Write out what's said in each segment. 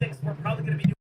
6, we're probably going to be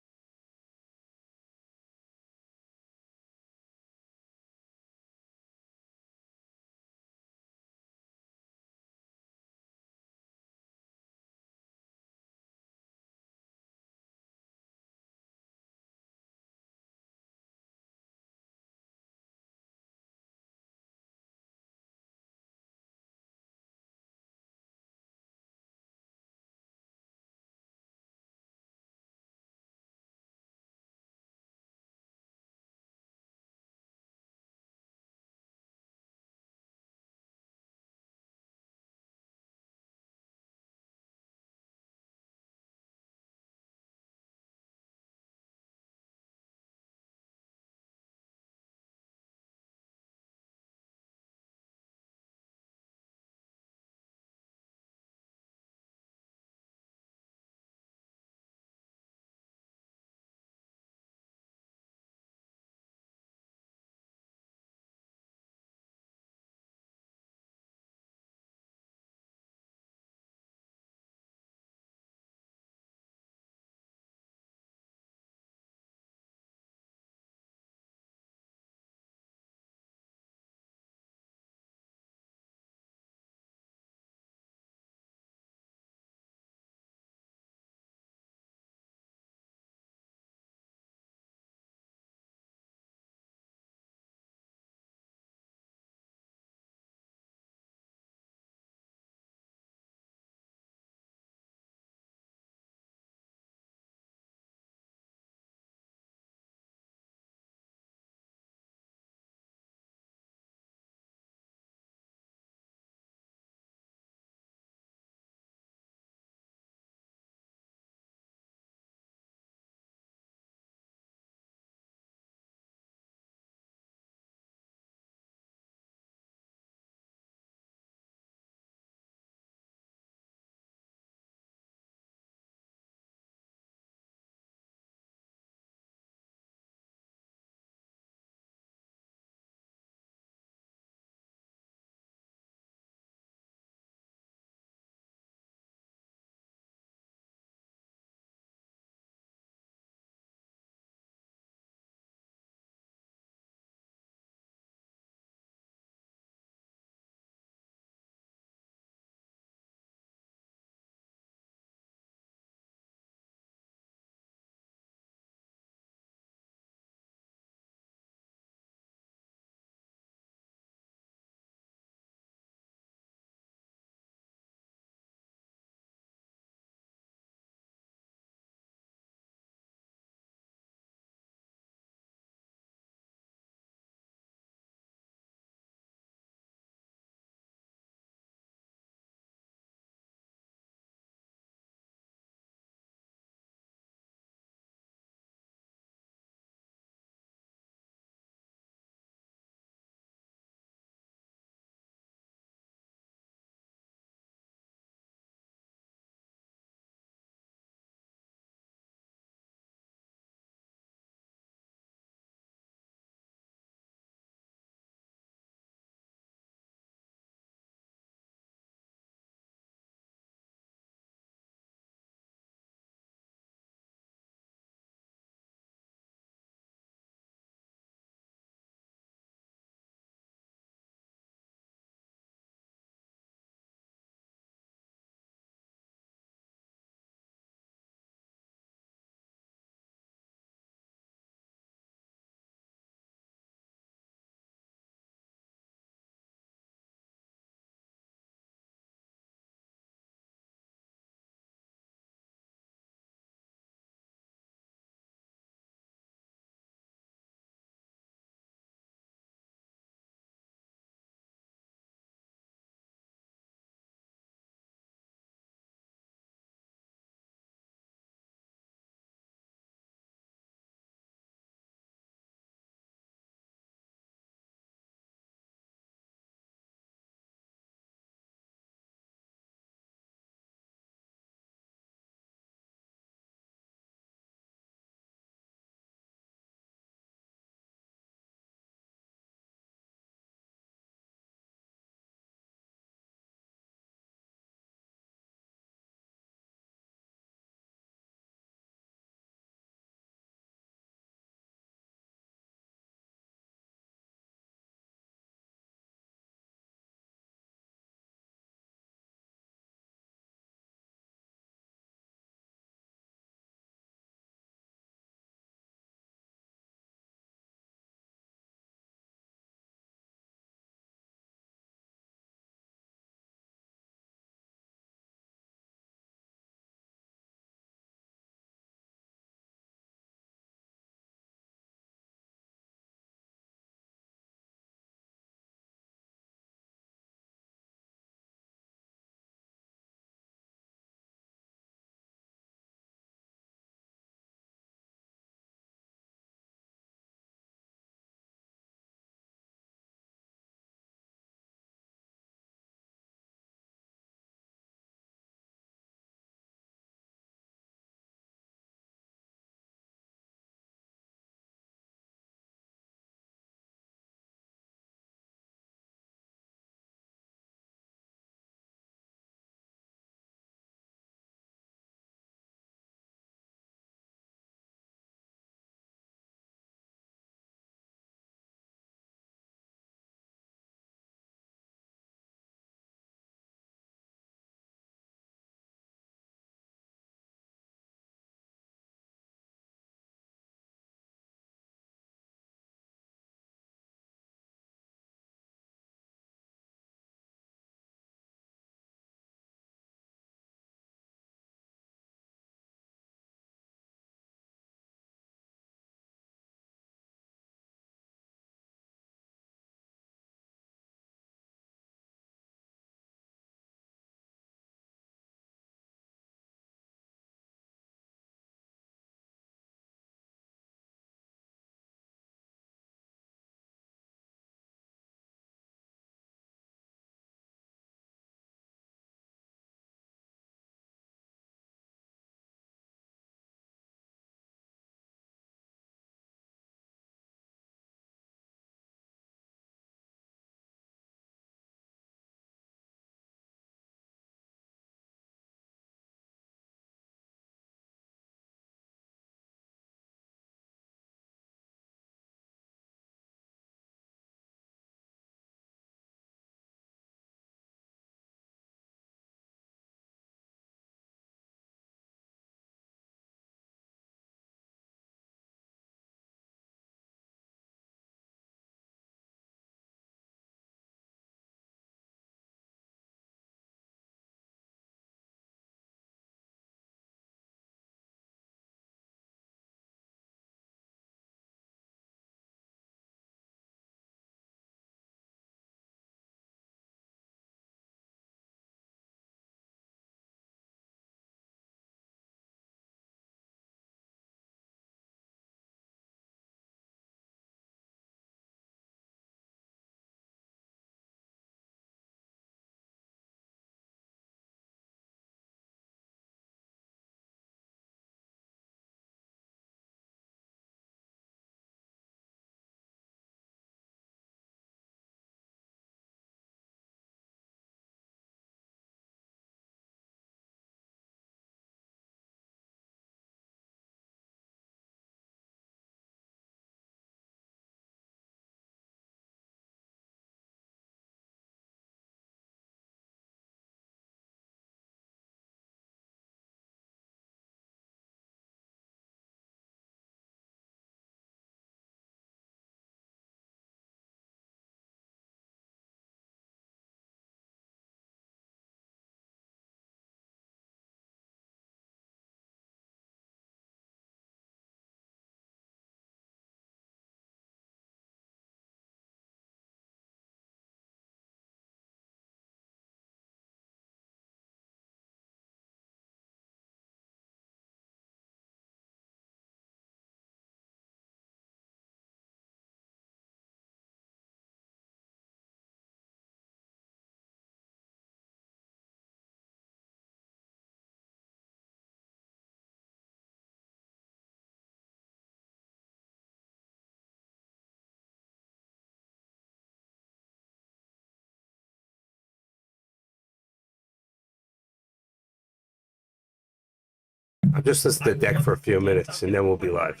I'll just listen to the deck for a few minutes and then we'll be live.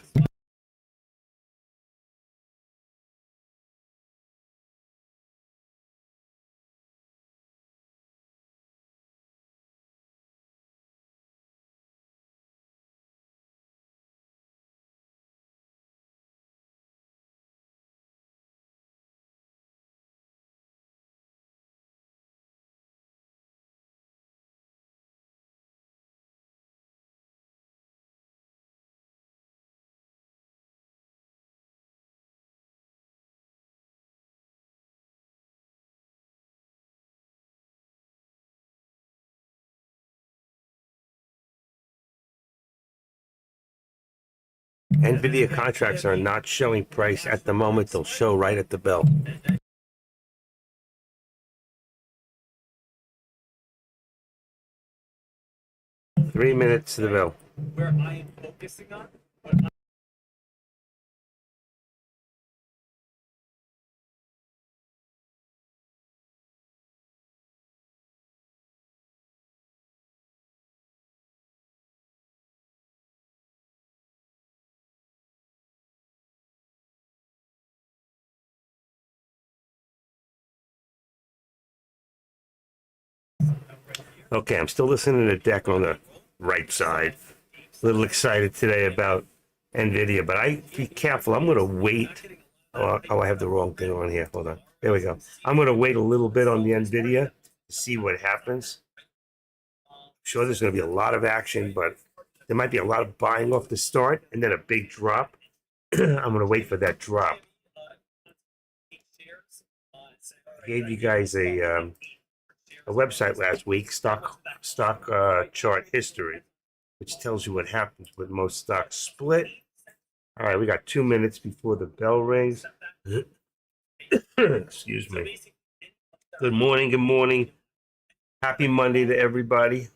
NVIDIA contracts are not showing price at the moment. They'll show right at the bell. Three minutes to the bell. Where I am focusing on. Okay, I'm still listening to the deck on the right side. A little excited today about NVIDIA, but be careful. I'm going to wait. I have the wrong thing on here. Hold on. There we go. I'm going to wait a little bit on the NVIDIA to see what happens. I'm sure there's going to be a lot of action, but there might be a lot of buying off the start and then a big drop. I'm going to wait for that drop. I gave you guys a website last week, stock chart history, which tells you what happens when most stocks split. All right, we got 2 minutes before the bell rings. Excuse me. Good morning. Good morning. Happy Monday to everybody.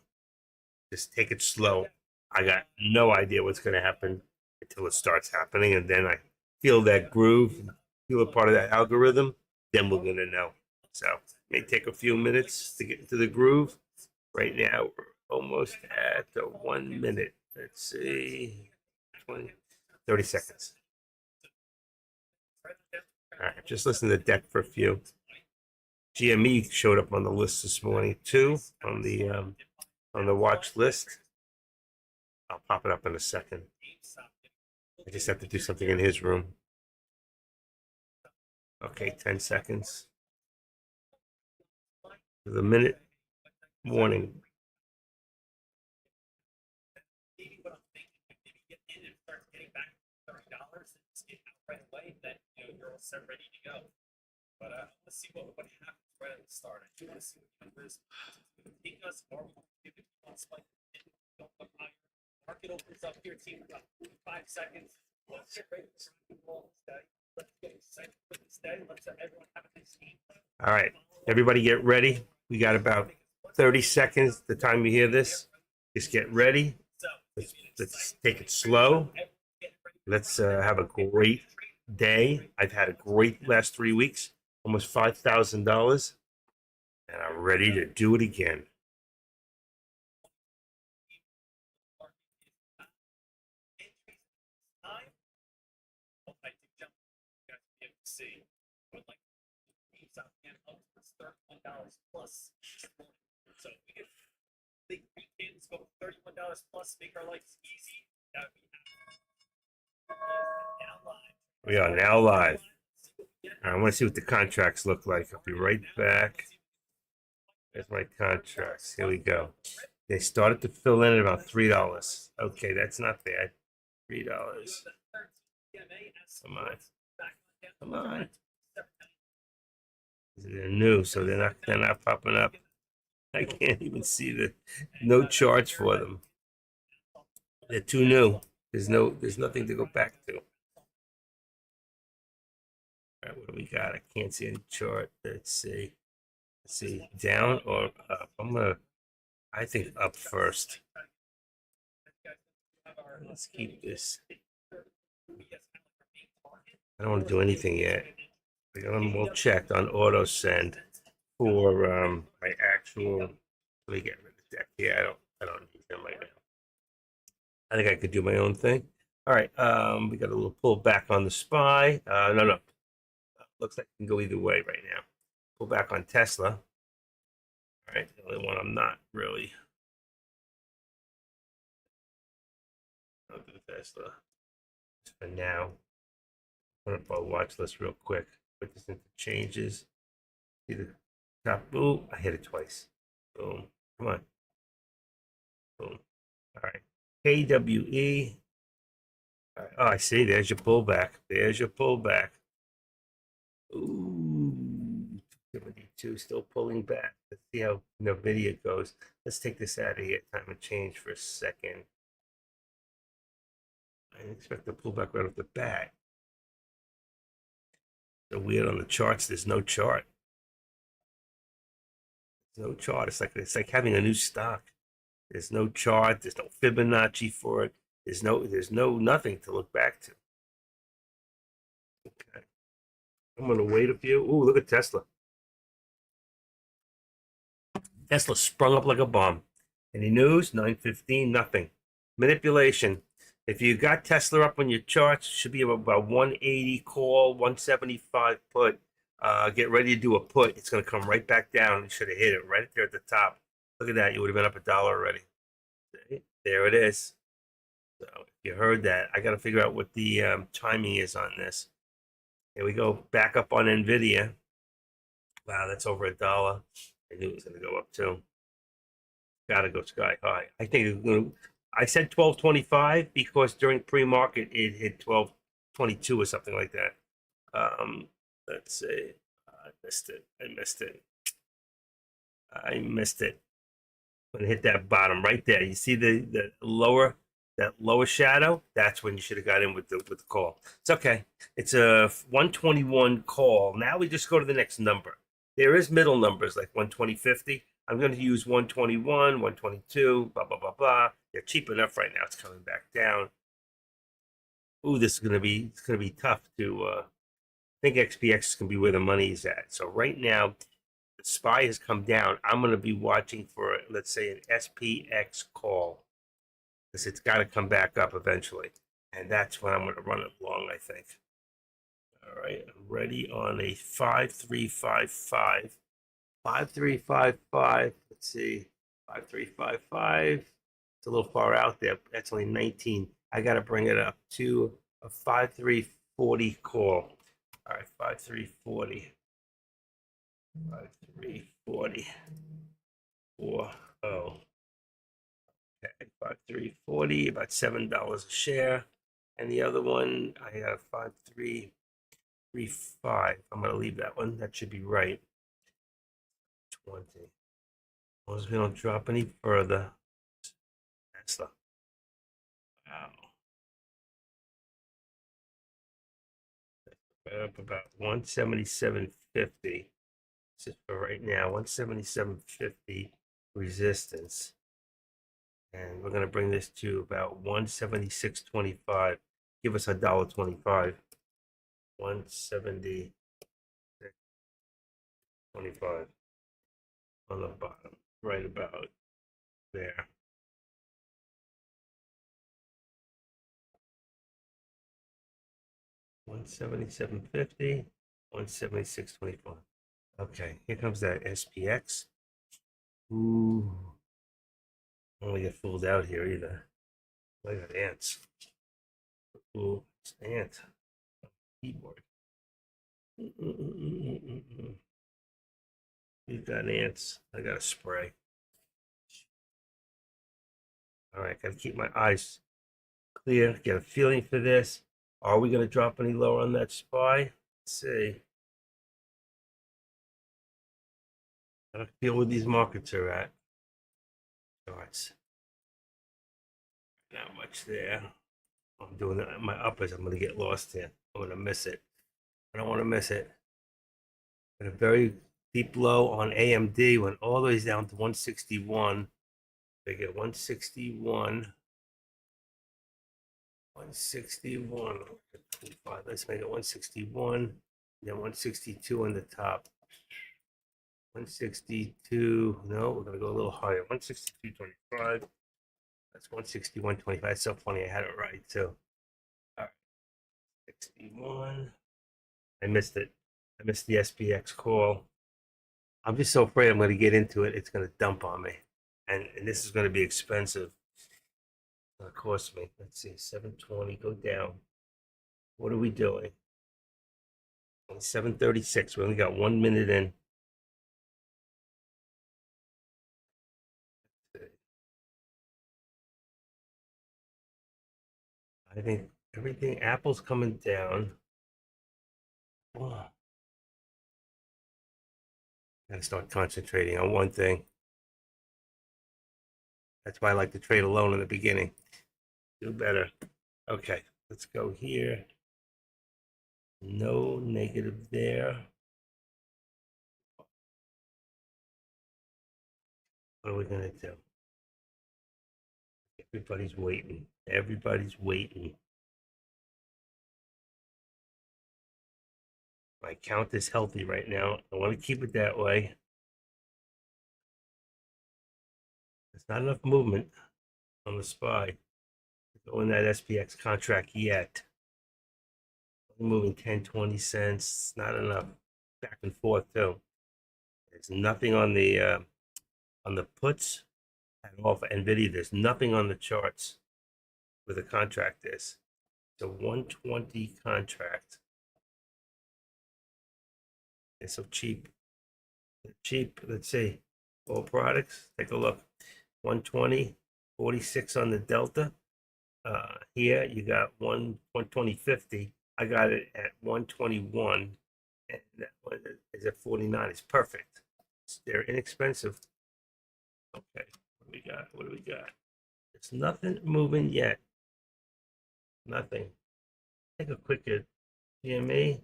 Just take it slow. I got no idea what's going to happen until it starts happening, and then I feel that groove, feel a part of that algorithm. Then we're going to know. So it may take a few minutes to get into the groove. Right now, we're almost at 1 minute. Let's see, 30 seconds. All right, just listen to the deck for a few. GME showed up on the list this morning too, on the watch list. I'll pop it up in a second. I just have to do something in his room. Okay, 10 seconds. The minute warning. Set ready to go. But let's see what happens right at the start. I do want to see what numbers take us. Or we can spike don't look higher. Market opens up here, team, about 5 seconds. Let's get ready to roll this day. Let's get excited for this day. Let's everyone have a nice game. All right, everybody get ready. We got about 30 seconds. The time you hear this, just get ready. Let's take it slow. Let's have a great day. I've had a great last 3 weeks, almost $5,000, and I'm ready to do it again. Plus. So we get big weekends go $31 plus, make our lives easy. That We are now live. I want to see what the contracts look like. I'll be right back. There's my contracts. Here we go. They started to fill in at about $3. Okay, that's not bad. $3. Come on. Come on. They're new, so they're not popping up. I can't even see no charts for them. They're too new. There's nothing to go back to. All right, what do we got? I can't see any chart. Let's see. Down or up? I think up first. Let's keep this. I don't want to do anything yet. I got them all checked on auto send for my actual. Let me get rid of the deck. Yeah, I don't need them right now. I think I could do my own thing. All right, we got a little pull back on the SPY. No. Looks like it can go either way right now. Pull back on Tesla. All right, the only one I'm not really. I'll do Tesla for now. Put up our watch list real quick. Put this into changes. See the top. Ooh, I hit it twice. Boom. Come on. Boom. All right. KWE. All right. Oh, I see. There's your pullback. There's your pullback. Ooh, 72. Still pulling back. Let's see how NVIDIA goes. Let's take this out of here. Time to change for a second. I didn't expect to pull back right off the bat. So weird on the charts. There's no chart. There's no chart. It's like having a new stock. There's no chart. There's no Fibonacci for it. There's no nothing to look back to. Okay. I'm gonna wait a few. Ooh, look at Tesla. Tesla sprung up like a bomb. Any news? 9:15, nothing. Manipulation. If you got Tesla up on your charts, should be about 180 call, 175 put. Get ready to do a put. It's going to come right back down. You should have hit it right there at the top. Look at that. You would have been up $1 already. There it is. So if you heard that, I got to figure out what the timing is on this. Here we go. Back up on NVIDIA. Wow, that's over $1. I knew it was going to go up too. Got to go sky high. I think it's going to. I said 12.25 because during pre-market it hit 12.22 or something like that. Let's see. I missed it. I missed it. When it hit that bottom right there, you see the lower shadow. That's when you should have got in with the call. It's okay. It's a 121 call. Now we just go to the next number. There is middle numbers like 120.50. I'm going to use 121, 122, blah, blah, blah, blah. They're cheap enough right now. It's coming back down. Ooh, it's going to be tough to, I think XPX is going to be where the money is at. So right now, the SPY has come down. I'm going to be watching for, let's say, an SPX call. Because it's got to come back up eventually. And that's when I'm going to run it long, I think. All right, I'm ready on a 5355. 5355. Let's see. 5355. It's a little far out there. That's only 19. I got to bring it up to a 5340 call. All right, 5340. 5340. 40. Okay, 5340, about $7 a share. And the other one, I have 5335. I'm going to leave that one. That should be right. 20. As long as we don't drop any further. Tesla. Wow. Up about 177.50. This is for right now. 177.50 resistance. And we're going to bring this to about 176.25. Give us $1.25. 176.25 on the bottom, right about there. $177.50, 176.25. Okay, here comes that SPX. Ooh, I don't want to get fooled out here either. I got ants. Ooh, it's ant. Keyboard. You've got ants. I got a spray. All right, got to keep my eyes clear. Get a feeling for this. Are we going to drop any lower on that SPY? Let's see. I don't feel where these markets are at. Charts. Not much there. I'm doing it. My uppers. I'm going to get lost here. I'm going to miss it. I don't want to miss it. But a very deep low on AMD went all the way down to 161. They get 161. 161. Let's make it 161. Then 162 on the top. 162. No, we're gonna go a little higher. 162.25. That's 161.25. That's so funny. I had it right too. All right. 61. I missed it. I missed the SPX call. I'm just so afraid I'm going to get into it. It's going to dump on me. And this is going to be expensive. It's going to cost me. Let's see. 720. Go down. What are we doing? 7:36. We only got 1 minute in. I think everything, Apple's coming down. Oh, gotta start concentrating on one thing. That's why I like to trade alone in the beginning. Do better. Okay, let's go here. No negative there. What are we gonna do? Everybody's waiting. Everybody's waiting. My account is healthy right now. I want to keep it that way. There's not enough movement on the SPY to go in that SPX contract yet. Only moving 10, 20 cents. Not enough. Back and forth too. There's nothing on the puts at all for NVIDIA. There's nothing on the charts where the contract is. It's a 120 contract. It's so cheap. Cheap. Let's see. All products. Take a look. 120, 46 on the Delta. Here you got 120.50. I got it at 121, and that one is at 49. It's perfect. They're inexpensive. Okay, what do we got? What do we got? It's nothing moving yet. Nothing. Take a quick at GME.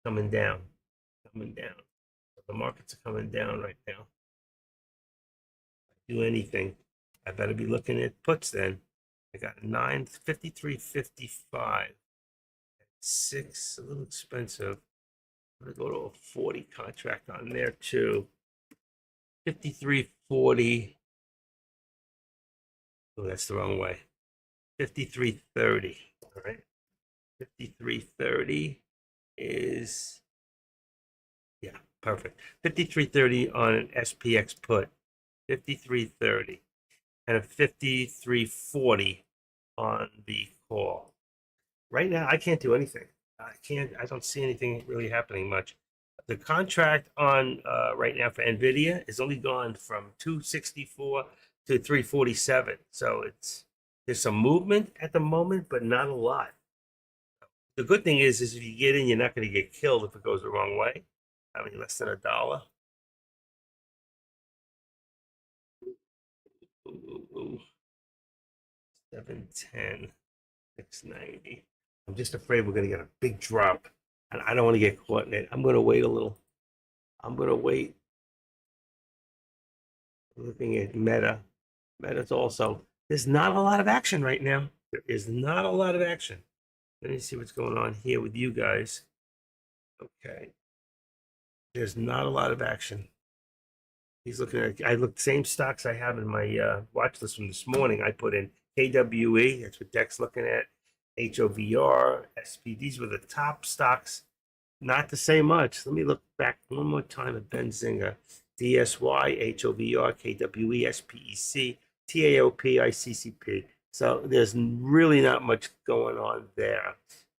Coming down. Coming down. The markets are coming down right now. Do anything, I better be looking at puts then. I got 953.55. 6, a little expensive. I'm gonna go to a 40 contract on there too. 53.40. Oh, that's the wrong way. 53.30. All right. 53.30 is, yeah, perfect. 53.30 on an SPX put. 53.30 and a 53.40 on the call. Right now, I can't do anything. I don't see anything really happening much. The contract on right now for NVIDIA is only gone from 264 to 347. So there's some movement at the moment, but not a lot. The good thing is if you get in, you're not going to get killed if it goes the wrong way. I mean, less than $1. Ooh. 710, 690. I'm just afraid we're going to get a big drop, and I don't want to get caught in it. I'm going to wait a little. I'm going to wait. Looking at Meta. Meta's also, there's not a lot of action right now. There is not a lot of action. Let me see what's going on here with you guys. Okay. There's not a lot of action. He's looking at, I looked same stocks I have in my watch list from this morning. I put in KWE, that's what Deck's looking at, HOVR, SP. These were the top stocks, not to say much. Let me look back one more time at Benzinga. DSY, HOVR, KWE, SPEC, TAOP, ICCP. So there's really not much going on there.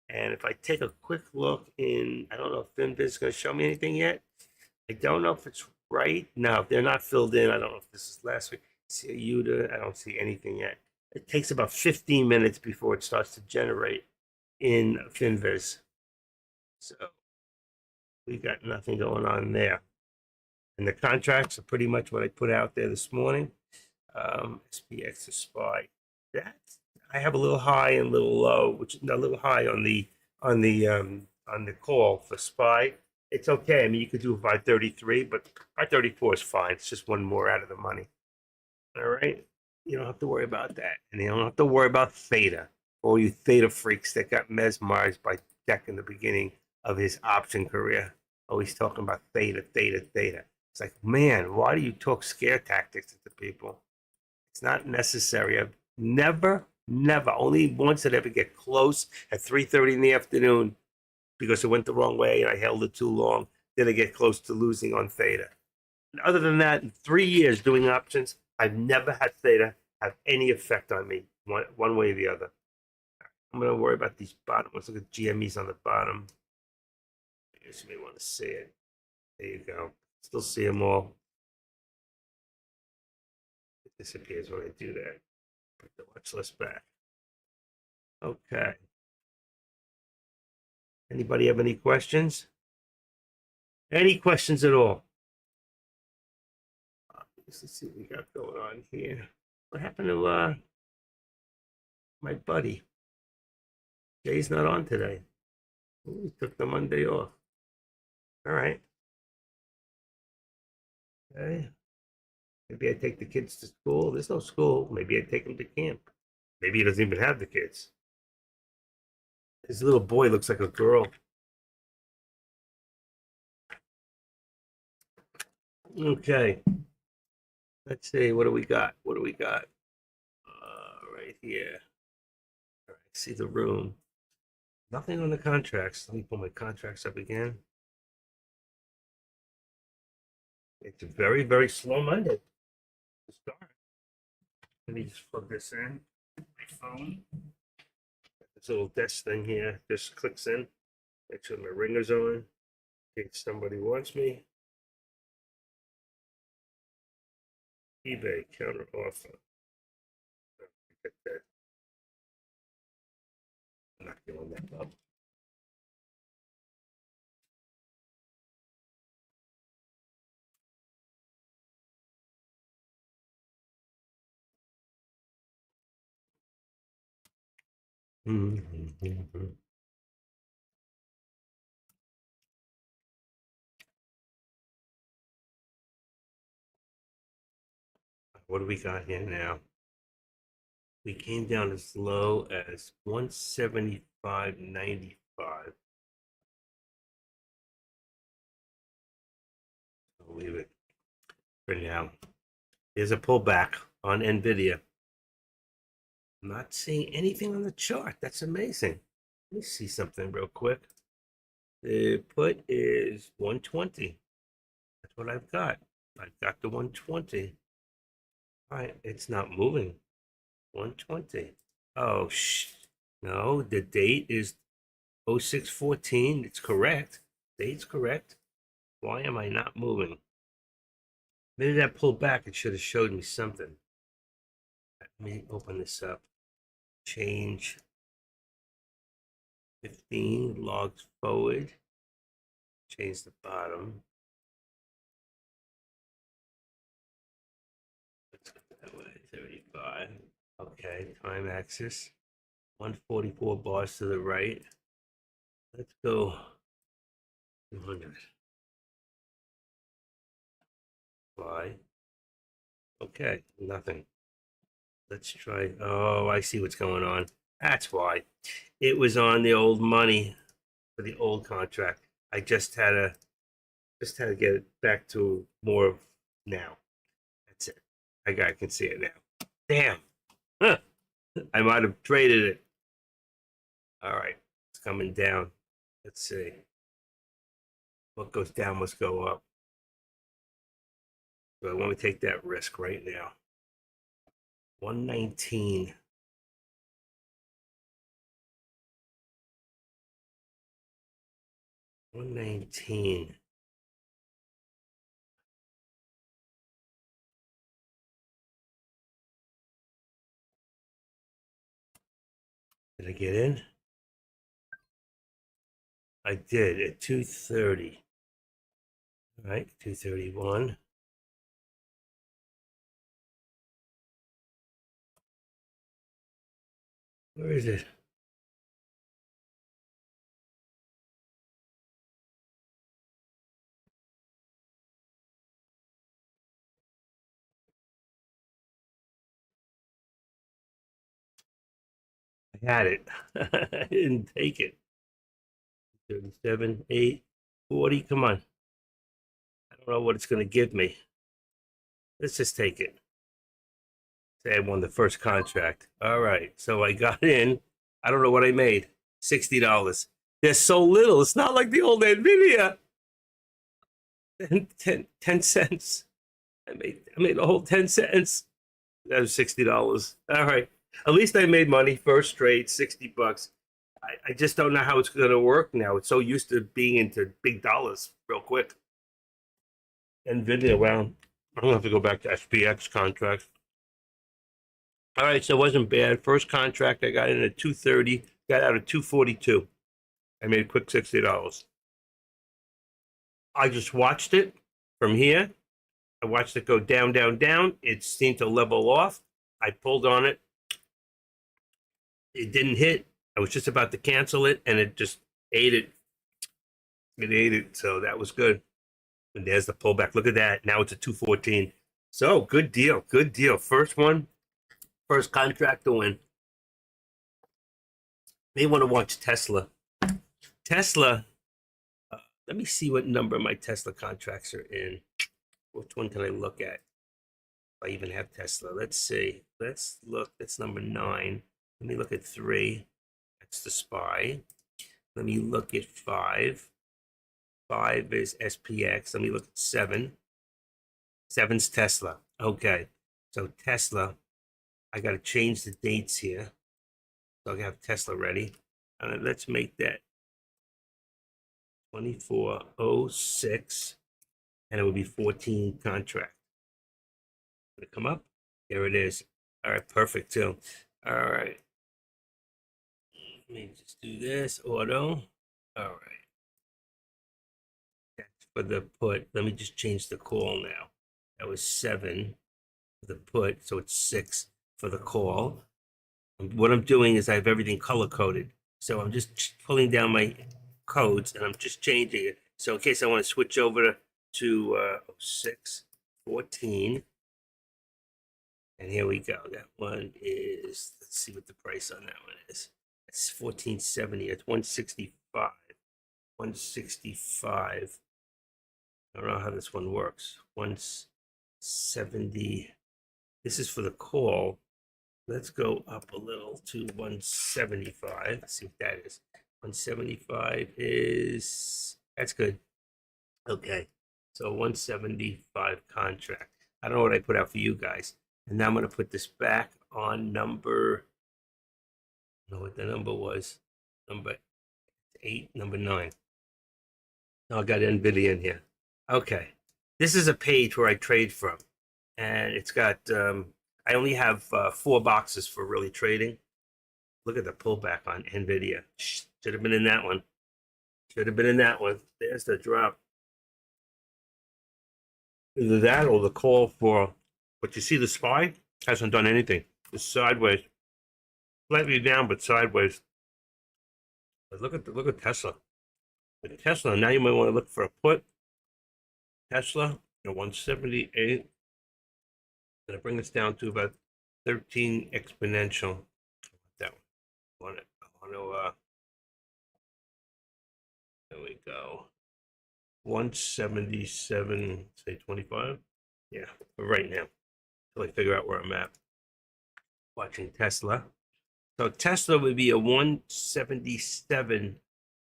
And if I take a quick look in, I don't know if FinViz is going to show me anything yet. I don't know if it's right. No, they're not filled in. I don't know if this is last week. See UTA, I don't see anything yet. It takes about 15 minutes before it starts to generate in FinViz. So we got nothing going on there. And the contracts are pretty much what I put out there this morning. SPX to SPY. That I have a little high and a little low, which is a little high on the call for SPY. It's okay. I mean, you could do 533, but 534 is fine. It's just one more out of the money. All right. You don't have to worry about that. And you don't have to worry about theta. All you theta freaks that got mesmerized by Deck in the beginning of his option career. Always talking about theta, theta, theta. It's like, man, why do you talk scare tactics to people? It's not necessary. Never, never. Only once did I ever get close at 3:30 in the afternoon because it went the wrong way and I held it too long. Did I get close to losing on theta? Other than that, in 3 years doing options, I've never had theta have any effect on me one way or the other. I'm going to worry about these bottom. Let's look at GMEs on the bottom. I guess you may want to see it. There you go. Still see them all. It disappears when I do that. Put the watch list back. Okay. Anybody have any questions? Any questions at all? Let's see what we got going on here. What happened to my buddy? Jay's not on today. Ooh, he took the Monday off. All right. Okay. Maybe I take the kids to school. There's no school. Maybe I take them to camp. Maybe he doesn't even have the kids. His little boy looks like a girl. Okay. Let's see. What do we got? What do we got? Right here. All right. See the room. Nothing on the contracts. Let me pull my contracts up again. It's a very, very slow Monday to start. Let me just plug this in. My phone. This little desk thing here just clicks in. Make sure my ringer's on. In case somebody wants me. eBay counter offer. Get that. I'm not giving that up. What do we got here now? We came down as low as 175.95. I'll leave it for now. There's a pullback on Nvidia. I'm not seeing anything on the chart. That's amazing. Let me see something real quick. The put is 120. That's what I've got. I've got the 120. All right, it's not moving. 120. Oh, no, the date is 0614. It's correct. Date's correct. Why am I not moving? Maybe that pulled back. It should have showed me something. Let me open this up. Change 15 logs forward. Change the bottom. Let's go that way. 35. Okay, time axis. 144 bars to the right. Let's go 200. Why? Okay, nothing. Let's try. Oh, I see what's going on. That's why. It was on the old money for the old contract. I just had to get it back to more of now. That's it. I can see it now. Damn. Huh. I might have traded it. All right. It's coming down. Let's see. What goes down must go up. So I want to take that risk right now. 119. $119. Did I get in? I did at 230. All right, 231. Where is it? I had it. I didn't take it. 37, 8, 40. Come on. I don't know what it's going to give me. Let's just take it. Say I won the first contract. All right. So I got in. I don't know what I made. $60. There's so little. It's not like the old Nvidia. 10 cents. I made a whole 10 cents. That was $60. All right. At least I made money. First trade, $60. I just don't know how it's going to work now. It's so used to being into big dollars real quick. Nvidia, wow. I'm going to have to go back to SPX contracts. All right, so it wasn't bad. First contract, I got in at 230, got out at 242. I made a quick $60. I just watched it from here. I watched it go down, down, down. It seemed to level off. I pulled on it. It didn't hit. I was just about to cancel it, and it just ate it. It ate it, so that was good. And there's the pullback. Look at that. Now it's a 214. So good deal. Good deal. First one, first contract to win. May want to watch Tesla. Tesla. Let me see what number my Tesla contracts are in. Which one can I look at? If I even have Tesla. Let's see. Let's look. That's number 9. Let me look at 3. That's the SPY. Let me look at 5. 5 is SPX. Let me look at 7. 7's Tesla. Okay. So Tesla, I got to change the dates here. So I have Tesla ready. Let's make that 2406. And it would be 14 contract. Did it come up? There it is. All right, perfect too. All right. Let me just do this auto. All right. That's for the put. Let me just change the call now. That was 7 for the put, so it's 6 for the call. And what I'm doing is I have everything color coded. So I'm just pulling down my codes and I'm just changing it. So in case I want to switch over to 6, 14. And here we go. That one is, let's see what the price on that one is. It's 1470. It's 165. 165. I don't know how this one works. 170. This is for the call. Let's go up a little to 175. Let's see what that is. 175 is, that's good. Okay. So 175 contract. I don't know what I put out for you guys. And now I'm going to put this back on number, I don't know what the number was. Number 8, number 9. Oh, I got NVIDIA in here. Okay. This is a page where I trade from. And it's got, I only have 4 boxes for really trading. Look at the pullback on NVIDIA. Should have been in that one. Should have been in that one. There's the drop. Either that or the call for, but you see the SPY hasn't done anything. It's sideways. Slightly down, but sideways. But look at Tesla. The Tesla, now you might want to look for a put. Tesla, 178. Gonna bring us down to about 13 exponential. That one. I want to there we go. 177, say 25. Yeah, for right now. Until I figure out where I'm at. Watching Tesla. So Tesla would be a 177.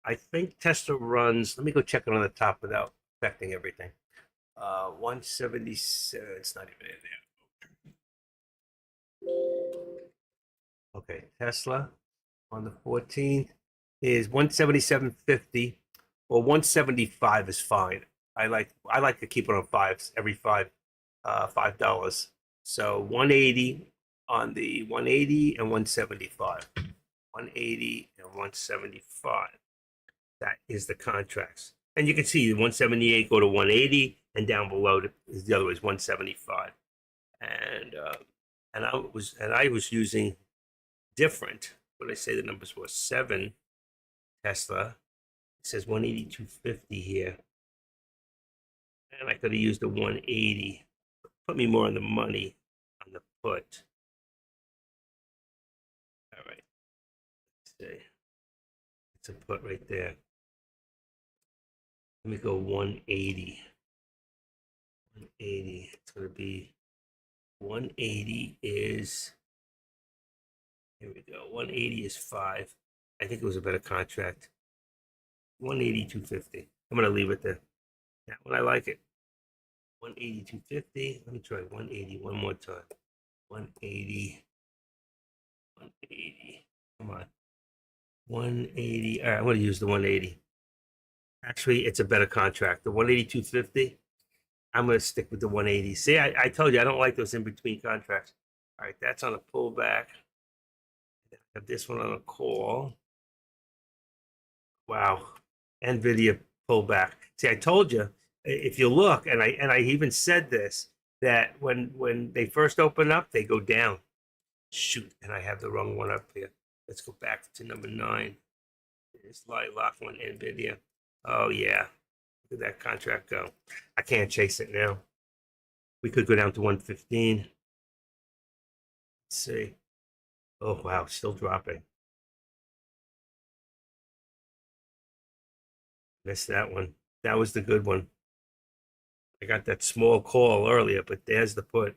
I think Tesla runs, let me go check it on the top without affecting everything. 177, it's not even in there. Okay, Tesla on the 14th is 177.50 or 175 is fine. I like to keep it on fives every $5. So 180 on the 180 and 175. 180 and 175. That is the contracts. And you can see the 178 go to 180 and down below is the other way is 175. And I was using different. What did I say the numbers were? 7 Tesla. It says 182.50 here. And I could have used the 180. Put me more on the money on the put. All right. Let's see. It's a put right there. Let me go 180. 180. It's going to be 180 is, here we go. 180 is 5. I think it was a better contract. 180, 250. I'm going to leave it there. That one, I like it. 180, 250. Let me try 180 one more time. 180, 180. Come on. 180. All right, I'm going to use the 180. Actually, it's a better contract. The 180, 250. I'm going to stick with the 180. See, I told you I don't like those in between contracts. All right, that's on a pullback. I have this one on a call. Wow. NVIDIA pullback. See, I told you, if you look, and I even said this, that when they first open up, they go down. Shoot, and I have the wrong one up here. Let's go back to number 9. There's Lilac one, NVIDIA. Oh yeah. Look at that contract go. I can't chase it now. We could go down to 115. Let's see. Oh wow, still dropping. Missed that one. That was the good one. I got that small call earlier, but there's the put.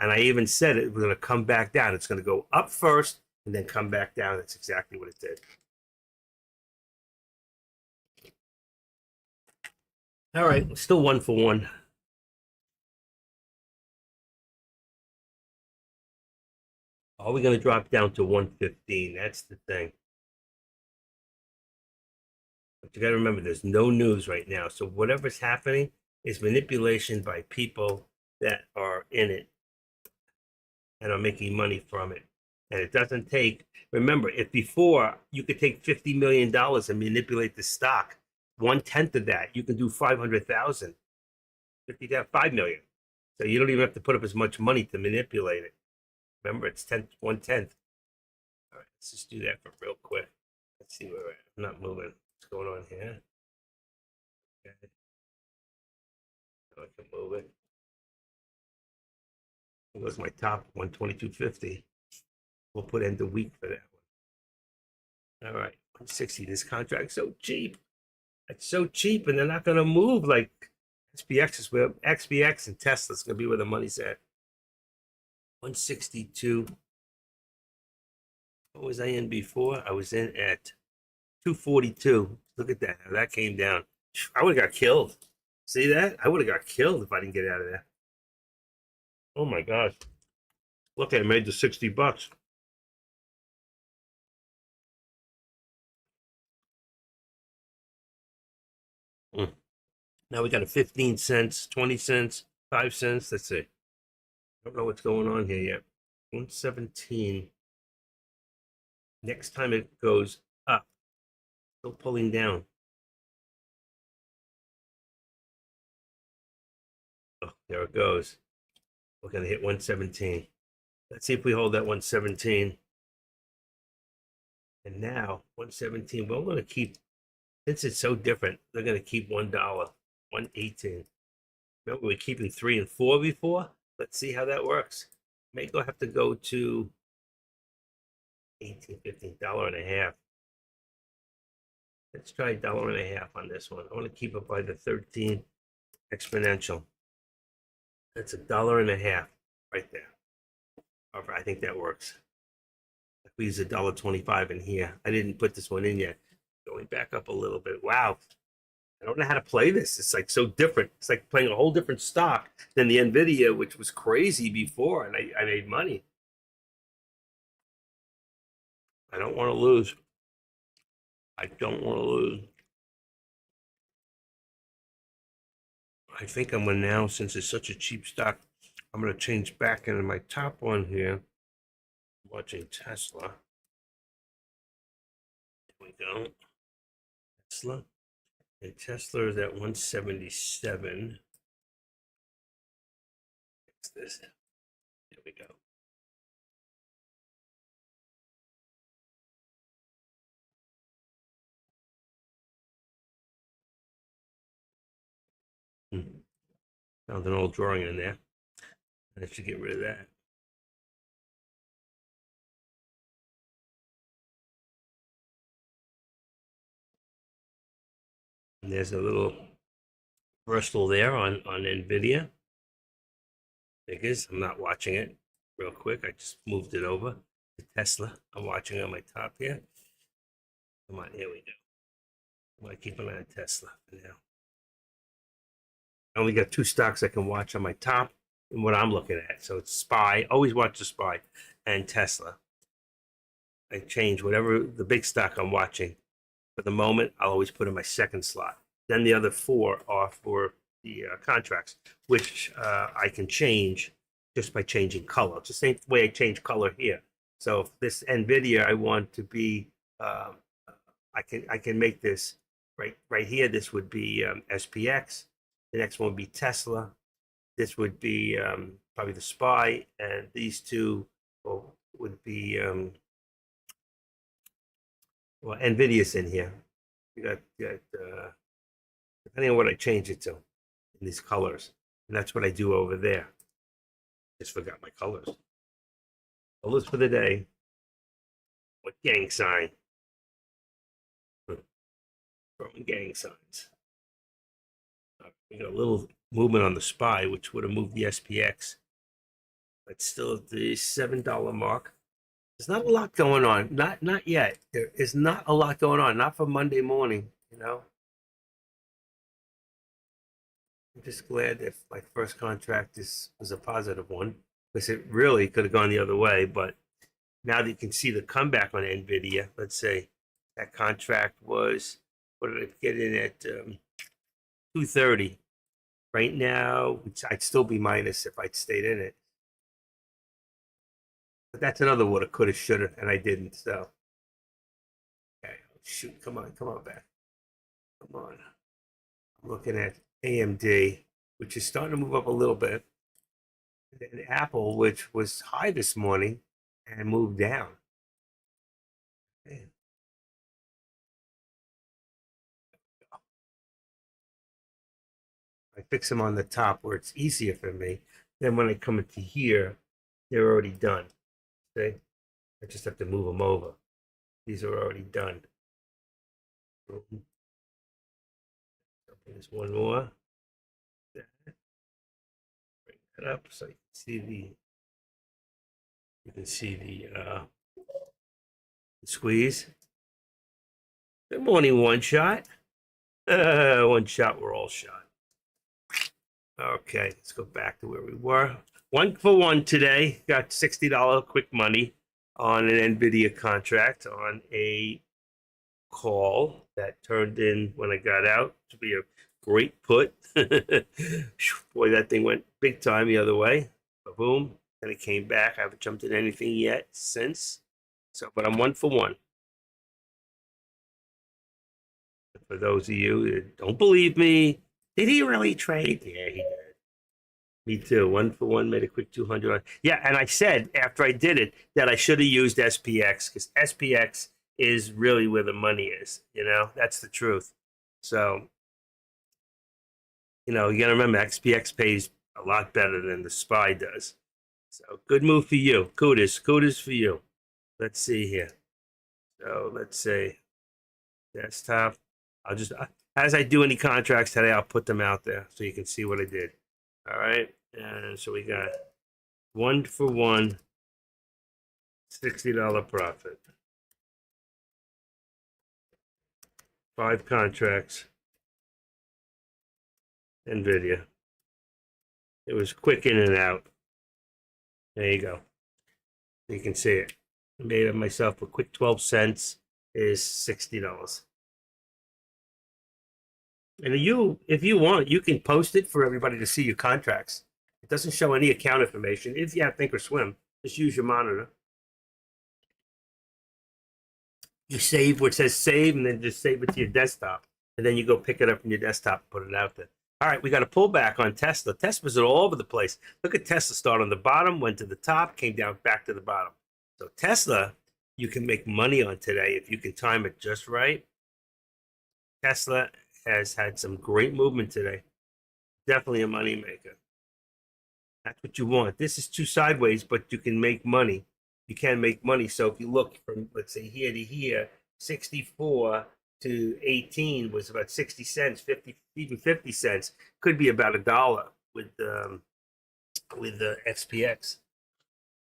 And I even said it was going to come back down. It's going to go up first and then come back down. That's exactly what it did. All right, still 1 for 1. Are we going to drop down to 115? That's the thing. But you got to remember, there's no news right now. So whatever's happening is manipulation by people that are in it and are making money from it. And it doesn't take, remember, if before you could take $50 million and manipulate the stock, 1/10 of that, you can do 500,000. 50, 5 million. So you don't even have to put up as much money to manipulate it. Remember, it's 1/10. All right, let's just do that for real quick. Let's see where we're at. I'm not moving. What's going on here? Okay. Now I can move it. It goes my top 122.50. We'll put end the week for that one. All right, 160. This contract's so cheap. It's so cheap, and they're not going to move like SPX is where XBX and Tesla's going to be where the money's at. 162. What was I in before? I was in at 242. Look at that. How that came down. I would have got killed. See that? I would have got killed if I didn't get out of there. Oh my gosh. Look, I made the $60. Now we got a 15 cents, 20 cents, 5 cents. Let's see. I don't know what's going on here yet. 117. Next time it goes up, still pulling down. Oh, there it goes. We're going to hit 117. Let's see if we hold that 117. And now 117. Well, we're going to keep, since it's so different, they're going to keep $1, 118. Remember, we were keeping 3 and 4 before? Let's see how that works. May go have to go to 18, $15, and a half. Let's try $1 and a half on this one. I want to keep it by the 13 exponential. That's $1 and a half right there. I think that works. If we use $1.25 in here, I didn't put this one in yet. Going back up a little bit. Wow. I don't know how to play this. It's like so different. It's like playing a whole different stock than the NVIDIA, which was crazy before, and I made money. I don't want to lose. I don't want to lose. I think I'm going to now, since it's such a cheap stock, I'm going to change back into my top one here. I'm watching Tesla. There we go. Tesla. And Tesla is at 177. Fix this. There we go. Found an old drawing in there. I should get rid of that. And there's a little reversal there on NVIDIA. figures. I'm not watching it real quick. I just moved it over to Tesla. I'm watching on my top here. Come on, here we go. I'm gonna keep an eye on Tesla for now. I only got two stocks I can watch on my top and what I'm looking at. So it's SPY. Always watch the SPY and Tesla. I change whatever the big stock I'm watching. For the moment, I'll always put in my second slot. Then the other four are for the contracts, which I can change just by changing color. It's the same way I change color here. So if this NVIDIA I want to be, I can make this right here. This would be SPX. The next one would be Tesla. This would be probably the SPY, and these two would be well, NVIDIA's in here. You got depending on what I change it to in these colors, and that's what I do over there. Just forgot my colors. Colors for the day. What gang sign? Throwing gang signs. We got a little movement on the SPY, which would have moved the SPX. But still at the $7 mark. There's not a lot going on. Not yet. There is not a lot going on. Not for Monday morning, you know. I'm just glad that my first contract was a positive one, because it really could have gone the other way. But now that you can see the comeback on NVIDIA, let's say that contract was, what did I get in at 230. Right now, I'd still be minus if I'd stayed in it. But that's another woulda, coulda, shoulda, and I didn't. So, okay, shoot, come on back, come on. I'm looking at AMD, which is starting to move up a little bit, and Apple, which was high this morning and moved down. Man. I fix them on the top where it's easier for me. Then when I come into here, they're already done. See? I just have to move them over. These are already done. There's one more. Bring that up so you can see the squeeze. Good morning, one shot. One shot, we're all shot. Okay, let's go back to where we were. 1 for 1 today. Got $60 quick money on an NVIDIA contract on a call that turned in when I got out to be a great put. Boy, that thing went big time the other way. Boom. And it came back. I haven't jumped in anything yet since. So, but I'm 1 for 1. For those of you that don't believe me, did he really trade? Yeah, he did. Me too. 1 for 1, made a quick 200. Yeah, and I said after I did it that I should have used SPX, because SPX is really where the money is. You know, that's the truth. So, you know, you got to remember, SPX pays a lot better than the SPY does. So, good move for you. Kudos for you. Let's see here. So, let's say desktop. I'll just, as I do any contracts today, I'll put them out there so you can see what I did. All right. And so we got 1 for 1, $60 profit. 5 contracts. NVIDIA. It was quick in and out. There you go. You can see it. I made it myself a quick 12 cents is $60. And if you want, you can post it for everybody to see your contracts. It doesn't show any account information. If you have Thinkorswim, just use your monitor. You save where it says save, and then just save it to your desktop. And then you go pick it up from your desktop and put it out there. All right, we got a pullback on Tesla. Tesla's all over the place. Look at Tesla start on the bottom, went to the top, came down back to the bottom. So Tesla, you can make money on today if you can time it just right. Tesla has had some great movement today. Definitely a money maker. That's what you want. This is 2 sideways, but you can make money. You can make money. So if you look from, let's say, here to here, 64 to 18 was about 60 cents, 50, even 50 cents. Could be about $1 with with the SPX.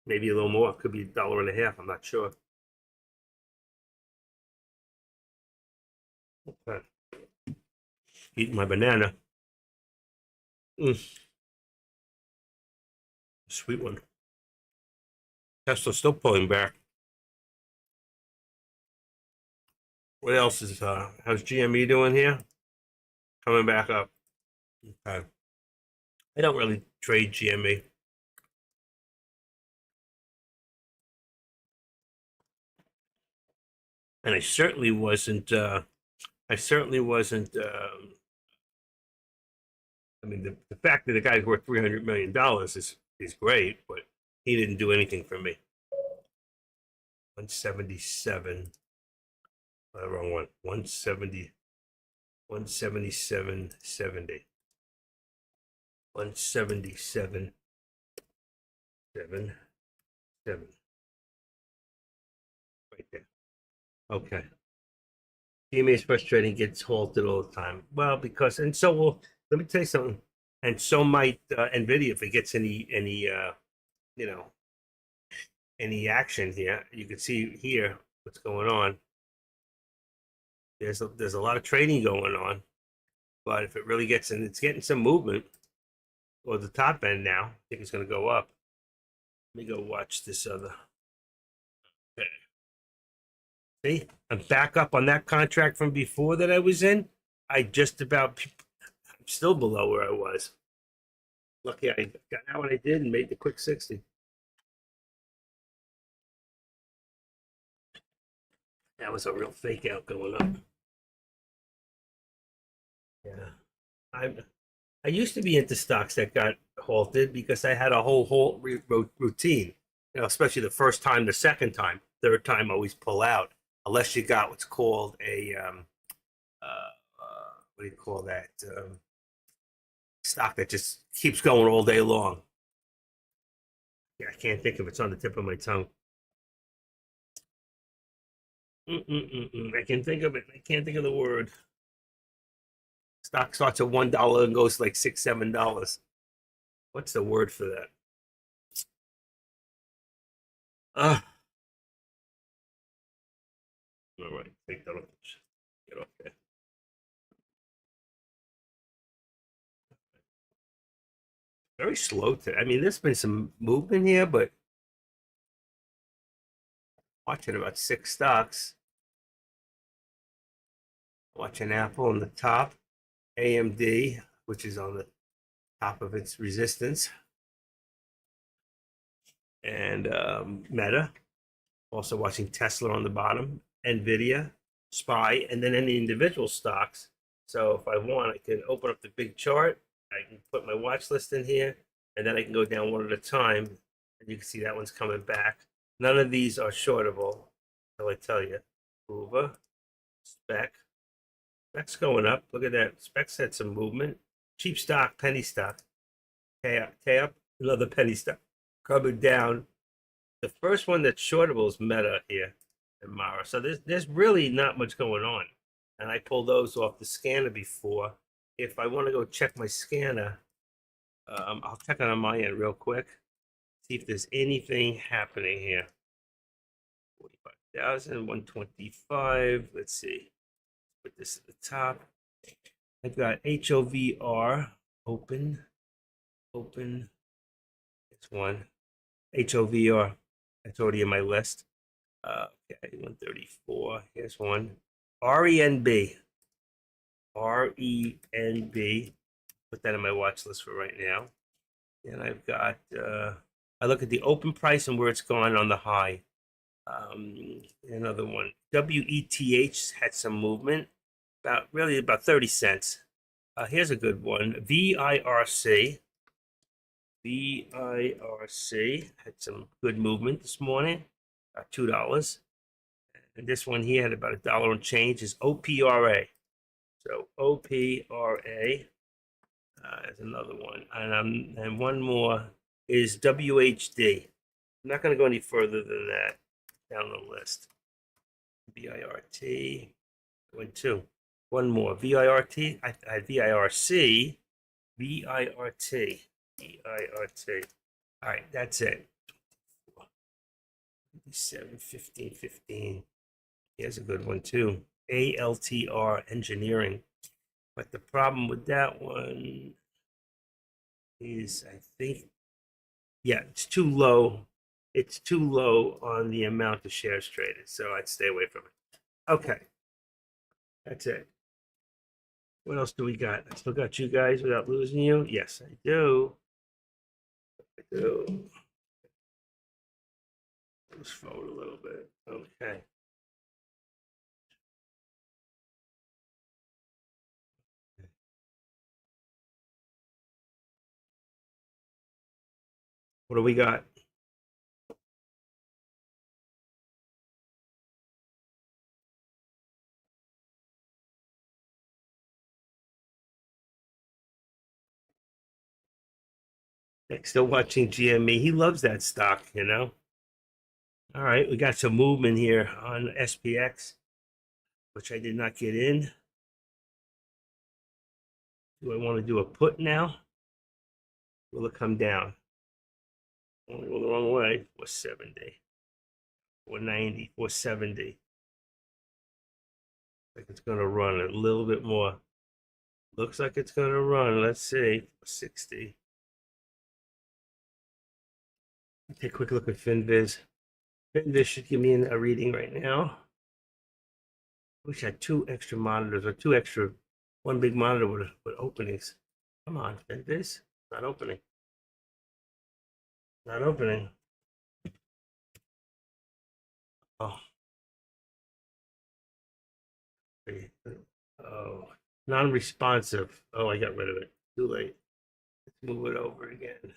Maybe a little more. Could be $1.50. I'm not sure. Okay. Eating my banana. Sweet one. Tesla's still pulling back. What else is how's GME doing here? Coming back up. Okay. I don't really trade GME. And I certainly wasn't I mean the fact that the guy's worth $300 million is great, but he didn't do anything for me. 177. Wrong one. 170. 177.70. 177.77. Right there. Okay. GME is frustrating, gets halted all the time. Well, because and so will let me tell you something. And so might Nvidia if it gets any you know any action here. You can see here what's going on. There's a lot of trading going on, but if it really gets it's getting some movement, or the top end now, I think it's going to go up. Let me go watch this other. Okay. See, I'm back up on that contract from before that I was in. I'm still below where I was. Lucky I got out what I did and made the quick 60. That was a real fake out going up. Yeah. I used to be into stocks that got halted because I had a whole routine. You know, especially the first time, the second time, third time, always pull out unless you got what's called a what do you call that? Stock that just keeps going all day long. Yeah, I can't think of it. It's on the tip of my tongue. I can think of it. I can't think of the word. Stock starts at $1 and goes like $6, $7. What's the word for that? All right, take that off. Get off there. Very slow today. I mean, there's been some movement here, but watching about 6 stocks. Watching Apple on the top, AMD, which is on the top of its resistance, and Meta. Also watching Tesla on the bottom, Nvidia, SPY, and then any individual stocks. So if I want, I can open up the big chart. I can put my watch list in here, and then I can go down one at a time. And you can see that one's coming back. None of these are shortable, until I tell you. Hoover, Spec. Spec's going up. Look at that. Spec's had some movement. Cheap stock, penny stock. K up, another penny stock. Coming down. The first one that's shortable is Meta here and Mara. So there's really not much going on. And I pulled those off the scanner before. If I want to go check my scanner, I'll check it on my end real quick. See if there's anything happening here. 45,000, 125. Let's see. Put this at the top. I've got HOVR open. It's one. HOVR. That's already in my list. Okay, 134. Here's one. RENB. RENB. Put that in my watch list for right now. And I've got, I look at the open price and where it's gone on the high. Another one. WETH had some movement, about 30 cents. Here's a good one. VIRC. VIRC had some good movement this morning, $2. And this one here had about $1 and change is OPRA. So OPRA is another one. And one more is WHD. I'm not going to go any further than that down the list. VIRT. Went 2. One more. VIRT. I had VIRC. VIRT. VIRT. IRT. All right, that's it. 7, 15, 15. Here's a good one too. ALTR Engineering. But the problem with that one is, I think, yeah, it's too low. It's too low on the amount of shares traded, so I'd stay away from it. Okay, that's it. What else do we got? I still got you guys without losing you. Yes, I do. I do. Let's forward a little bit. Okay. What do we got? Nick's still watching GME. He loves that stock, you know. All right, we got some movement here on SPX, which I did not get in. Do I want to do a put now? Will it come down? Only go the wrong way. 470, 490, 470. Like it's going to run a little bit more. Looks like it's going to run. Let's see. 460. Take a quick look at FinViz. FinViz should give me a reading right now. Wish I had 2 extra monitors or 2 extra, one big monitor with openings. Come on, FinViz. Not opening. Not opening. Oh. Oh. Non-responsive. Oh, I got rid of it. Too late. Let's move it over again.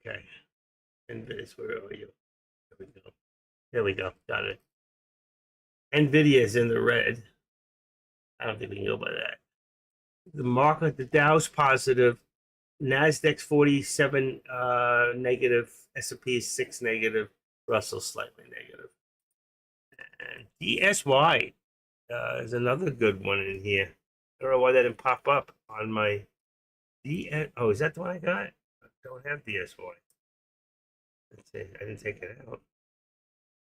Okay. FinViz, where are you? There we go. There we go. Got it. NVIDIA is in the red. I don't think we can go by that. The market, the Dow's positive, Nasdaq's 47 negative, S&P is 6 negative, Russell slightly negative. And DSY is another good one in here. I don't know why that didn't pop up on my DS. Oh, is that the one I got? I don't have DSY. Let's see. I didn't take it out.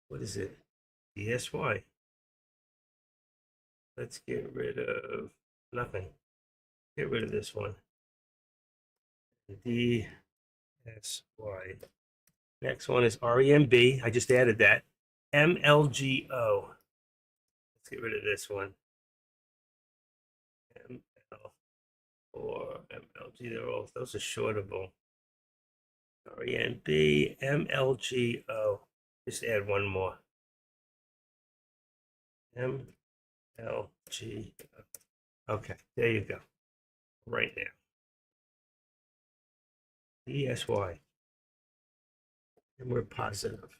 What is it? DSY. Let's get rid of nothing. Get rid of this one. DSY. Next one is REMB. I just added that. MLGO. Let's get rid of this one. ML or MLG. They're all, those are shortable. REMB, MLGO. Just add one more. MLGO. Okay, there you go. Right now. DSY. And we're positive.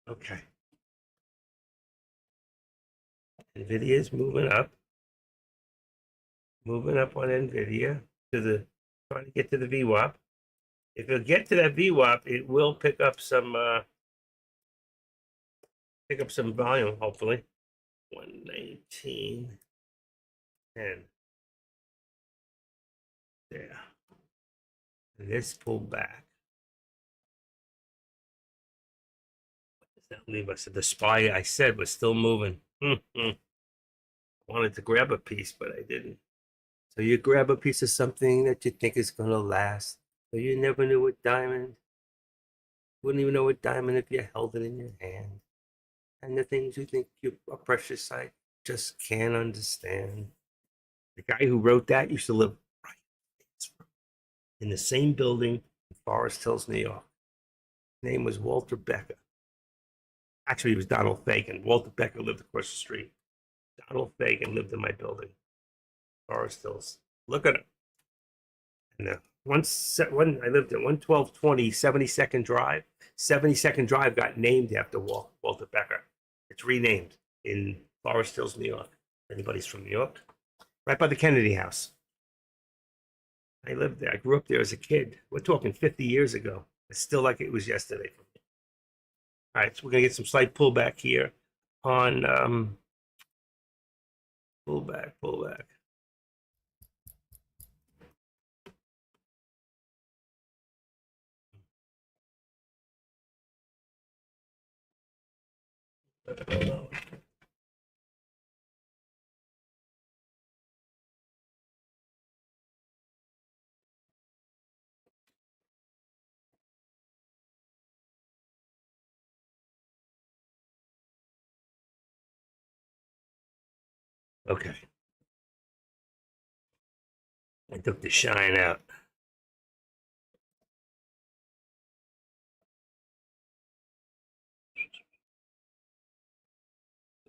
Okay. NVIDIA is moving up. Moving up on NVIDIA to the, trying to get to the VWAP. If it'll get to that VWAP, it will pick up some volume, hopefully. 119. 10. There. And this pulled back. What does that leave us? The SPY I said was still moving. Wanted to grab a piece, but I didn't. So you grab a piece of something that you think is going to last. So you never knew what diamond. Wouldn't even know what diamond if you held it in your hand. And the things you think are precious, I just can't understand. The guy who wrote that used to live right in the same building in Forest Hills, New York. His name was Walter Becker. Actually, he was Donald Fagen. Walter Becker lived across the street. Donald Fagen lived in my building, Forest Hills. Look at him. And I lived at 11220 72nd Drive. 72nd Drive got named after Walter Becker. It's renamed in Forest Hills, New York. Anybody's from New York? Right by the Kennedy House. I lived there. I grew up there as a kid. We're talking 50 years ago. It's still like it was yesterday for me. All right, so we're going to get some slight pullback here on pullback. Okay. I took the shine out.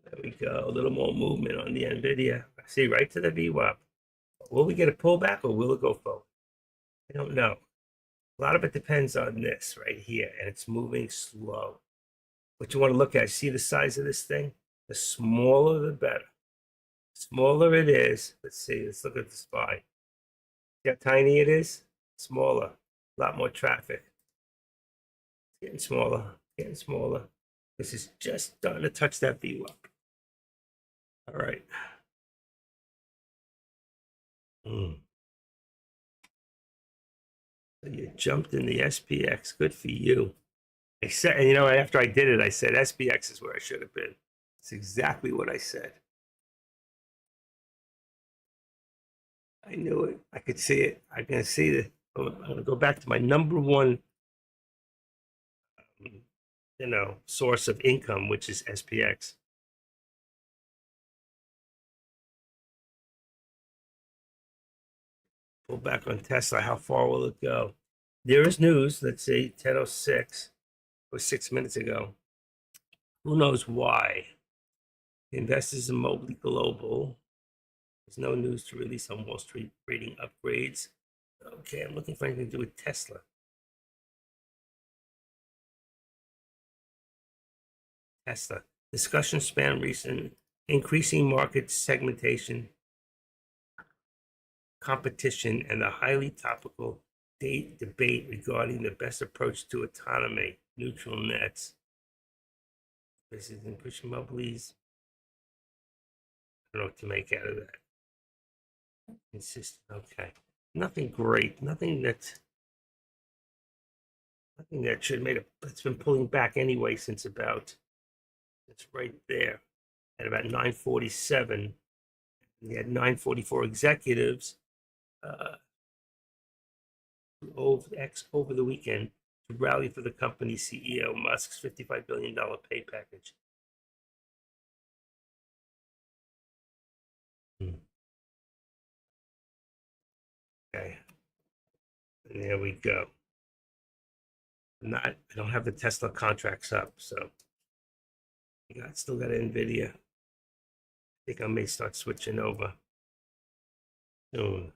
There we go. A little more movement on the NVIDIA. I see right to the VWAP. Will we get a pullback or will it go forward? I don't know. A lot of it depends on this right here, and it's moving slow. What you want to look at, see the size of this thing? The smaller, the better. The smaller it is, let's see, let's look at the SPY. See how tiny it is? Smaller, a lot more traffic. Getting smaller, getting smaller. This is just starting to touch that VWAP. All right. So you jumped in the SPX. Good for you. I said, and you know, after I did it, I said SPX is where I should have been. It's exactly what I said. I knew it. I could see it. I can see it. I'm going to go back to my number one, source of income, which is SPX. Pull back on Tesla. How far will it go? There is news. Let's see, 10:06 or 6 minutes ago. Who knows why? Investors in Mobley Global. There's no news to release on Wall Street rating upgrades. Okay, I'm looking for anything to do with Tesla. Tesla. Discussion span recent increasing market segmentation, competition, and the highly topical debate regarding the best approach to autonomy, neutral nets. This is in pushing Mobley's. I don't know what to make out of that. Consistent. Okay. Nothing great. Nothing that should made it. It's been pulling back anyway since about. It's right there at about 9:47. We had 9:44 executives over the weekend to rally for the company's CEO Musk's $55 billion pay package. Okay, and there we go. I don't have the Tesla contracts up, so still got NVIDIA. I think I may start switching over soon.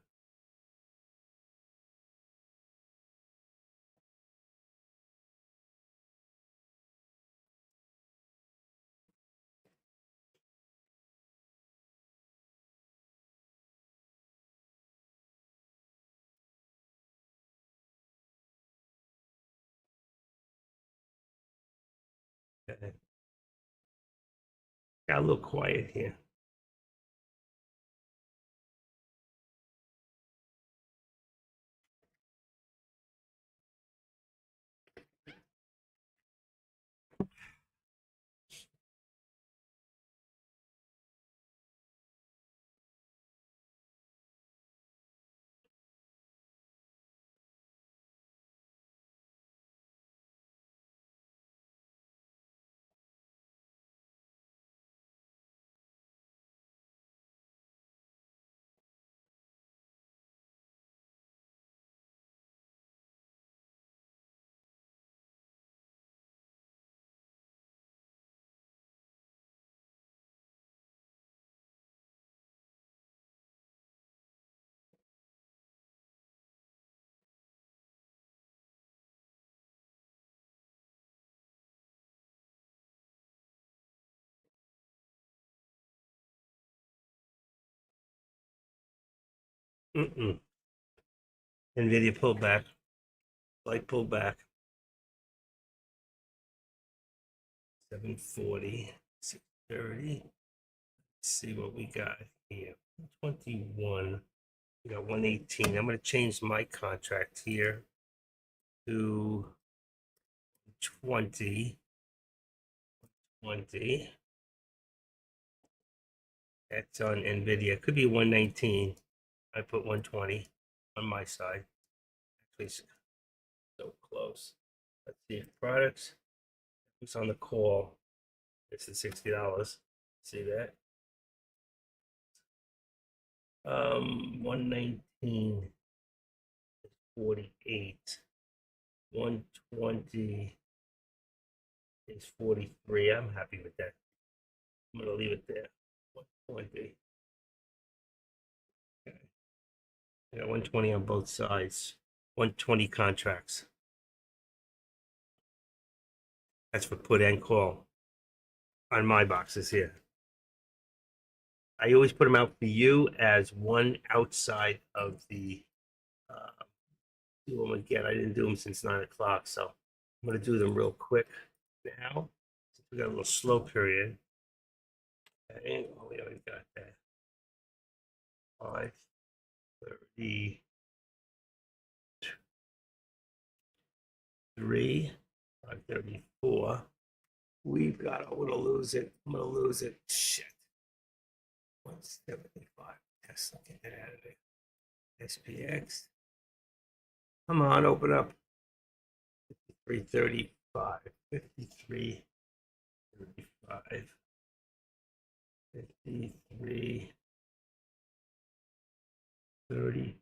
Okay. Got a little quiet here. NVIDIA pullback, slight pullback. 740, 630. Let's see what we got here. 21. We got 118. I'm going to change my contract here to 20. 120. That's on NVIDIA. Could be 119. I put 120 on my side. Actually, so close. Let's see. Products. Who's on the call? It's the $60. See that? 119 is 48. 120 is 43. I'm happy with that. I'm gonna leave it there. 120. Okay. I got 120 on both sides. 120 contracts. That's for put and call on my boxes here. I always put them out for you as one outside of the do them again. I didn't do them since 9 o'clock, so I'm going to do them real quick now. Since we got a little slow period. Okay, oh, we already got that. 5:33. 5:34. We've got. I'm going to lose it. I'm going to lose it. Shit. 175. Tesla, get that out of there. SPX. Come on, open up. 53.35. 53.35. 53.30.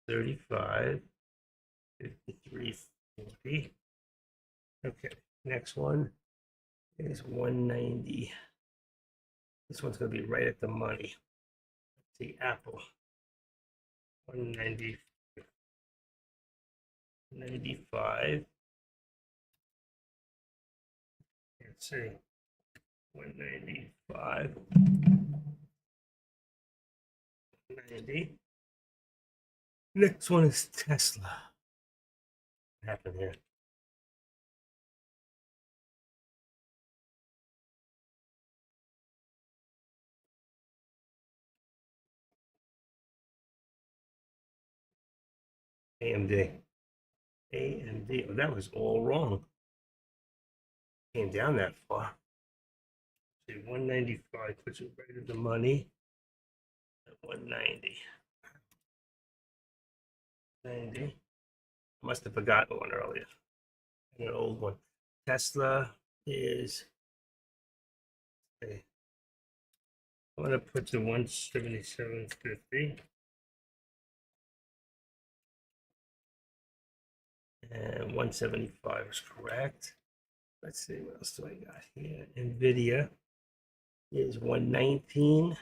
35. 53.40. Okay, next one is 190. This one's going to be right at the money. Let's see, Apple. 190. 95. Let's see. 195. 90. Next one is Tesla. What happened here? AMD. AMD. Oh, that was all wrong. Came down that far. See, 195 puts it right at the money. At 190. 90. Must have forgotten one earlier. An old one. Tesla is. Okay. I'm gonna put the 177.50. And 175 is correct. Let's see, what else do I got here? NVIDIA is 119.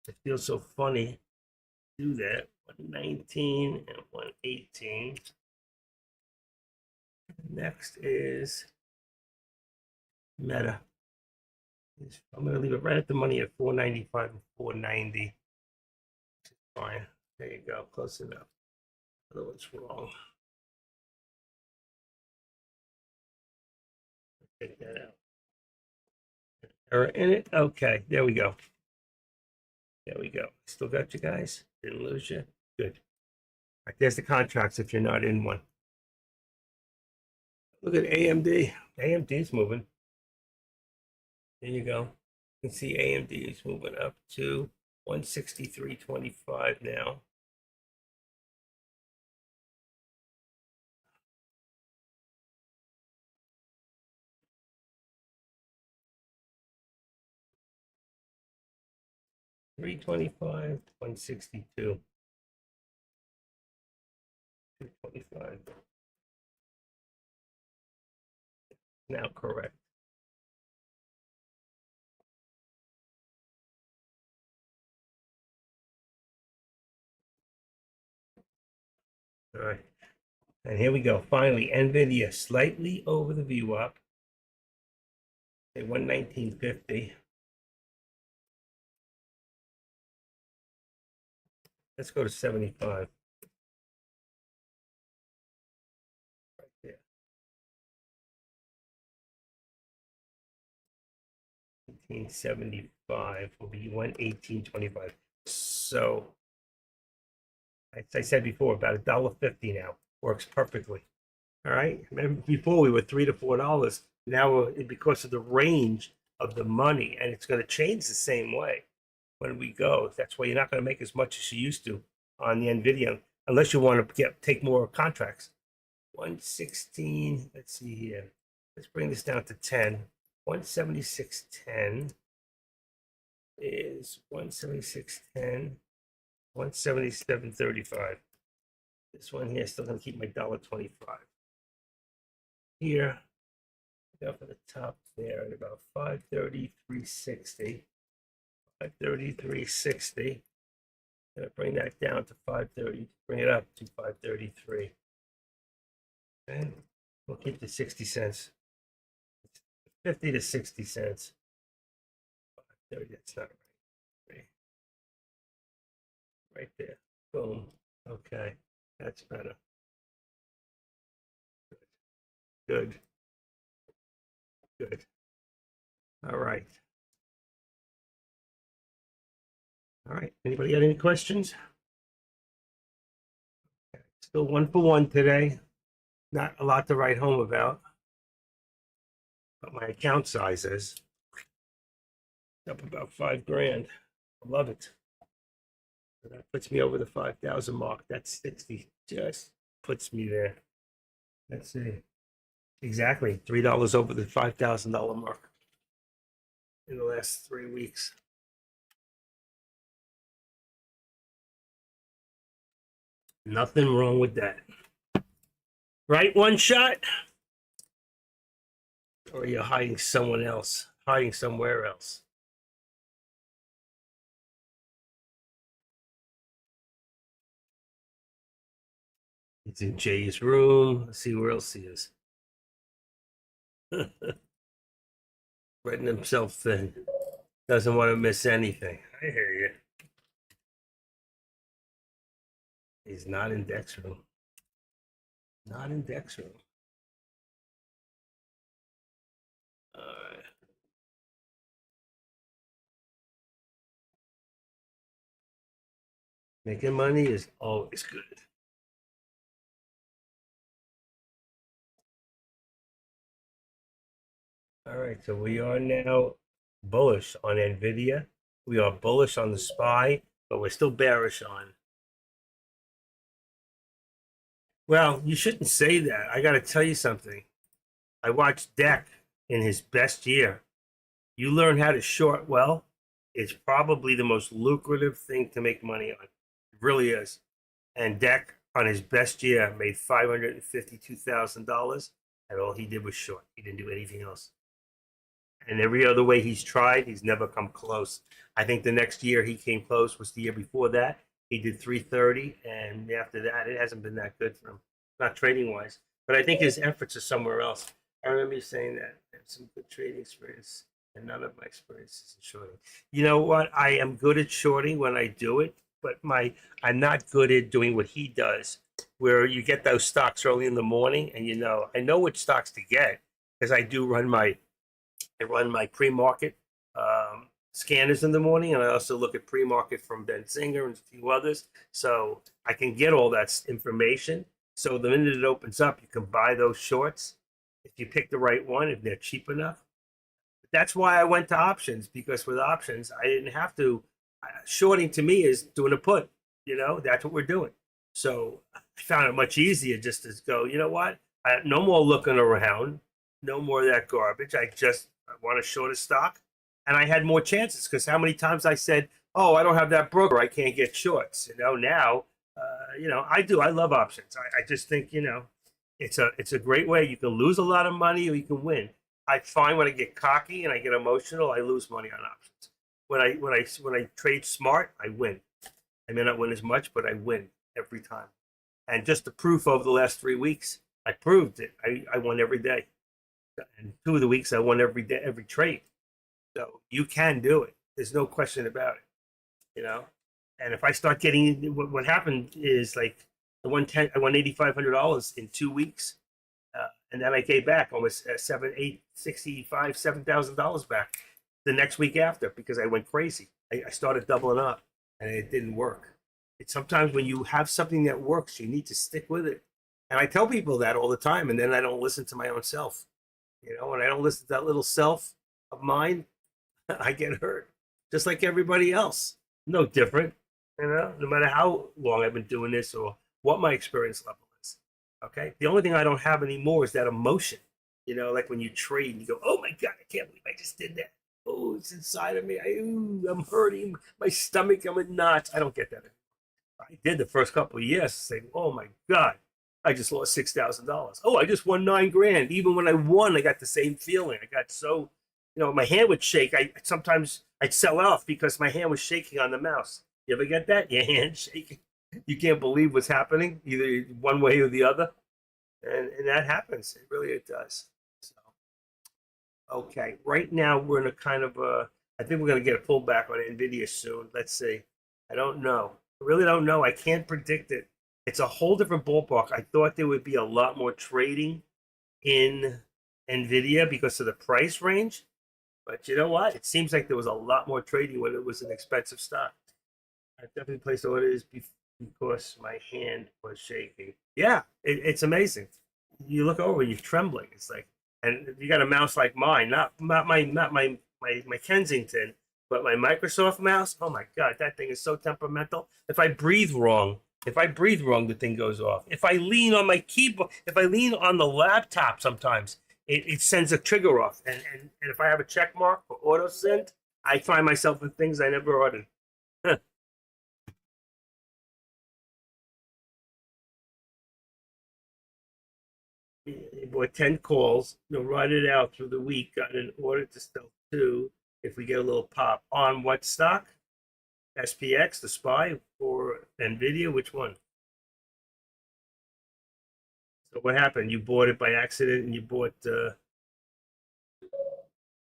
It feels so funny to do that. 119 and 118. Next is Meta. I'm going to leave it right at the money at 495 and 490. Fine. There you go. Close enough. Other one's wrong. Take that out. Error in it. Okay. There we go. There we go. Still got you guys. Didn't lose you. Good. All right, there's the contracts if you're not in one. Look at AMD. AMD's moving. There you go. You can see AMD is moving up to 163.25 now. $325, 162. 225. Now correct. All right. And here we go. Finally, NVIDIA slightly over the VWAP. Okay, 119.50. Let's go to 75. Right there. 1975 will be 118.25. So, as I said before, about $1.50 now. Works perfectly. All right. Remember before we were $3 to $4. Now, because of the range of the money, and it's going to change the same way when we go. That's why you're not going to make as much as you used to on the NVIDIA unless you want to take more contracts. 116, let's see here. Let's bring this down to 10. 176.10 is 176.10, 177.35. This one here is still going to keep my $1.25. Here, up at the top there at about 533.60. 533.60. Gonna bring that down to 530. Bring it up to 533. Okay, we'll keep the 60 cents. 50 to 60 cents. 530. That's not right. Right there. Boom. Okay, that's better. Good. Good. All right. All right. Anybody got any questions? Okay. Still 1 for 1 today. Not a lot to write home about. But my account size is up about 5 grand. I love it. So that puts me over the 5,000 mark. That's 60. Just puts me there. Let's see. Exactly. $3 over the $5,000 mark in the last 3 weeks. Nothing wrong with that. Right, One Shot? Or you're hiding someone else, hiding somewhere else. He's in Jay's room. Let's see where else he is. Spreading himself thin. Doesn't want to miss anything. I hear you. He's not in Dex room. Not in Dex room. All right. Making money is always good. All right, so we are now bullish on NVIDIA. We are bullish on the SPY, but we're still bearish on. Well, you shouldn't say that. I got to tell you something. I watched Deck in his best year. You learn how to short well, it's probably the most lucrative thing to make money on. It really is. And Deck on his best year made $552,000, and all he did was short. He didn't do anything else. And every other way he's tried, he's never come close. I think the next year he came close was the year before that. He did 330, and after that, it hasn't been that good for him, not trading wise. But I think his efforts are somewhere else. I remember you saying that I have some good trading experience, and none of my experience is in shorting. You know what? I am good at shorting when I do it, but I'm not good at doing what he does, where you get those stocks early in the morning, and I know which stocks to get because I run my pre-market scanners in the morning, and I also look at pre-market from Benzinger and a few others, so I can get all that information. So the minute it opens up, you can buy those shorts if you pick the right one, if they're cheap enough. That's why I went to options, because with options, I didn't have to. Shorting to me is doing a put. That's what we're doing. So I found it much easier just to go, you know what? No more looking around, no more of that garbage. I want to short a stock. And I had more chances because how many times I said, oh, I don't have that broker, I can't get shorts. Now, I do. I love options. I just think, it's a great way. You can lose a lot of money or you can win. I find when I get cocky and I get emotional, I lose money on options. When I trade smart, I win. I may not win as much, but I win every time. And just the proof over the last 3 weeks, I proved it. I won every day. And 2 of the weeks I won every day, every trade. So you can do it. There's no question about it. And if I start getting, what happened is like the 110, I won $8,500 in 2 weeks, and then I gave back almost $7,000 back the next week after because I went crazy. I started doubling up, and it didn't work. It's sometimes when you have something that works, you need to stick with it. And I tell people that all the time, and then I don't listen to my own self. You know, when I don't listen to that little self of mine, I get hurt, just like everybody else. No different, you know. No matter how long I've been doing this or what my experience level is. Okay. The only thing I don't have anymore is that emotion. You know, like when you trade and you go, "Oh my god, I can't believe I just did that." Oh, it's inside of me. I'm hurting. My stomach. I'm in knots. I don't get that. I did the first couple of years, saying, "Oh my god, I just lost $6,000. Oh, I just won 9 grand." Even when I won, I got the same feeling. I got so, you know, my hand would shake. I sometimes I'd sell off because my hand was shaking on the mouse. You ever get that? Your hand shaking. You can't believe what's happening, either one way or the other, and that happens. It does. So, okay, right now we're in a kind of a. I think we're going to get a pullback on Nvidia soon. Let's see. I don't know. I really don't know. I can't predict it. It's a whole different ballpark. I thought there would be a lot more trading in Nvidia because of the price range, but you know what? It seems like there was a lot more trading when it was an expensive stock. I definitely placed orders because my hand was shaking. Yeah, it's amazing. You look over, you're trembling. It's like, and you got a mouse like mine, not my Kensington, but my Microsoft mouse. Oh my god, that thing is so temperamental. If I breathe wrong, the thing goes off. If I lean on my keyboard, if I lean on the laptop, sometimes it sends a trigger off. And if I have a check mark for auto send, I find myself with things I never ordered. You bought 10 calls, you'll write it out through the week, got an order to sell two if we get a little pop. On what stock? SPX, the SPY, or NVIDIA? Which one? So what happened? You bought it by accident and you bought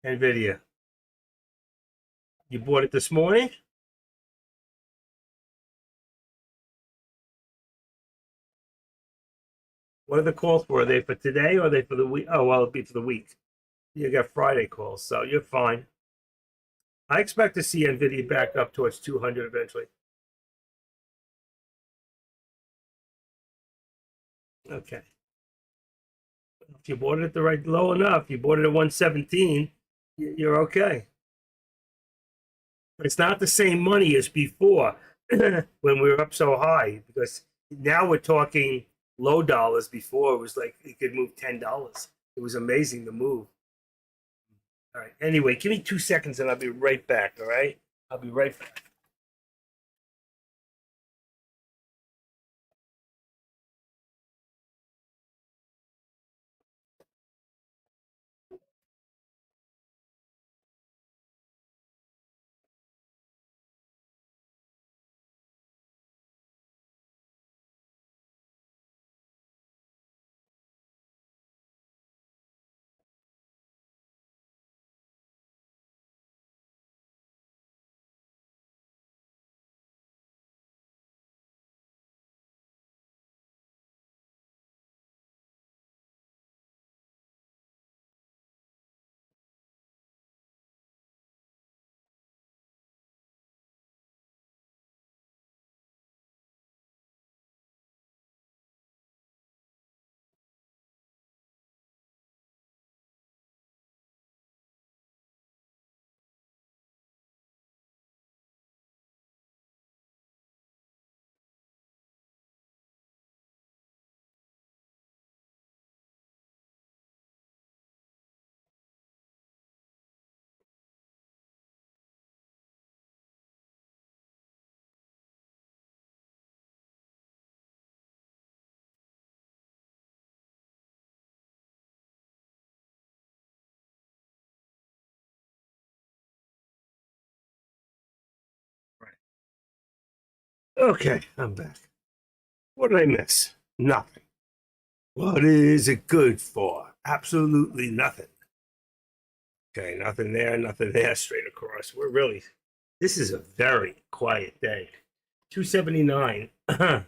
NVIDIA. You bought it this morning? What are the calls for? Are they for today or are they for the week? Oh, well, it'll be for the week. You got Friday calls, so you're fine. I expect to see NVIDIA back up towards 200 eventually. Okay. If you bought it at the right low enough, you bought it at 117, you're okay. It's not the same money as before when we were up so high because now we're talking low dollars. Before it was like it could move $10. It was amazing to move. All right. Anyway, give me 2 seconds and I'll be right back. All right. I'll be right back. Okay, I'm back. What did I miss? Nothing. What is it good for? Absolutely nothing. Okay, nothing there, nothing there, straight across. This is a very quiet day. 279. My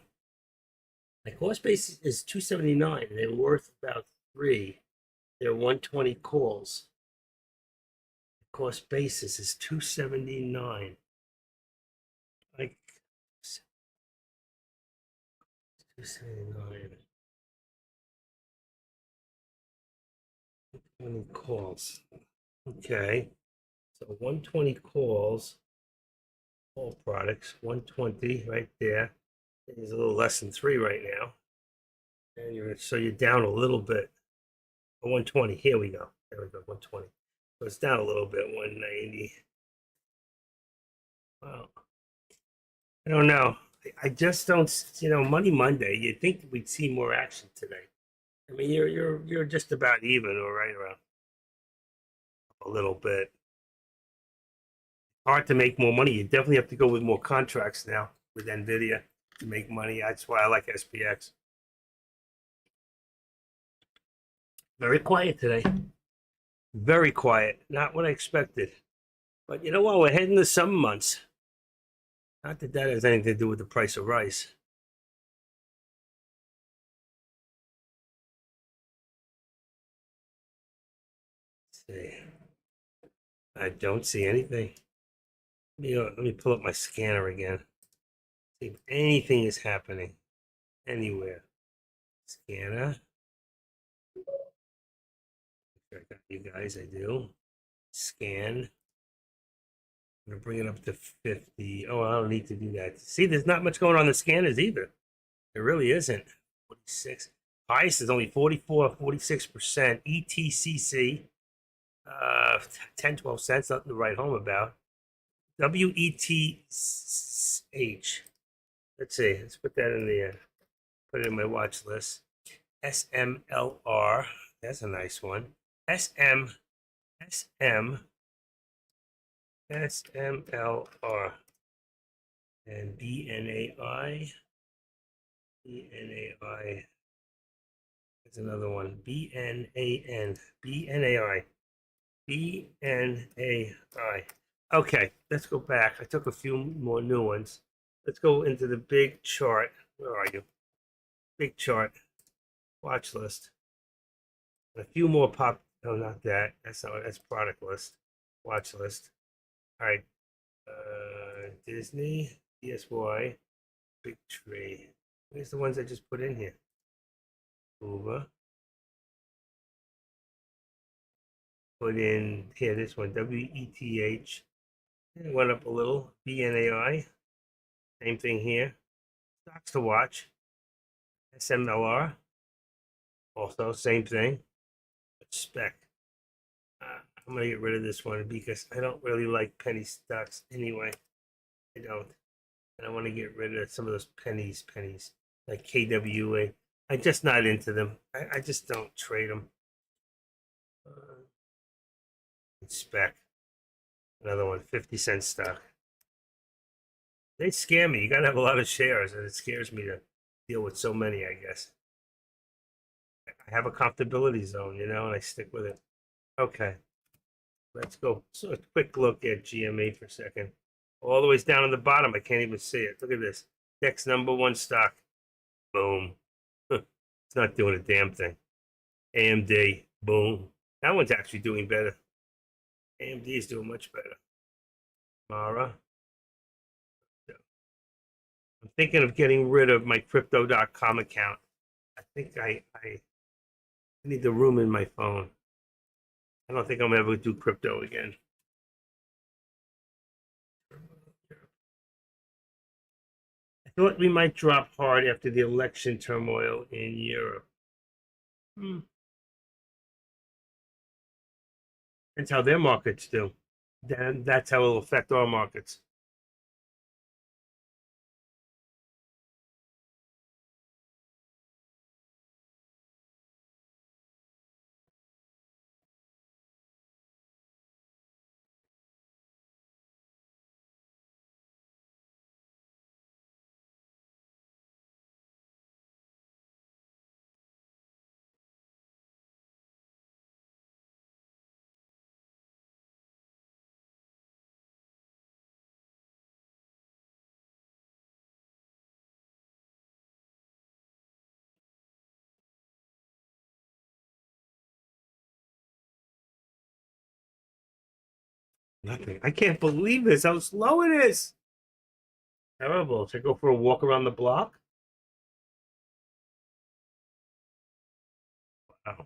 cost base is 279. They're worth about three. They're 120 calls. Cost basis is 279. Like 279. 20 calls. Okay. So 120 calls, all products, 120 right there. It's a little less than 3 right now. And you're down a little bit. 120. Here we go. There we go. 120. So it's down a little bit. 190. Wow. I don't know. I just don't. Money Monday. You'd think we'd see more action today. I mean, you're just about even, or right around a little bit. Hard to make more money. You definitely have to go with more contracts now with Nvidia to make money. That's why I like SPX. Very quiet today. Very quiet. Not what I expected. But you know what? We're heading to summer months. Not that that has anything to do with the price of rice. Let's see. I don't see anything. Let me pull up my scanner again. See if anything is happening anywhere. Scanner. I got you guys. I do. Scan. I'm gonna bring it up to 50. Oh, I don't need to do that. See, there's not much going on the scanners either. There really isn't. 46. Highest is only 44, 46%. ETCC, 10, 12 cents, nothing to write home about. WETH. Let's see. Let's put that in the, put it in my watch list. SMLR. That's a nice one. SMLR. And BNAI. BNAI. There's another one. BNAN. BNAI. BNAI. Okay, let's go back. I took a few more new ones. Let's go into the big chart. Where are you? Big chart. Watch list. A few more pop. No, not that. That's not. That's product list. Watch list. All right. Disney, DSY, Big Tree. Where's the ones I just put in here? Uber. Put in here this one, WETH. It went up a little. BNAI. Same thing here. Stocks to watch. SMLR. Also, same thing. Spec. I'm going to get rid of this one because I don't really like penny stocks anyway. I don't. And I want to get rid of some of those pennies, like KWA. I'm just not into them. I just don't trade them. Spec. Another one, 50-cent stock. They scare me. You got to have a lot of shares, and it scares me to deal with so many, I guess. I have a comfortability zone, and I stick with it. Okay. Let's go. So a quick look at GME for a second. All the way down on the bottom. I can't even see it. Look at this. Next number one stock. Boom. It's not doing a damn thing. AMD. Boom. That one's actually doing better. AMD is doing much better. Mara. I'm thinking of getting rid of my crypto.com account. I think I need the room in my phone. I don't think I'm ever do crypto again. I thought we might drop hard after the election turmoil in Europe. That's how their markets do. Then that's how it'll affect our markets. Nothing. I can't believe this. How slow it is. Terrible. Should I go for a walk around the block? Wow.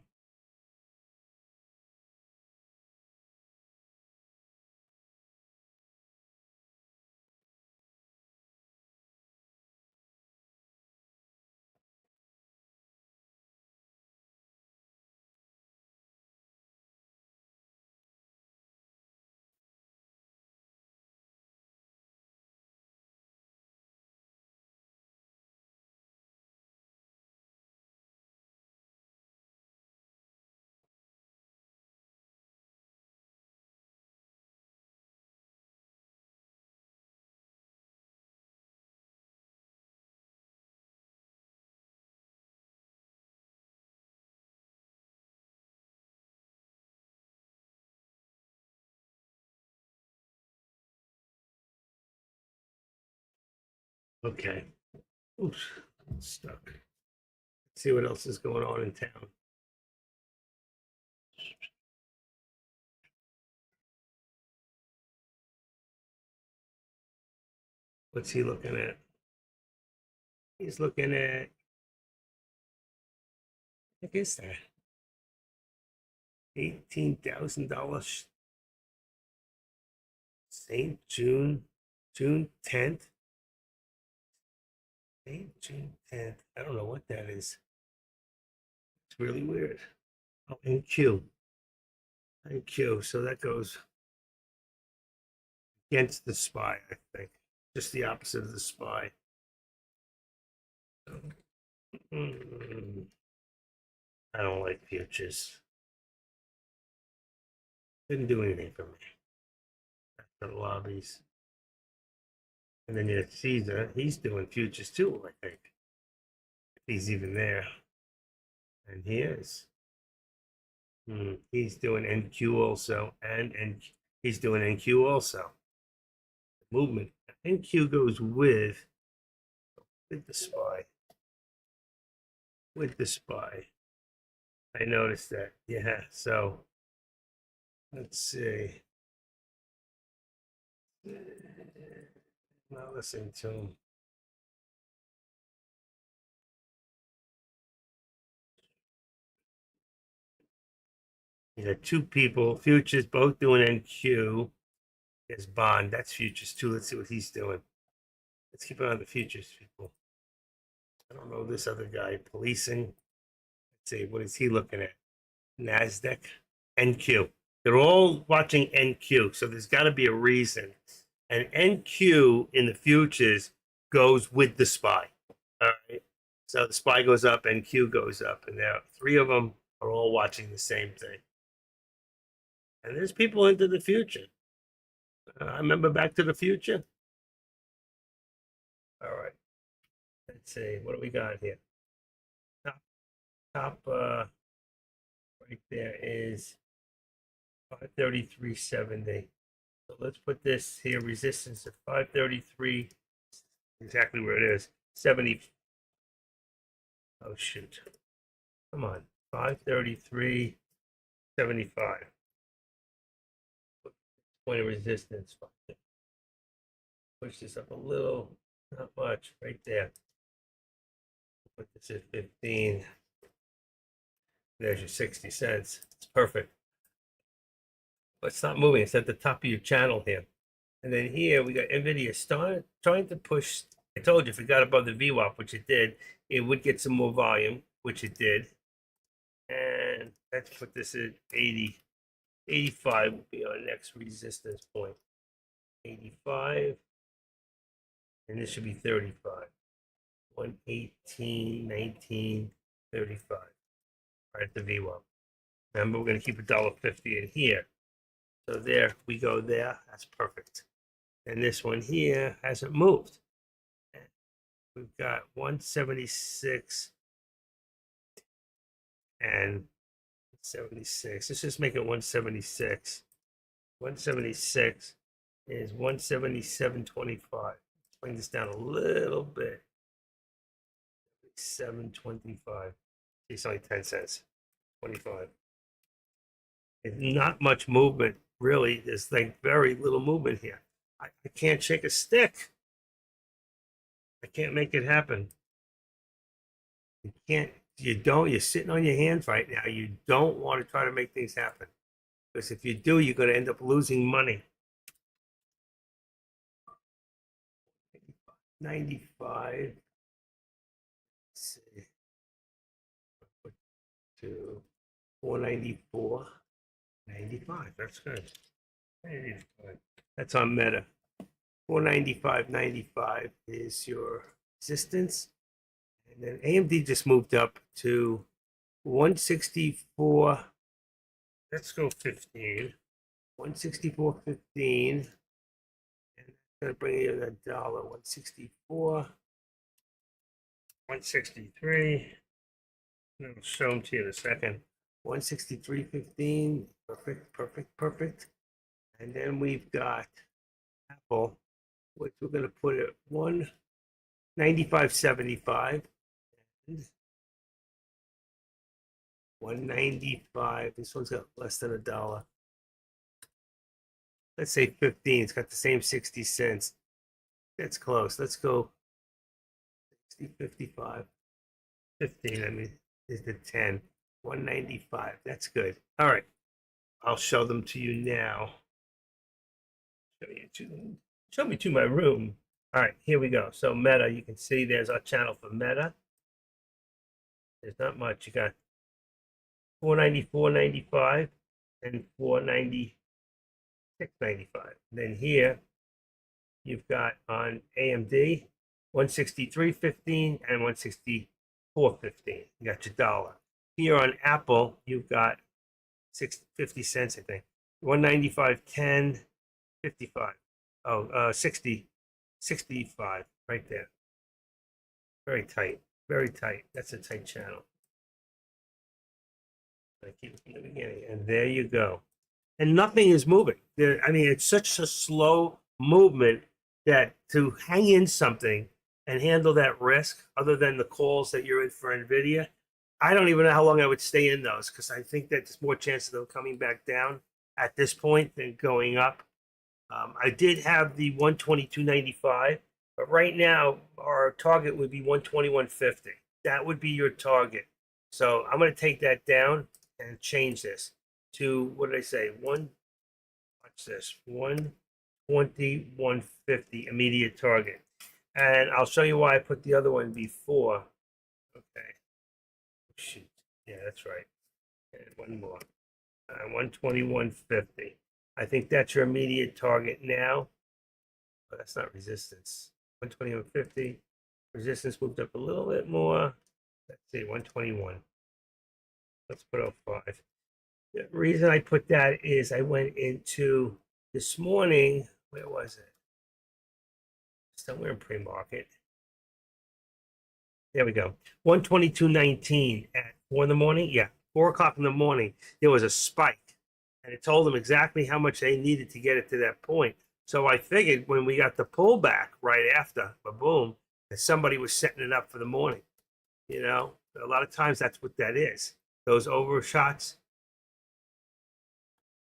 Okay. Oops, stuck. See what else is going on in town. What's he looking at? He's looking at, what is that? $18,000. St. June 10th. St. June 10th. I don't know what that is. It's really weird. Oh, NQ. NQ. So that goes against the SPY, I think. Just the opposite of the SPY. I don't like futures. Didn't do anything for me. The lobbies. And then you have Caesar. He's doing futures too, I think. If he's even there. And he is. He's doing NQ also. And he's doing NQ also. Movement. NQ goes with the SPY. With the SPY. I noticed that. Yeah. So let's see. Not listening to him. You got two people, futures, both doing NQ. There's Bond. That's futures too. Let's see what he's doing. Let's keep an eye on the futures, people. I don't know this other guy. Policing. Let's see. What is he looking at? NASDAQ. NQ. They're all watching NQ. So there's got to be a reason. And NQ in the futures goes with the SPY. All right. So the SPY goes up, NQ goes up. And there, three of them are all watching the same thing. And there's people into the future. I remember Back to the Future. All right. Let's see. What do we got here? Top right there is 533.70. So let's put this here, resistance at 533, exactly where it is. 70. Oh shoot. Come on. 533.75. Point of resistance. Push this up a little, not much, right there. Put this at 15. There's your 60 cents. It's perfect. But it's not moving. It's at the top of your channel here. And then here we got NVIDIA trying to push. I told you if it got above the VWAP, which it did, it would get some more volume, which it did. And let's put this at 80. 85 will be our next resistance point. 85. And this should be 35. 118, 19, 35. Right at the VWAP. Remember, we're going to keep $1.50 in here. So there we go there. That's perfect. And this one here hasn't moved. We've got 176 and 76. Let's just make it 176. 176 is 177.25. Let's bring this down a little bit. 7.25. It's only 10 cents. 25. It's not much movement, really. There's like very little movement here. I can't shake a stick. I can't make it happen. You can't, you're sitting on your hands right now. You don't want to try to make things happen. Because if you do, you're going to end up losing money. 95. Let's see. To 494. 95. That's good. 95. That's on Meta. 495.95 is your resistance. And then AMD just moved up to 164. Let's go 15. 164.15. And that's going to bring you $1. 164. 163. I'll show them to you in a second. 163.15. Perfect. And then we've got Apple, which we're going to put at 1. 95.75. 195. This one's got less than $1. Let's say 15. It's got the same 60 cents. That's close. Let's go 60, 55. 15, I mean, is the 10. 195. That's good. All right. I'll show them to you now. Show me to my room. All right, here we go. So Meta, you can see there's our channel for Meta. There's not much. You got 494.95 and 496.95. Then here you've got on AMD 163.15 and 164.15. You got your dollar. Here on Apple, you've got 50 cents, I think. 195.10, 55. Oh, 60, 65 right there. Very tight. Very tight. That's a tight channel. I keep it from the beginning. And there you go. And nothing is moving. I mean, it's such a slow movement that to hang in something and handle that risk, other than the calls that you're in for NVIDIA, I don't even know how long I would stay in those, because I think that there's more chance of them coming back down at this point than going up. I did have the 122.95, but right now our target would be 121.50. That would be your target. So I'm going to take that down and change this to, what did I say? Watch this, 121.50 immediate target. And I'll show you why I put the other one before. Okay. Shoot. Yeah, that's right. And one more. 121.50. I think that's your immediate target now. But that's not resistance. 121.50. Resistance moved up a little bit more. Let's see, 121. Let's put 05. The reason I put that is I went into this morning. Where was it? Somewhere in pre-market. There we go. 122.19 at 4 in the morning. Yeah, 4 o'clock in the morning. There was a spike, and it told them exactly how much they needed to get it to that point. So I figured when we got the pullback right after, boom, that somebody was setting it up for the morning. You know, a lot of times that's what that is. Those overshots.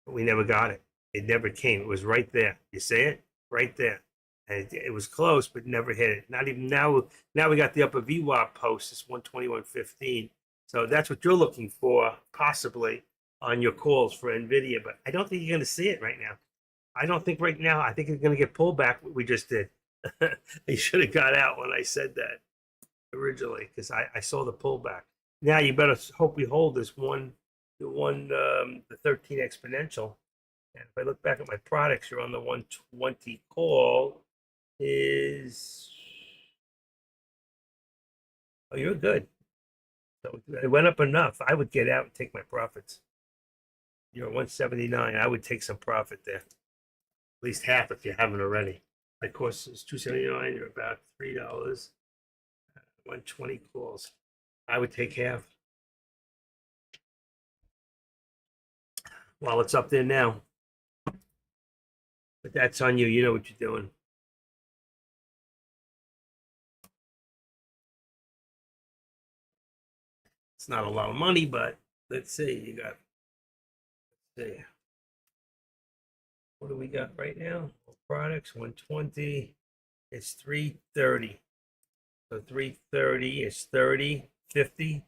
But we never got it. It never came. It was right there. You see it? Right there. And it was close, but never hit it. Not even now. Now we got the upper VWAP post. It's 121.15. So that's what you're looking for, possibly, on your calls for NVIDIA. But I don't think you're going to see it right now. I don't think right now. I think it's going to get pulled back, what we just did. You should have got out when I said that originally, because I saw the pullback. Now you better hope we hold this the 13 exponential. And if I look back at my products, you're on the 120 call. Is Oh, you're good. So it went up enough. I would get out and take my profits. You're at 179. I would take some profit there. At least half if you haven't already. My course is 279. You're about $3. 120 calls. I would take half. While it's up there now. But that's on you. You know what you're doing. It's not a lot of money, but let's see. You got, let's see. What do we got right now? Products 120. It's 330. So 330 is 30, 50.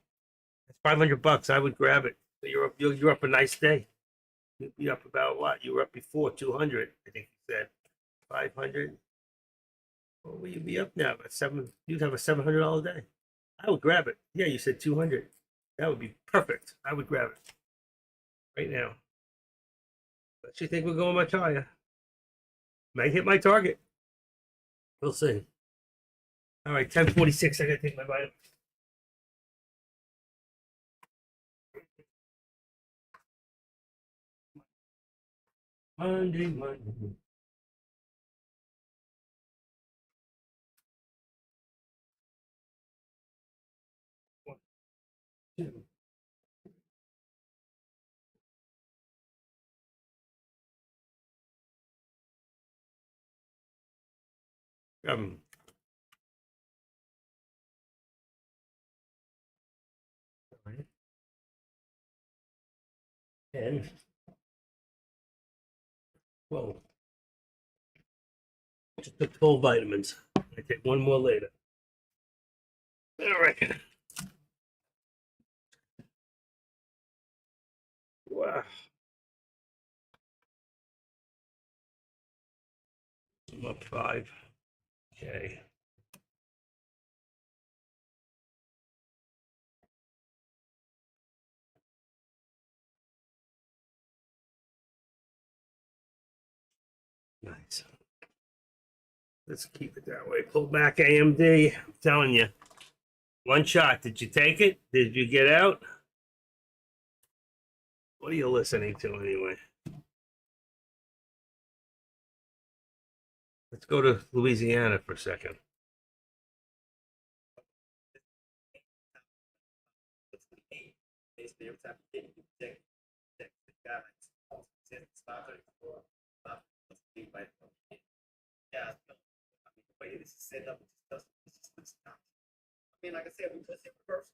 That's $500. I would grab it. So you're up a nice day. You'd be up about what? You were up before 200, I think you said. 500. What will you be up now? About you'd have a $700 day. I would grab it. Yeah, you said 200. That would be perfect. I would grab it right now. But you think we're going much higher? Might hit my target. We'll see. All right, 10:46. I gotta take my vitamin. Monday. One, two. 10. Whoa. Just took 12 vitamins. I take one more later. I reckon. Wow. I'm up 5. Okay. Nice. Let's keep it that way. Pull back AMD. I'm telling you. One shot. Did you take it? Did you get out? What are you listening to anyway? Let's go to Louisiana for a second. I mean, like I said, we could see reversal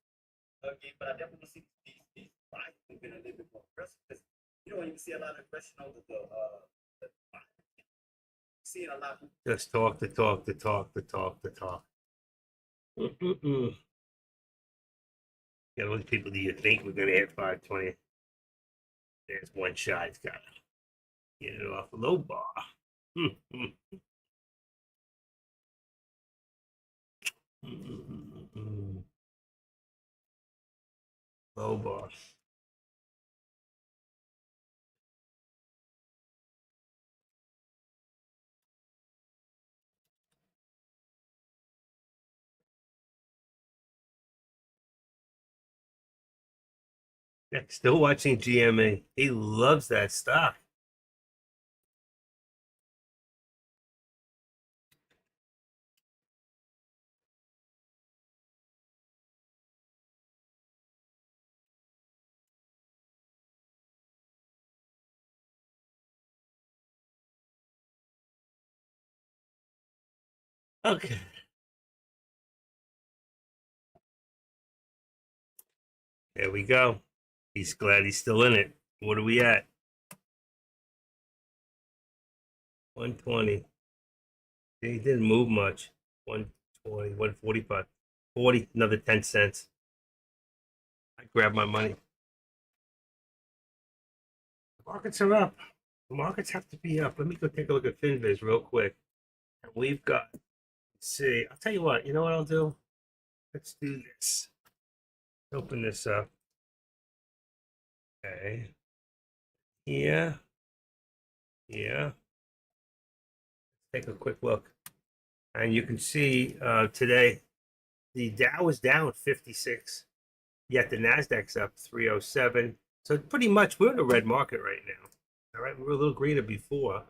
again, but I definitely see these lines moving a little bit more aggressive because you don't even see a lot of aggression on the seeing a lot. Just talk the talk, the talk, the talk, the talk. Yeah, what people do you think we're gonna hit 520? There's one shot. It's got to get it off a low bar. Low bar. Yeah, still watching GMA. He loves that stock. Okay. There we go. He's glad he's still in it. What are we at? 120. He didn't move much. 120, 145, 40, another 10 cents. I grabbed my money. The markets are up. The markets have to be up. Let me go take a look at FinViz real quick. And we've got, let's see, I'll tell you what, you know what I'll do? Let's do this. Open this up. Okay. Yeah. Yeah. Let's take a quick look. And you can see today the Dow is down 56, yet the Nasdaq's up 307. So pretty much we're in a red market right now. All right, we were a little greener before,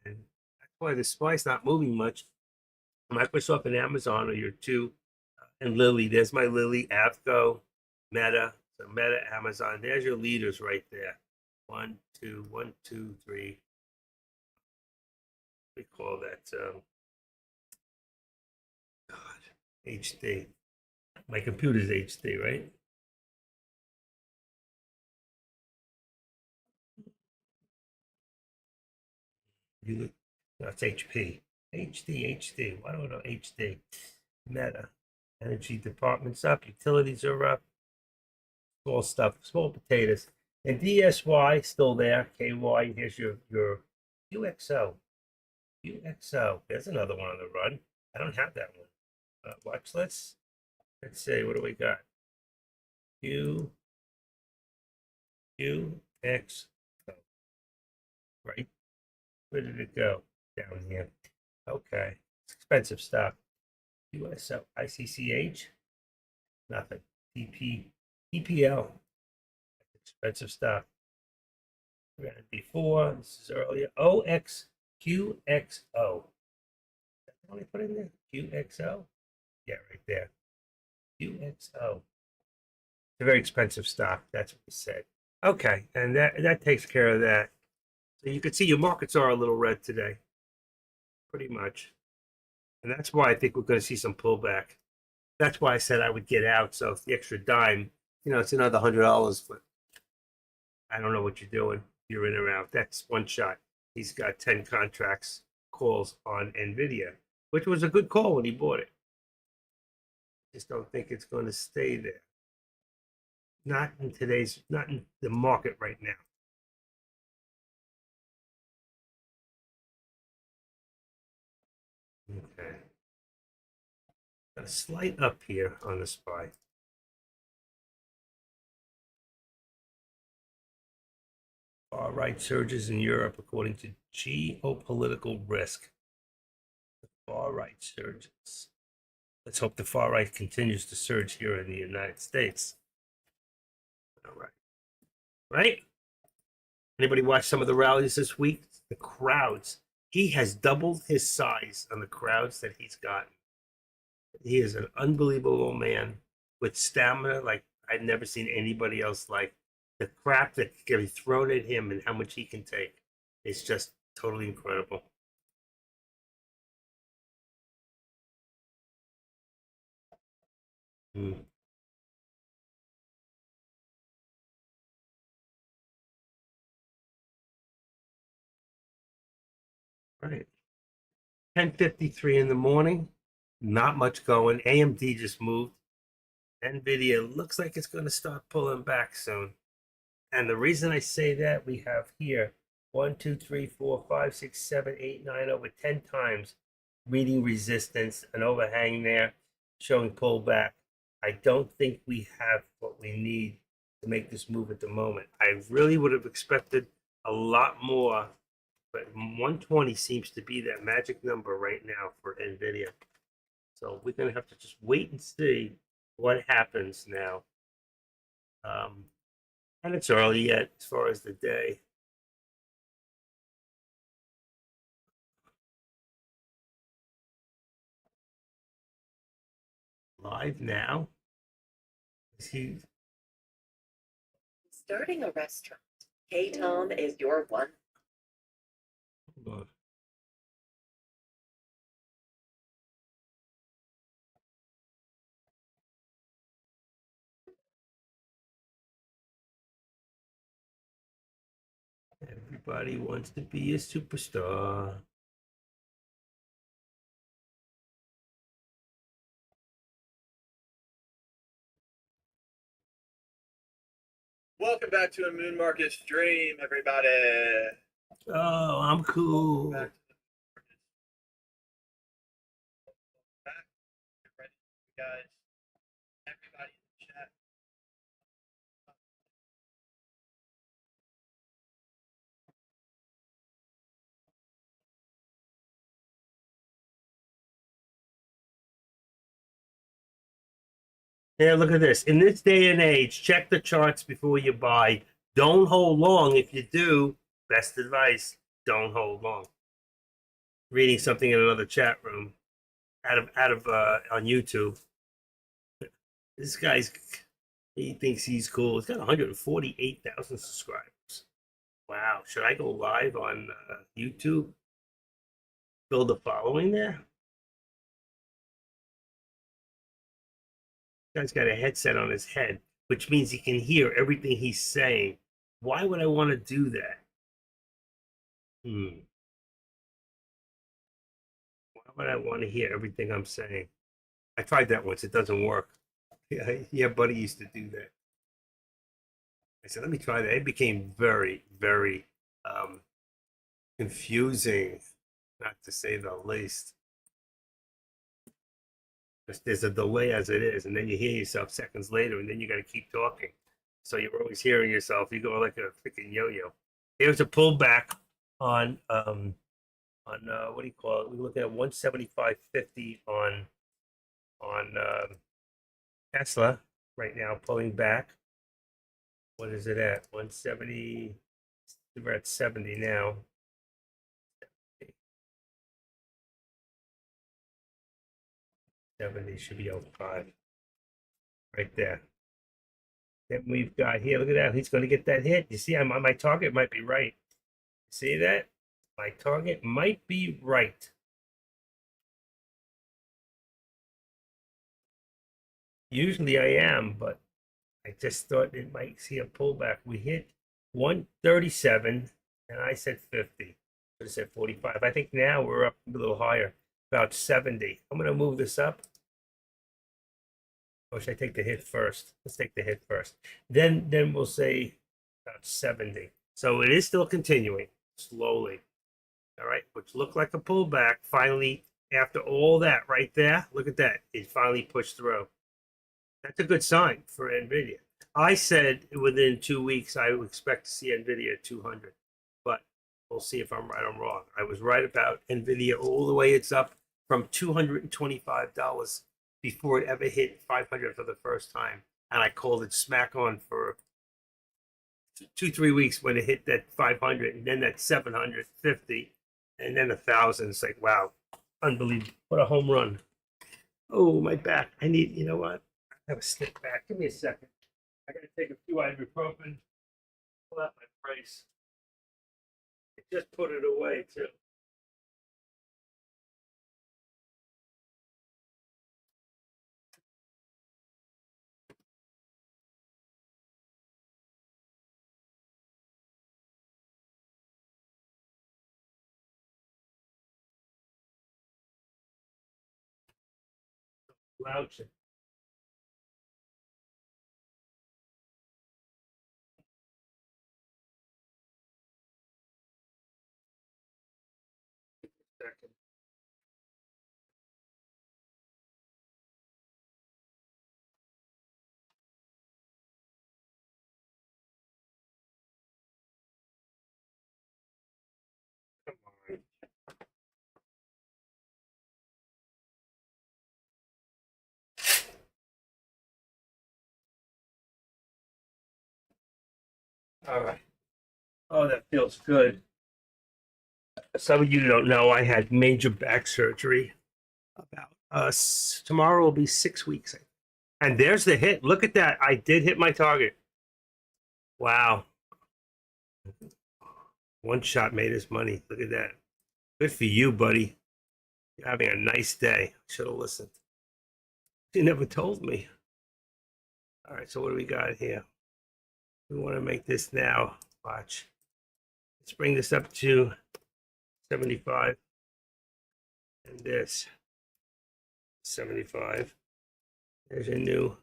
and that's why the SPY's not moving much. Microsoft and Amazon are your two, and Lilly. There's my Lilly, Avco, Meta. So Meta, Amazon. There's your leaders right there. 1, 2, 1, 2, 3. We call that God, HD. My computer's HD, right? You look, no, it's HP. HD. Why don't I know HD? Meta. Energy department's up. Utilities are up. Small stuff, small potatoes. And DSY still there. KY. Here's your UXO. UXO. There's another one on the run. I don't have that one. Watch this. Let's see. What do we got? UXO. Right. Where did it go? Down here. Okay. It's expensive stuff. USO. ICCH. Nothing. TPL. Expensive stuff. We got it before. This is earlier. OXQXO. That's the one I put in there? QXO? Yeah, right there. QXO. It's a very expensive stock. That's what we said. Okay, and that takes care of that. So you can see your markets are a little red today. Pretty much. And that's why I think we're going to see some pullback. That's why I said I would get out. So if the extra dime, it's another $100, but I don't know what you're doing. You're in or out. That's one shot. He's got 10 contracts calls on Nvidia, which was a good call when he bought it. Just don't think it's going to stay there. Not in the market right now. Okay. Got a slight up here on the SPY. Far right surges in Europe according to geopolitical risk. The far right surges. Let's hope the far right continues to surge here in the United States. All right. Right? Anybody watch some of the rallies this week? The crowds. He has doubled his size on the crowds that he's gotten. He is an unbelievable man with stamina like I've never seen anybody else like. The crap that can be thrown at him and how much he can take is just totally incredible. Mm. Right. 10:53 in the morning. Not much going. AMD just moved. Nvidia looks like it's going to start pulling back soon. And the reason I say that, we have here 1, 2, 3, 4, 5, 6, 7, 8, 9, over 10 times reading resistance, an overhang there showing pullback. I don't think we have what we need to make this move at the moment. I really would have expected a lot more, but 120 seems to be that magic number right now for Nvidia. So we're going to have to just wait and see what happens now. And it's early yet as far as the day. Live now? Is he? Starting a restaurant. Hey Tom is your one. Hold on. Everybody wants to be a superstar. Welcome back to a Moon Market stream, everybody. Oh, I'm cool. Welcome back to the Moon Market. Welcome back. Get ready, you guys. Everybody in the chat. Yeah, look at this. In this day and age, check the charts before you buy. Don't hold long. If you do, best advice, don't hold long. Reading something in another chat room out of on YouTube. This guy's he thinks he's cool. He's got 148,000 subscribers. Wow. Should I go live on YouTube? Build a following there? Guy's got a headset on his head, which means he can hear everything he's saying. Why would I want to do that? Why would I want to hear everything I'm saying? I tried that once. It doesn't work. Yeah, buddy used to do that. I said, let me try that. It became very, very confusing, not to say the least. There's a delay as it is, and then you hear yourself seconds later, and then you got to keep talking. So you're always hearing yourself. You go like a freaking yo-yo. Here's a pullback on what do you call it? We're looking at 175.50 on Tesla right now, pulling back. What is it at? 170. We're at 70 now. 70 should be 05. Right there. Then we've got here, look at that. He's going to get that hit. You see, my target might be right. See that? My target might be right. Usually I am, but I just thought it might see a pullback. We hit 137, and I said 50. I said 45. I think now we're up a little higher, about 70. I'm going to move this up. Or should I take the hit first? Let's take the hit first. Then we'll say about 70. So it is still continuing slowly. All right, which looked like a pullback. Finally, after all that right there, look at that. It finally pushed through. That's a good sign for NVIDIA. I said within 2 weeks I would expect to see NVIDIA at 200, but we'll see if I'm right or wrong. I was right about NVIDIA all the way. It's up from $225 before it ever hit 500 for the first time, and I called it smack on for 2-3 weeks when it hit that 500, and then that 750, and then 1,000. It's like, wow, unbelievable! What a home run! Oh, my back! I need, you know what? I have a stick back. Give me a second. I gotta take a few ibuprofen. Pull out my brace. I just put it away too. Slouching. Second. Come on. All right. Oh, that feels good. Some of you don't know I had major back surgery. About tomorrow will be 6 weeks. And there's the hit. Look at that. I did hit my target. Wow. One shot made his money. Look at that. Good for you, buddy. You're having a nice day. Should have listened. You never told me. All right, so what do we got here? We want to make this now. Watch. Let's bring this up to 75. And this 75. There's a new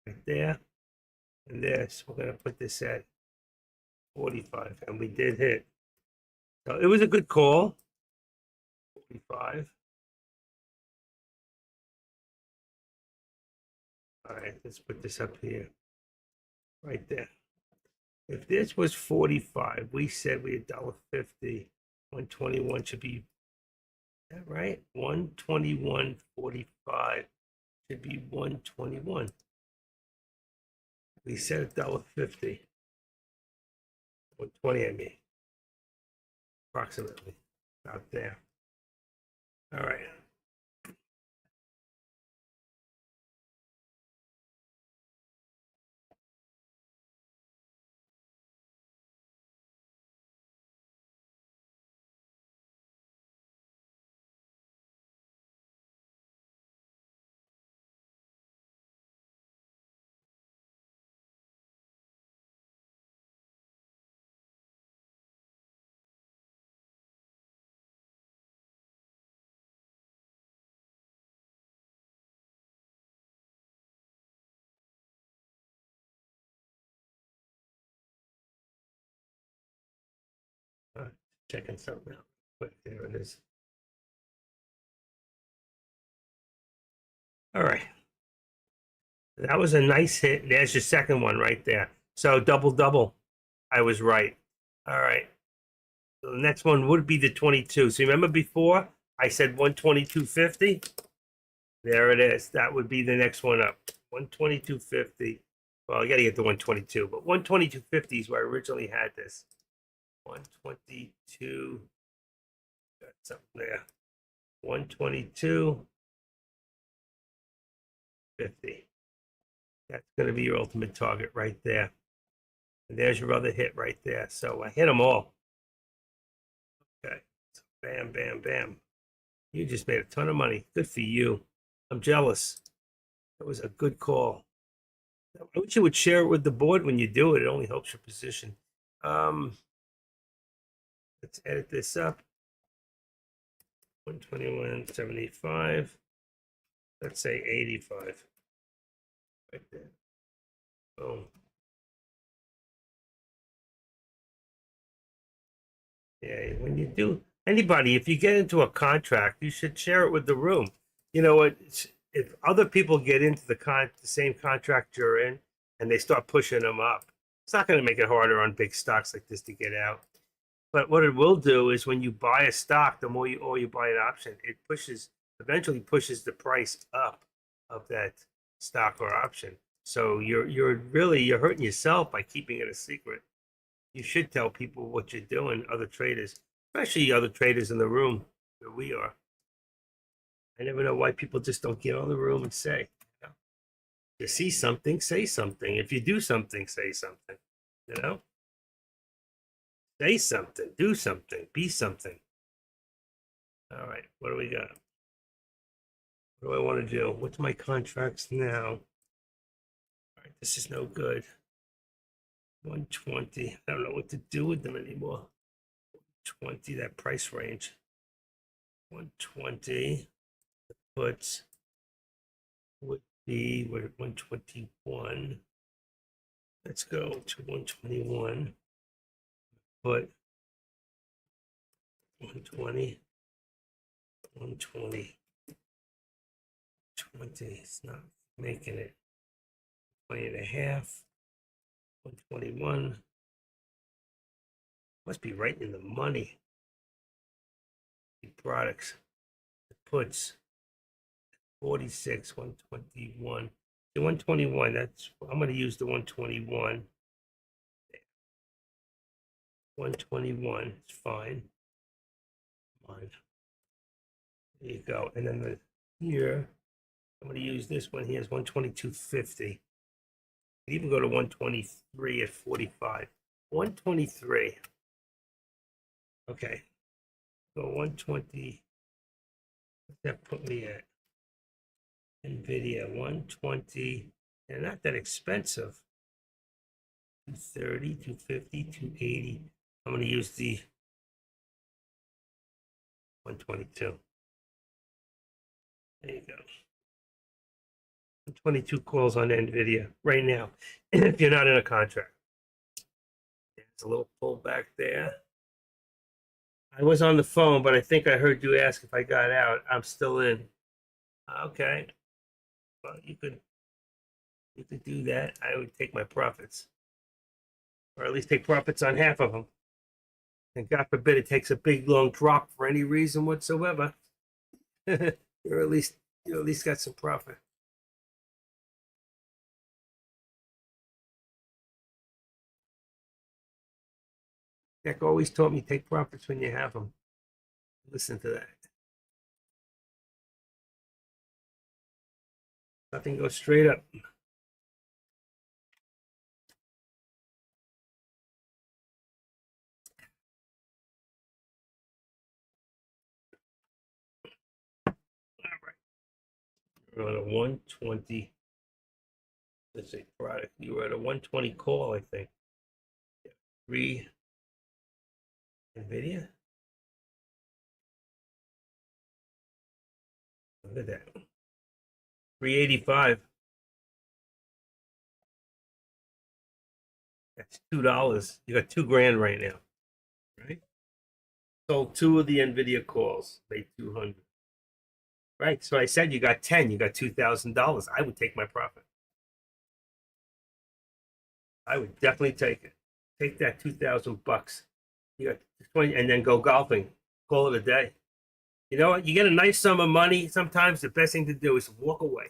right there. And this, we're going to put this at 45. And we did hit. So it was a good call. 45. All right, let's put this up here. Right there. If this was 45, we said we had $1.50. 121 should be, is that right? 121.45 should be 121. We said $1.50. 120, I mean. Approximately. Out there. All right. Checking something out. But there it is. All right. That was a nice hit. There's your second one right there. So double. I was right. All right. So the next one would be the 22. So remember before I said 122.50? There it is. That would be the next one up. 122.50. Well, I got to get to 122, but 122.50 is where I originally had this. 122. Got something there. 122.50. That's going to be your ultimate target right there. And there's your other hit right there. So I hit them all. Okay. So bam, bam, bam. You just made a ton of money. Good for you. I'm jealous. That was a good call. I wish you would share it with the board when you do it. It only helps your position. Let's edit this up. 121.75. Let's say 85. Right there. Boom. Yeah, when you do anybody, if you get into a contract, you should share it with the room. You know what? If other people get into the same contract you're in, and they start pushing them up, it's not going to make it harder on big stocks like this to get out. But what it will do is when you buy a stock, the more you buy an option, it eventually pushes the price up of that stock or option. So you're hurting yourself by keeping it a secret. You should tell people what you're doing, other traders, especially other traders in the room where we are. I never know why people just don't get on the room and say. You know? If you see something, say something. If you do something, say something. You know? Say something, do something, be something. All right, what do we got? What do I want to do? What's my contracts now? All right, this is no good. 120. I don't know what to do with them anymore. 20, that price range. 120. The puts would be, we're at 121. Let's go to 121. Put 120. 120. 20. It's not making it. 20 and a half. 121. Must be right in the money. The products, the puts, 46, 121. The 121, I'm going to use the 121. 121 is fine. Come on. There you go. And then here, I'm going to use this one here is 122.50. Even go to 123 at 45. 123. Okay. So 120. What's that put me at? NVIDIA 120. They're not that expensive. 230, 250, 280. I'm going to use the 122. There you go. 22 calls on NVIDIA right now, if you're not in a contract. There's a little pullback there. I was on the phone, but I think I heard you ask if I got out. I'm still in. Okay. Well, you could do that. I would take my profits, or at least take profits on half of them. And God forbid it takes a big long drop for any reason whatsoever. you at least got some profit. Jack always taught me take profits when you have them. Listen to that. Nothing goes straight up. All right. We're on a 120. Let's say product. You were at a 120 call, I think. Yeah. 3 NVIDIA. Look at that. 385. That's $2. You got $2,000 right now, right? Sold 2 of the NVIDIA calls, made 200. Right. So I said you got 10. You got $2,000. I would take my profit. I would definitely take it. Take that $2,000. You got 20, and then go golfing. Call it a day. You know what? You get a nice sum of money. Sometimes the best thing to do is walk away.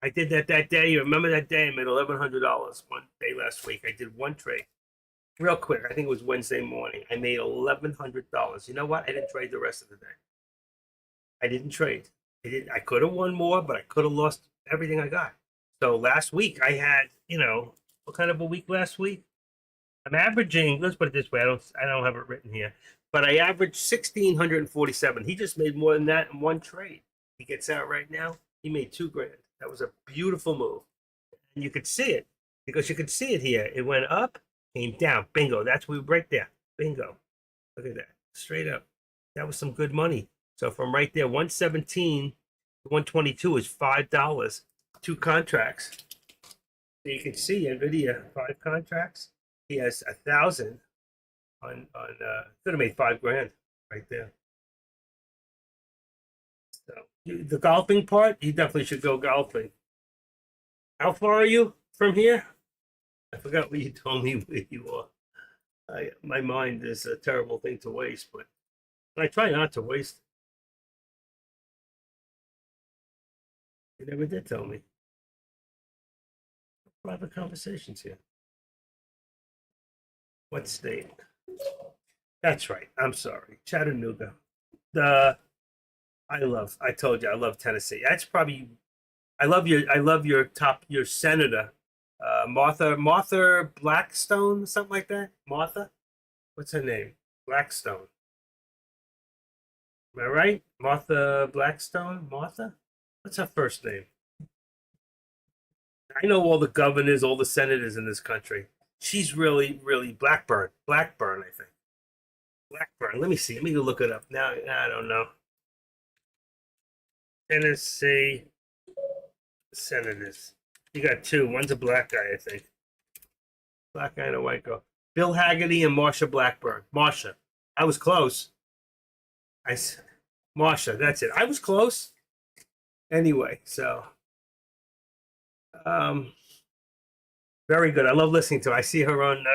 I did that day. You remember that day? I made $1,100 one day last week. I did one trade, real quick. I think it was Wednesday morning. I made $1,100. You know what? I didn't trade the rest of the day. I didn't trade. I could have won more, but I could have lost everything I got. So last week I had, what kind of a week last week? I'm averaging. Let's put it this way. I don't have it written here, but I averaged 1,647. He just made more than that in one trade. He gets out right now. He made $2,000. That was a beautiful move, and you could see it because you could see it here. It went up, came down. Bingo. That's right there. Bingo. Look at that. Straight up. That was some good money. So from right there, 117 to 122 is $5. Two contracts. So you can see Nvidia 5 contracts. He has 1,000 on could have made $5 grand right there. So the golfing part, you definitely should go golfing. How far are you from here? I forgot what you told me where you are. My mind is a terrible thing to waste, but I try not to waste. You never did tell me. Private conversations here. What state? That's right. I'm sorry. Chattanooga. I told you I love Tennessee. That's probably I love your senator. Martha Blackstone, something like that. Martha? What's her name? Blackstone. Am I right? Martha Blackstone? Martha? What's her first name? I know all the governors, all the senators in this country. She's really, really Blackburn. Blackburn, I think. Blackburn. Let me see. Let me go look it up. Now, I don't know. Tennessee senators. You got two. One's a black guy, I think. Black guy and a white girl. Bill Hagerty and Marsha Blackburn. Marsha. I was close. Marsha, that's it. I was close. Anyway, so very good. I love listening to her. I see her on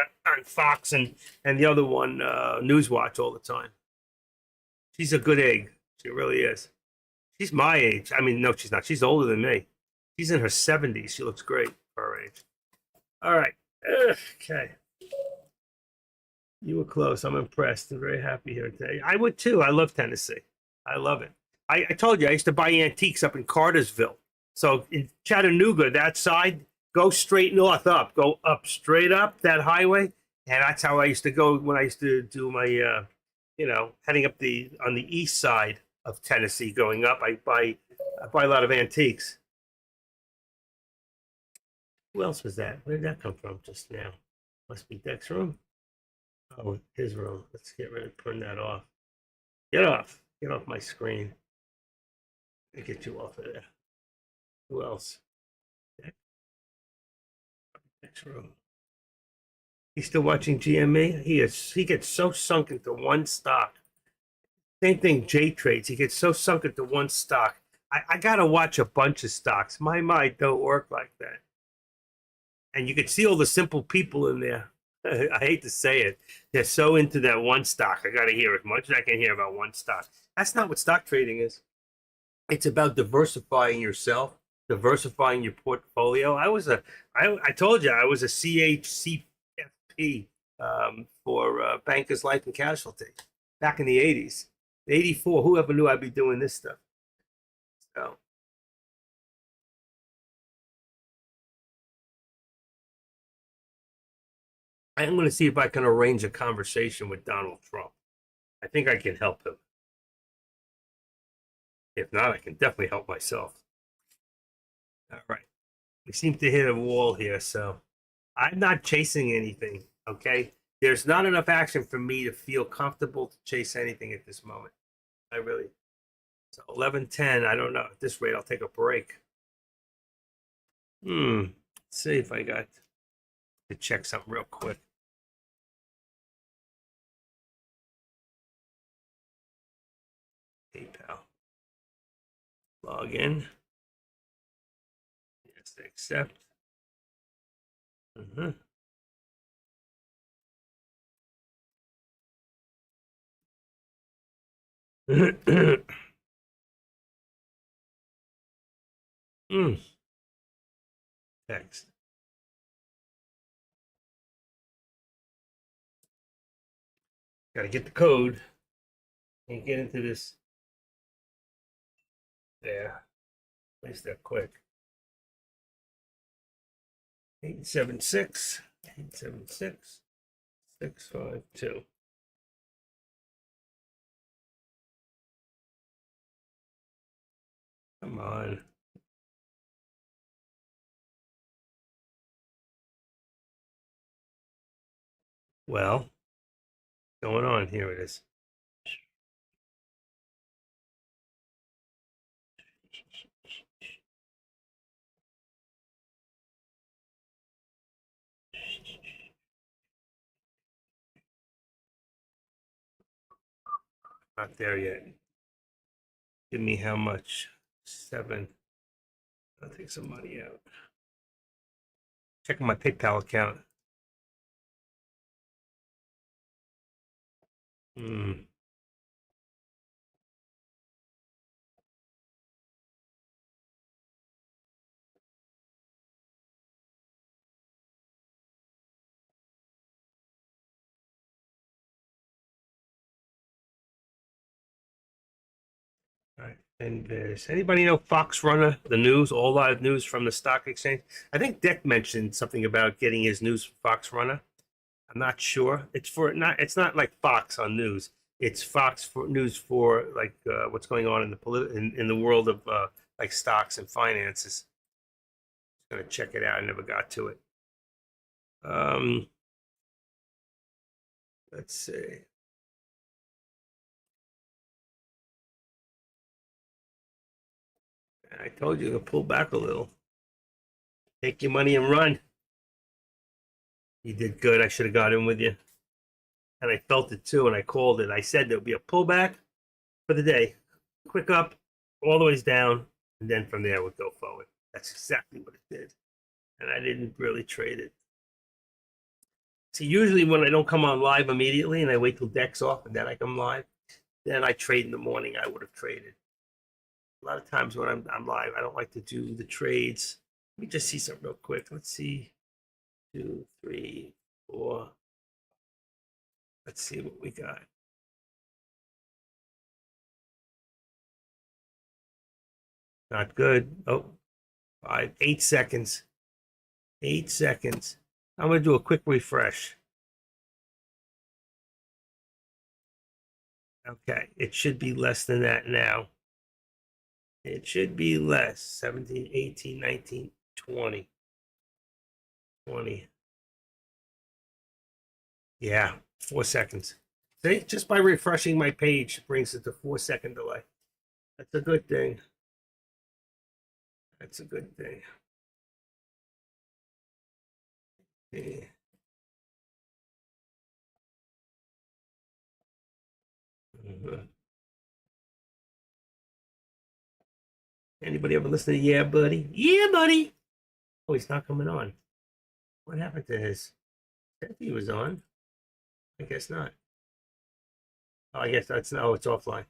Fox and the other one, Newswatch, all the time. She's a good egg. She really is. She's my age. I mean, no, she's not. She's older than me. She's in her 70s. She looks great for her age. All right. Okay. You were close. I'm impressed and very happy here today. I would too. I love Tennessee. I love it. I told you I used to buy antiques up in Cartersville. So in Chattanooga, that side, go straight north up. Go up, straight up that highway. And that's how I used to go when I used to do my, heading up on the east side of Tennessee going up. I buy a lot of antiques. Who else was that? Where did that come from just now? Must be Deck's room. Oh, his room. Let's get rid of turn that off. Get off. Get off my screen. Let me get you off of there. Who else? Deck's room. He's still watching GME. He gets so sunk into one stock. Same thing, J Trades. He gets so sunk into one stock. I gotta watch a bunch of stocks. My mind don't work like that. And you can see all the simple people in there. I hate to say it. They're so into that one stock. I got to hear as much as I can hear about one stock. That's not what stock trading is. It's about diversifying yourself, diversifying your portfolio. I told you I was a CHCFP for Bankers Life and Casualty back in the 80s. 84, whoever knew I'd be doing this stuff. So. I'm going to see if I can arrange a conversation with Donald Trump. I think I can help him. If not, I can definitely help myself. All right. We seem to hit a wall here, so I'm not chasing anything, okay? There's not enough action for me to feel comfortable to chase anything at this moment. So 11:10, I don't know. At this rate, I'll take a break. Let's see if I got to check something real quick. PayPal. Log in. Yes, accept. Text. Got to get the code and get into this. There. At least that quick. 876 652. Come on. Well, going on here it is. Not there yet. Give me how much? 7. I'll take some money out. Checking my PayPal account. Hmm. All right. And there's anybody know Fox Runner, the news, all live news from the stock exchange? I think Dick mentioned something about getting his news from Fox Runner. I'm not sure. It's not like Fox on news. It's Fox for news for like what's going on in the in the world of like stocks and finances. Gonna check it out. I never got to it. Um, let's see. I told you to pull back a little. Take your money and run. You did good. I should have got in with you. And I felt it too, and I called it. I said there'll be a pullback for the day. Quick up, all the ways down, and then from there we'll go forward. That's exactly what it did. And I didn't really trade it. See, usually when I don't come on live immediately and I wait till deck's off and then I come live, then I trade in the morning. I would have traded. A lot of times when I'm live, I don't like to do the trades. Let me just see something real quick. Let's see. 2, 3, 4. Let's see what we got. Not good. Oh, 5, 8 seconds. 8 seconds. I'm going to do a quick refresh. Okay, it should be less than that now. It should be less. 17, 18, 19, 20. 20. Yeah, 4 seconds. See, just by refreshing my page it brings it to 4 second delay. That's a good thing. That's a good thing. Yeah. Mhm. Anybody ever listen to Yeah Buddy? Yeah Buddy. Oh, he's not coming on. What happened to his? Said he was on. I guess not. Oh, I guess that's no, it's offline.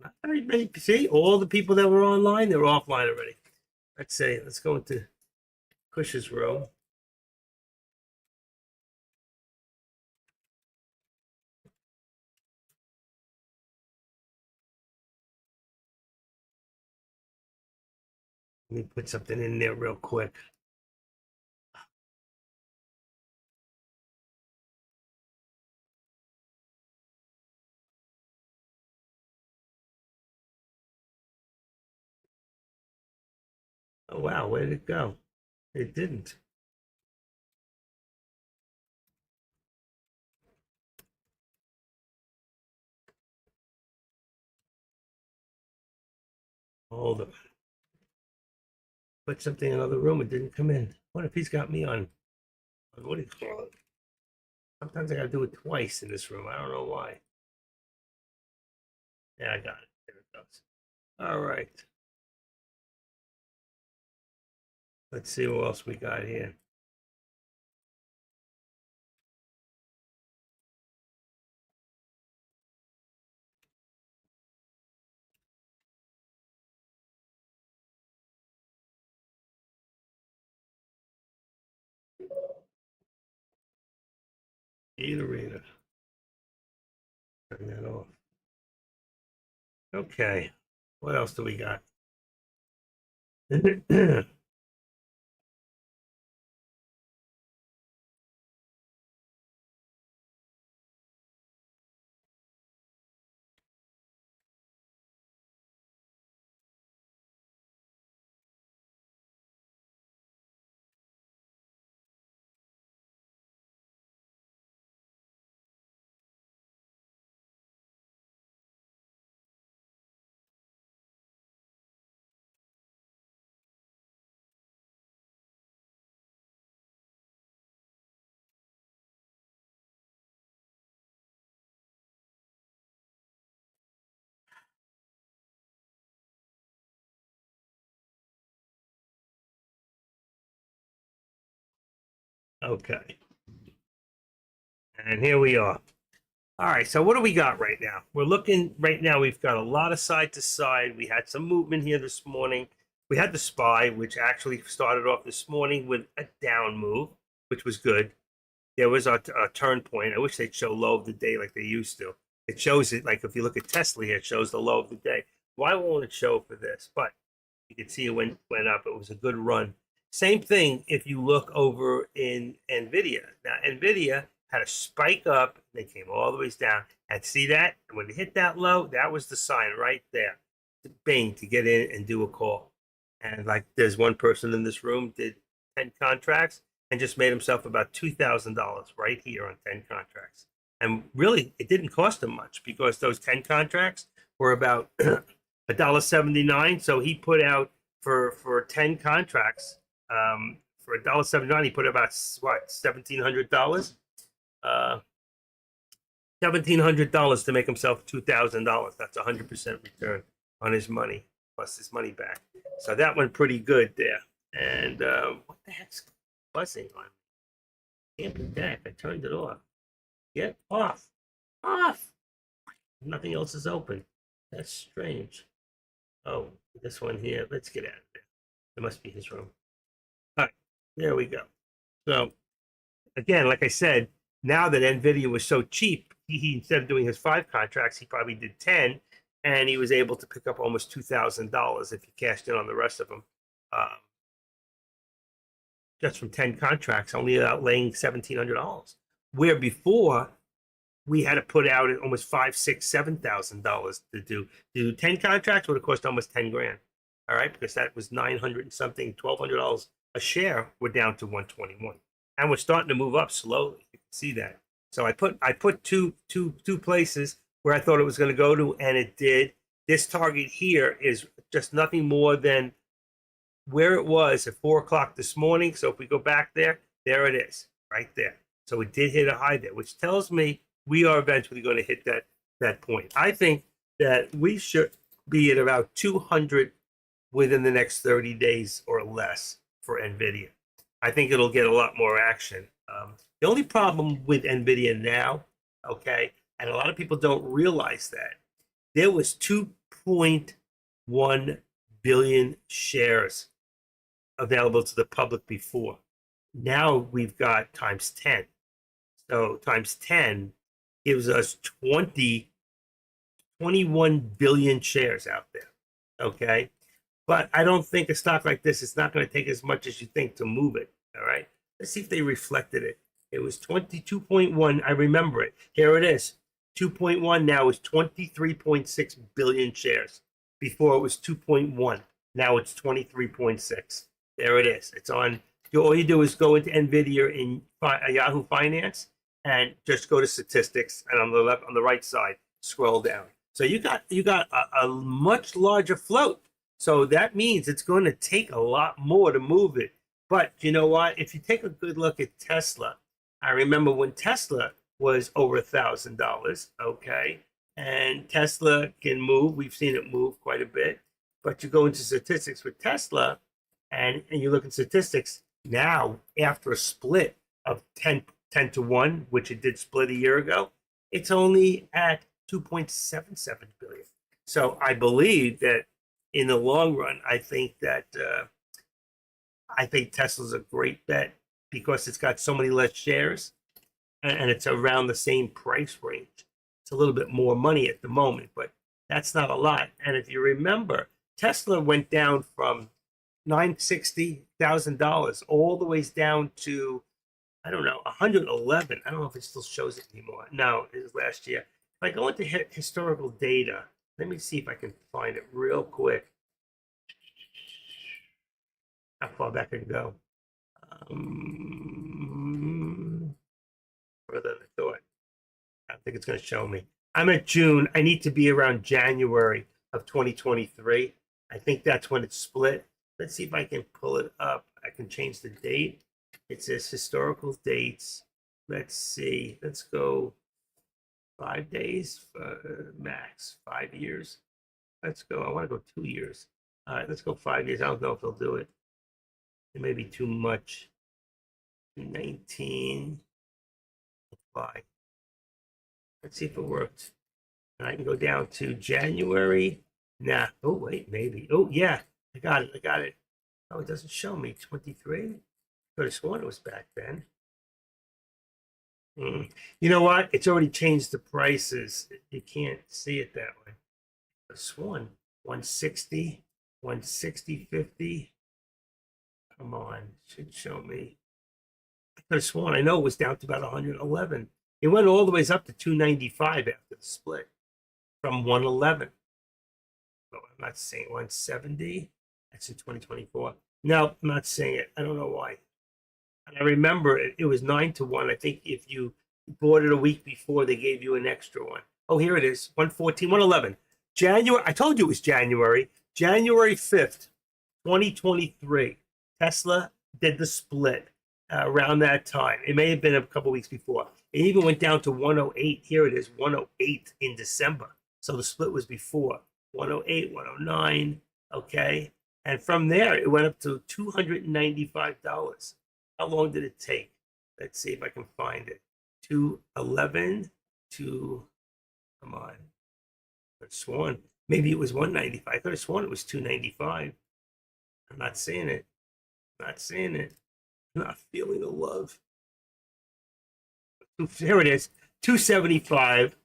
Not very many. See, all the people that were online, they're offline already. Let's say, let's go into Cush's row. Let me put something in there real quick. Oh wow, where did it go? It didn't. Hold on. Put something in another room. It didn't come in. What if he's got me on? What do you call it? Sometimes I gotta do it twice in this room. I don't know why. Yeah, I got it. There it goes. All right. Let's see what else we got here. Gate arena. Turn that off. Okay. What else do we got? Okay. And here we are. All right, so what do we got right now? We're looking right now, we've got a lot of side to side. We had some movement here this morning. We had the SPY, which actually started off this morning with a down move, which was good. There was a turn point. I wish they'd show low of the day like they used to. It shows it, like if you look at Tesla here, it shows the low of the day. Why won't it show for this? But you can see it went up. It was a good run. Same thing if you look over in NVIDIA. Now, NVIDIA had a spike up. They came all the way down. And see that? And when it hit that low, that was the sign right there. Bang, to get in and do a call. And like there's one person in this room did 10 contracts and just made himself about $2,000 right here on 10 contracts. And really, it didn't cost him much because those 10 contracts were about $1.79. So he put out for 10 contracts, for $1.79, he put about what, $1,700? $1,700 to make himself $2,000. That's 100% return on his money plus his money back. So that went pretty good there. And what the heck's buzzing on me? Damn deck. I turned it off. Get off. Off. Nothing else is open. That's strange. Oh, this one here. Let's get out of there. It must be his room. All right. There we go. So again, like I said, now that NVIDIA was so cheap, he instead of doing his 5 contracts, he probably did 10, and he was able to pick up almost $2,000 if he cashed in on the rest of them. Just from 10 contracts, only outlaying $1,700. Where before we had to put out almost $5,000, $6,000, $7,000 to do 10 contracts would have cost almost 10 grand. All right, because that was 900 and something, $1,200 a share. We're down to 121, and we're starting to move up slowly. You can see that. So I put two places where I thought it was going to go to, and it did. This target here is just nothing more than where it was at 4 o'clock this morning. So if we go back there, there it is, right there. So it did hit a high there, which tells me we are eventually going to hit that point. I think that we should be at about 200 within the next 30 days or less for NVIDIA. I think it'll get a lot more action. The only problem with NVIDIA now, okay, and a lot of people don't realize that, there was 2.1 billion shares available to the public before. Now we've got times 10. So times 10 gives us 21 billion shares out there, okay? But I don't think a stock like this, it's not going to take as much as you think to move it, all right? Let's see if they reflected it. It was 22.1. I remember it. Here it is. 2.1 now is 23.6 billion shares. Before it was 2.1. Now it's 23.6. There it is. It's on. All you do is go into NVIDIA in Yahoo Finance and just go to statistics, and on the right side, scroll down. So you got a much larger float. So that means it's going to take a lot more to move it. But you know what? If you take a good look at Tesla, I remember when Tesla was over $1,000, okay? And Tesla can move. We've seen it move quite a bit. But you go into statistics with Tesla, and you look at statistics now, after a split of 10 to 1, which it did split a year ago, it's only at 2.77 billion. So I believe that in the long run, I think Tesla's a great bet because it's got so many less shares and it's around the same price range. It's a little bit more money at the moment, but that's not a lot. And if you remember, Tesla went down from $960,000 all the way down to, I don't know, 111. I don't know if it still shows it anymore. No, it was last year. If I go into historical data, let me see if I can find it real quick. How far back I can go? Further than I thought. I don't think it's going to show me. I'm at June. I need to be around January of 2023. I think that's when it split. Let's see if I can pull it up. I can change the date. It says historical dates. Let's see. Let's go 5 days max, 5 years. Let's go. I want to go 2 years. All right, let's go 5 years. I don't know if they'll do it. It may be too much. 19. Apply. Let's see if it worked. And I can go down to January. Nah. Oh, wait, maybe. Oh, yeah. I got it. I got it. Oh, it doesn't show me 23. Could have sworn it was back then. You know what? It's already changed the prices. You can't see it that way. I sworn 160, 160, 50. Come on. Should show me. I could have sworn. I know it was down to about 111. It went all the way up to 295 after the split from 111. No, I'm not saying 170. That's in 2024. No, I'm not saying it. I don't know why. And I remember it was 9-1. I think if you bought it a week before, they gave you an extra one. Oh, here it is 114, 111. January. I told you it was January. January 5th, 2023. Tesla did the split around that time. It may have been a couple weeks before. It even went down to 108. Here it is, 108 in December. So the split was before 108, 109. Okay. And from there, it went up to $295. How long did it take? Let's see if I can find it. 211 to, come on. I could have sworn maybe it was 195. I could have sworn it was 295. I'm not seeing it. Not seeing it. Not feeling the love. Here it is. 275,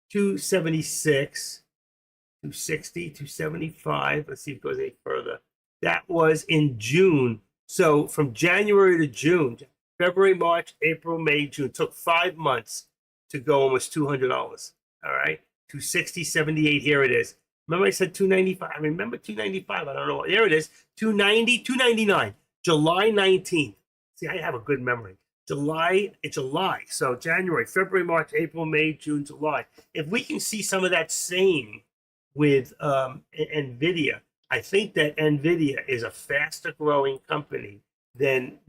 276, 260, 275. Let's see if it goes any further. That was in June. So from January to June, February, March, April, May, June, took 5 months to go almost $200. All right. 260, 78. Here it is. Remember I said 295? I remember 295. I don't know. There it is. 290, 299. July 19th. See, I have a good memory. July. So January, February, March, April, May, June, July. If we can see some of that same with NVIDIA, I think that NVIDIA is a faster growing company than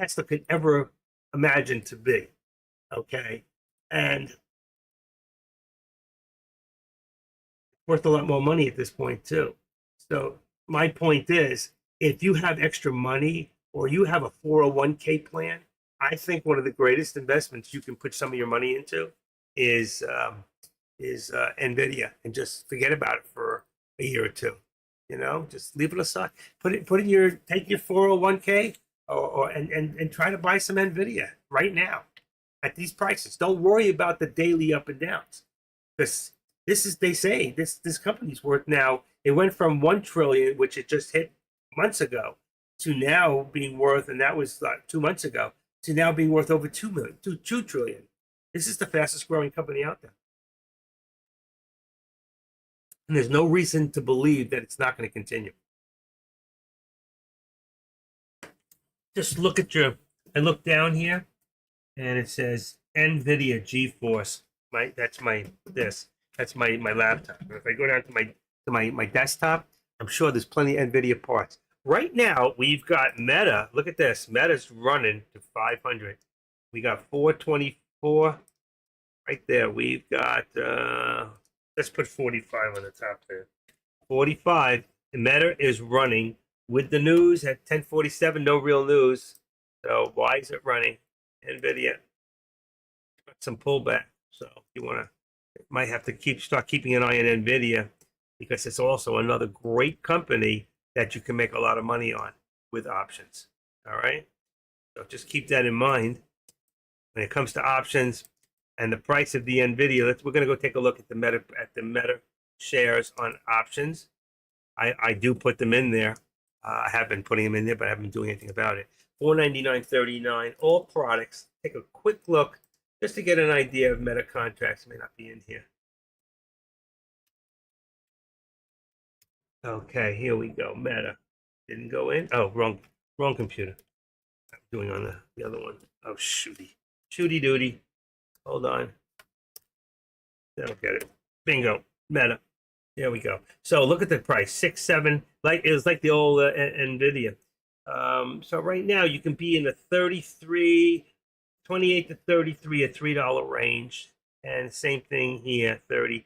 Tesla could ever imagine to be. Okay. And worth a lot more money at this point too. So my point is, if you have extra money or you have a 401k plan, I think one of the greatest investments you can put some of your money into is NVIDIA, and just forget about it for a year or two. You know, just leave it aside. Take your 401k and try to buy some NVIDIA right now at these prices. Don't worry about the daily up and downs, because they say this company's worth now. It went from 1 trillion, which it just hit months ago, to now being worth, and that was 2 months ago, to now being worth over 2 trillion. This is the fastest growing company out there. And there's no reason to believe that it's not going to continue. Just look at I look down here and it says NVIDIA GeForce. That's my laptop. If I go down to my desktop, I'm sure there's plenty of NVIDIA parts. Right now, we've got Meta. Look at this. Meta's running to 500. We got 424 right there. We've got, let's put 45 on the top there. 45. Meta is running with the news at 1047. No real news. So why is it running? NVIDIA got some pullback. So you might have to start keeping an eye on NVIDIA, because it's also another great company that you can make a lot of money on with options. All right. So just keep that in mind when it comes to options and the price of the NVIDIA. We're going to go take a look at the Meta shares on options. I do put them in there. I have been putting them in there, but I haven't been doing anything about it. $499.39, all products. Take a quick look just to get an idea of Meta contracts. It may not be in here. Okay, here we go. Meta didn't go in. Oh, wrong computer. I'm doing on the other one. Oh, shooty doody. Hold on. That'll get it. Bingo. Meta. There we go. So look at the price. 6.7. It was like the old NVIDIA. So right now you can be in the 28 to 33 at $3 range, and same thing here, $33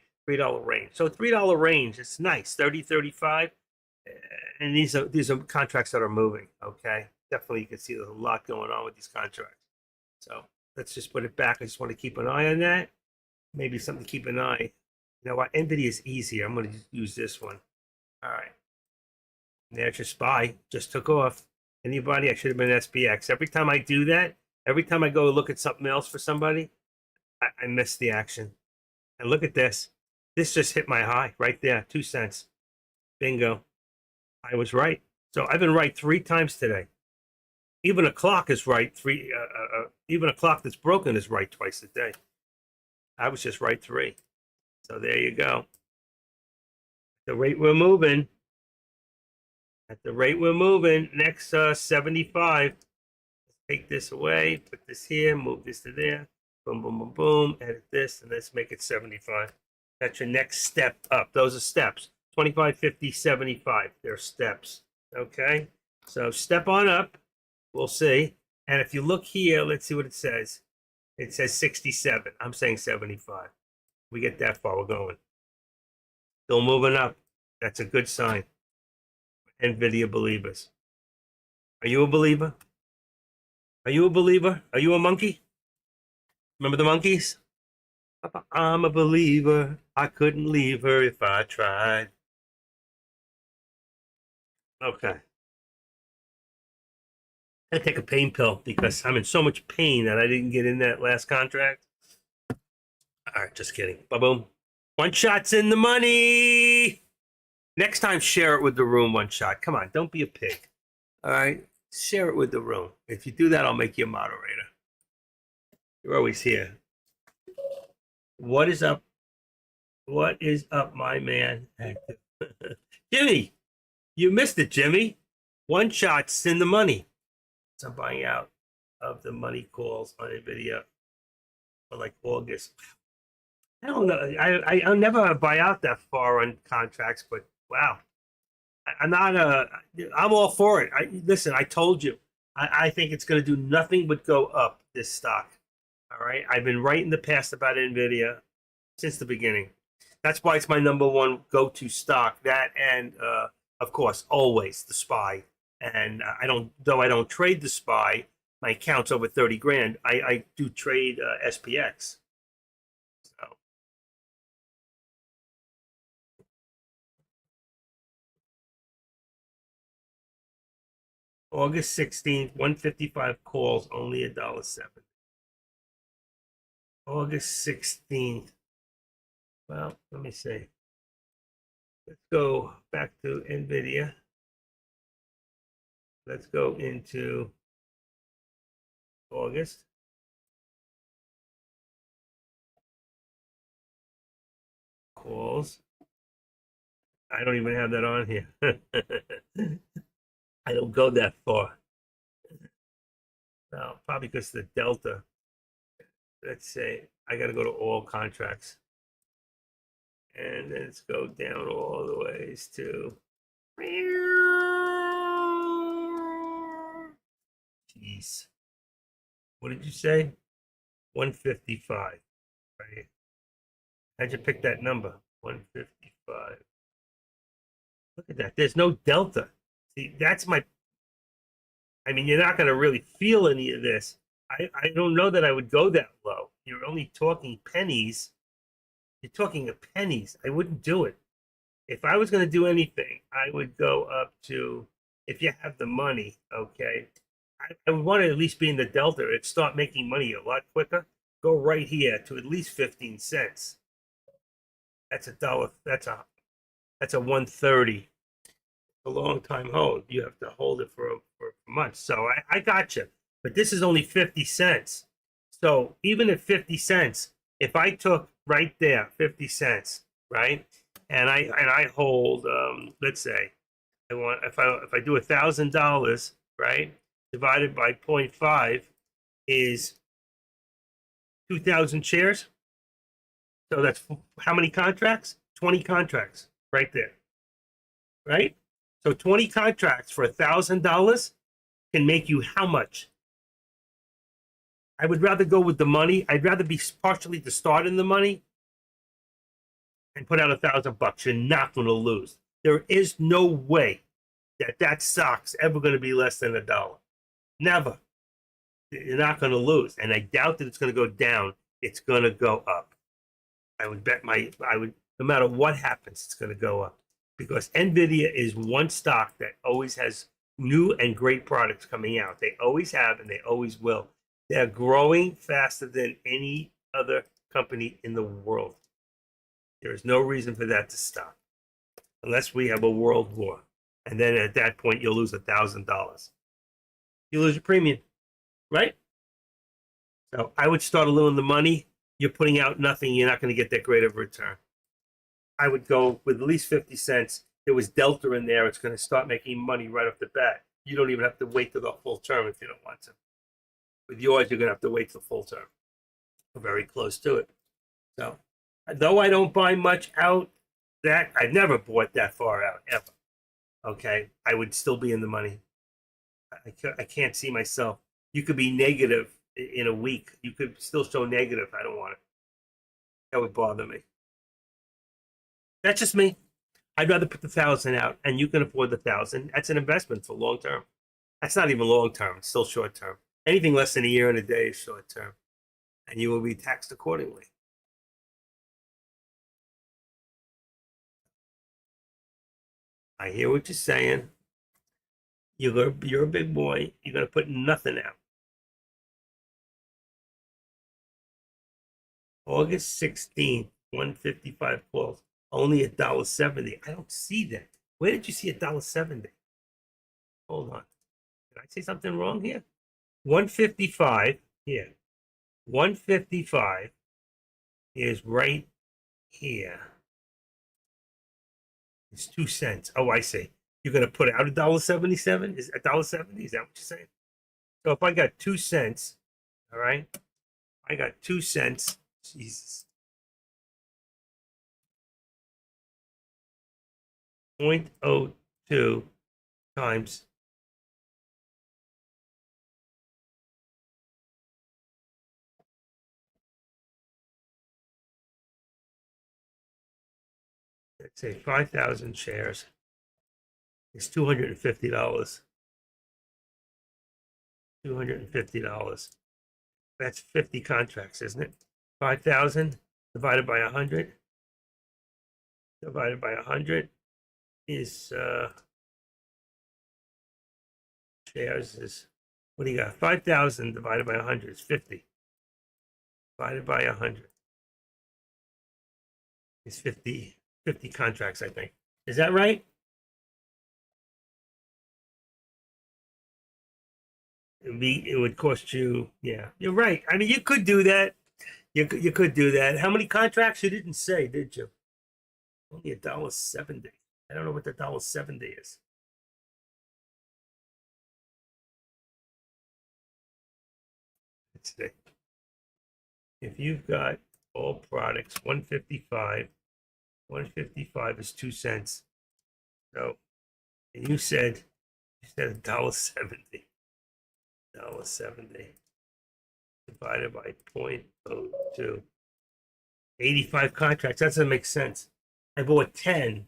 range. So $3 range, it's nice. 30, 35, and these are contracts that are moving. Okay, definitely you can see there's a lot going on with these contracts. So let's just put it back. I just want to keep an eye on that. Maybe something to keep an eye. You know what? NVIDIA is easier. I'm going to use this one. All right. There's your SPY. Just took off. Anybody? I should have been SPX. Every time I do that, every time I go look at something else for somebody, I miss the action. And look at this. This just hit my high right there. 2 cents. Bingo. I was right. So I've been right 3 times today. Even a clock is right. Even a clock that's broken is right twice a day. I was just right 3. So there you go. The rate we're moving. At the rate we're moving, next 75. Let's take this away, put this here, move this to there. Boom, boom, boom, boom. Edit this, and let's make it 75. That's your next step up. Those are steps. 25, 50, 75. They're steps. Okay? So step on up. We'll see. And if you look here, let's see what it says. It says 67. I'm saying 75. We get that far, we're going. Still moving up. That's a good sign. NVIDIA believers. Are you a believer? Are you a believer? Are you a monkey? Remember the monkeys? I'm a believer. I couldn't leave her if I tried. Okay. I take a pain pill because I'm in so much pain that I didn't get in that last contract. All right, just kidding. Ba-boom. One shot's in the money. Next time, share it with the room, one shot. Come on, don't be a pig. All right? Share it with the room. If you do that, I'll make you a moderator. You're always here. What is up? What is up, my man? Jimmy, you missed it, Jimmy. One shot's in the money. So I'm buying out of the money calls on NVIDIA for like August. I don't know. I'll never buy out that far on contracts, but wow. I'm all for it. Listen, I told you. I think it's going to do nothing but go up, this stock. All right. I've been right in the past about NVIDIA since the beginning. That's why it's my number one go-to stock. That and, of course, always the SPY. And I don't trade the SPY. My account's over 30 grand. I do trade SPX. So. August 16th, 155 calls, only $1.07. August 16th. Well, let me see. Let's go back to NVIDIA. Let's go into August. Calls. I don't even have that on here. I don't go that far. No, probably because the delta. Let's say I got to go to all contracts. And then let's go down all the ways to. Jeez. What did you say? 155. Right. How'd you pick that number? 155. Look at that. There's no delta. See, that's my. I mean, you're not going to really feel any of this. I don't know that I would go that low. You're only talking pennies. You're talking pennies. I wouldn't do it. If I was going to do anything, I would go up to, if you have the money, okay, I would want to at least be in the delta. It'd start making money a lot quicker. Go right here to at least 15 cents. That's $1. That's a 130. A long time hold. You have to hold it for months. So I got you. But this is only 50 cents. So even at 50 cents, if I took right there 50 cents, right, and I hold, let's say, if I do $1,000, right, divided by 0.5 is 2,000 shares. So that's how many contracts? 20 contracts right there, right? So 20 contracts for $1,000 can make you how much? I would rather go with the money. I'd rather be partially to start in the money and put out $1,000. You're not going to lose. There is no way that stock's ever going to be less than $1. Never. You're not going to lose. And I doubt that it's going to go down. It's going to go up. I would bet no matter what happens, it's going to go up because NVIDIA is one stock that always has new and great products coming out. They always have and they always will. They're growing faster than any other company in the world. There is no reason for that to stop unless we have a world war. And then at that point, you'll lose $1,000. You lose your premium, right? So I would start a little in the money. You're putting out nothing. You're not going to get that great of a return. I would go with at least 50 cents. There was Delta in there. It's going to start making money right off the bat. You don't even have to wait till the full term if you don't want to. With yours, you're going to have to wait till full term. We're very close to it. So, though I don't buy much out, that I've never bought that far out ever. Okay, I would still be in the money. I can't see myself. You could be negative in a week. You could still show negative. I don't want it. That would bother me. That's just me. I'd rather put the 1,000 out, and you can afford the 1,000. That's an investment for long term. That's not even long term. It's still short term. Anything less than a year and a day is short term, and you will be taxed accordingly. I hear what you're saying. You're a big boy. You're gonna put nothing out. August 16th, 155 calls. Only $1.70. I don't see that. Where did you see $1.70? Hold on. Did I say something wrong here? 155 here. 155 is right here. It's 2 cents. Oh, I see. You're gonna put out $1.77? Is $1.70? Is that what you're saying? So if I got 2 cents, all right, I got 2 cents. Jesus. 0.02 times let's say 5,000 shares is $250. $250. That's 50 contracts, isn't it? 5,000 divided by 100 divided by 100 is shares is what do you got? 5,000 divided by 100 is 50. Divided by 100 is 50 contracts, I think. Is that right? It would cost you, yeah, you're right. I mean, you could do that. You could do that. How many contracts? You didn't say, did you? Only $1.70. I don't know what the $1.70 is. Let's see. If you've got all products, 155 is 2 cents. So, and you said $1.70. $1.70 divided by 0.02. 85 contracts. That doesn't make sense. I bought 10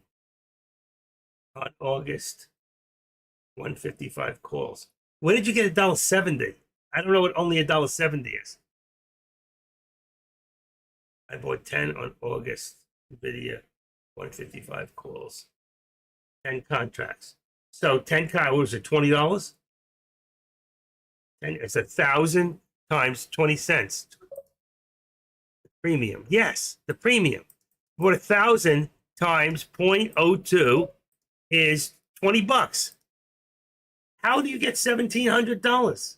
on August. 155 calls. Where did you get $1.70? I don't know what only $1.70 is. I bought 10 on August. Nvidia, 155 calls. 10 contracts. So 10 what was it, $20? And it's 1,000 times 20 cents. The premium. Yes, the premium. What 1,000 times 0.02 is $20. How do you get $1,700?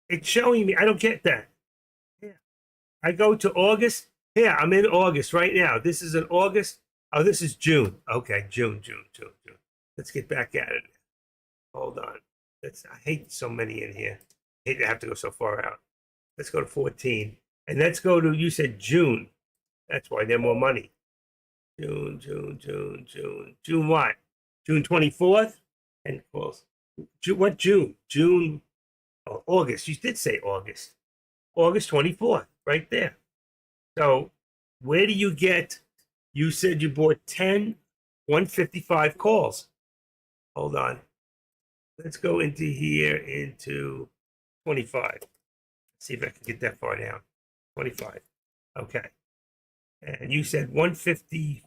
It's showing me. I don't get that. Yeah. I go to August. Yeah, I'm in August right now. This is in August. Oh, this is June. Okay, June. Let's get back at it. Hold on. I hate so many in here. I hate to have to go so far out. Let's go to 14. And let's go to, you said June. That's why they're more money. June what? June 24th? And close. What June? June, oh, August. You did say August. August 24th, right there. So where do you get You said you bought 10 155 calls. Hold on. Let's go into here into 25. See if I can get that far down. 25. Okay. And you said 150.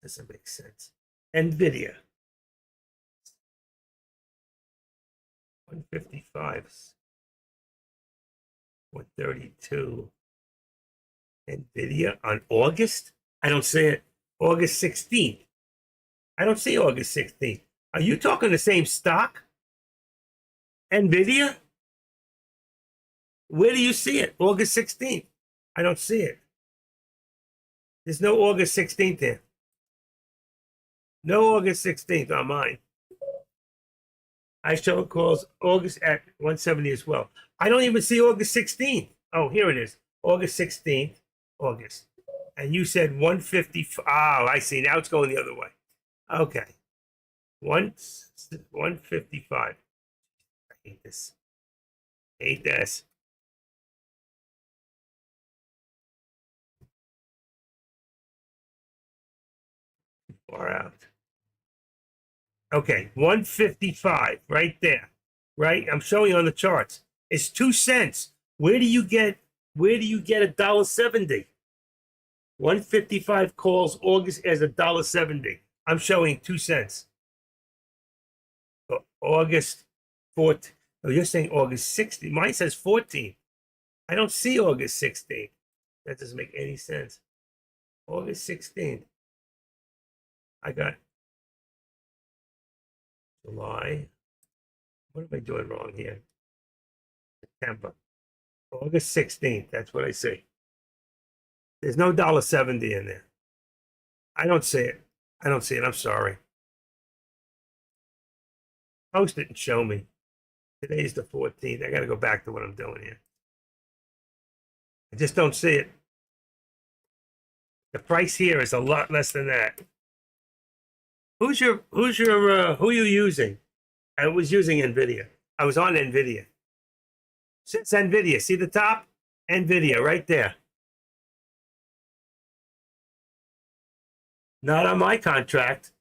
Doesn't make sense. NVIDIA. 155. 132. NVIDIA on August? I don't see it. August 16th. I don't see August 16th. Are you talking the same stock? NVIDIA? Where do you see it? August 16th. I don't see it. There's no August 16th there. No August 16th on mine. I show calls August at 170 as well. I don't even see August 16th. Oh, here it is. August 16th. August. And you said 150. Oh, I see. Now it's going the other way. Okay. 155. I hate this. Hate this. Far out. Okay, 155 right there. Right? I'm showing you on the charts. It's 2 cents. Where do you get $1.70? 155 calls August as $1.70. I'm showing 2 cents. August 14th. Oh, you're saying August 16th. Mine says 14th. I don't see August 16th. That doesn't make any sense. August 16th. I got July. What am I doing wrong here? September. August 16th. That's what I see. There's no $1.70 in there. I don't see it. I don't see it. I'm sorry. Post it and show me. Today's the 14th. I got to go back to what I'm doing here. I just don't see it. The price here is a lot less than that. Who are you using? I was using NVIDIA. I was on NVIDIA. It's NVIDIA. See the top? NVIDIA right there. Not on my contract.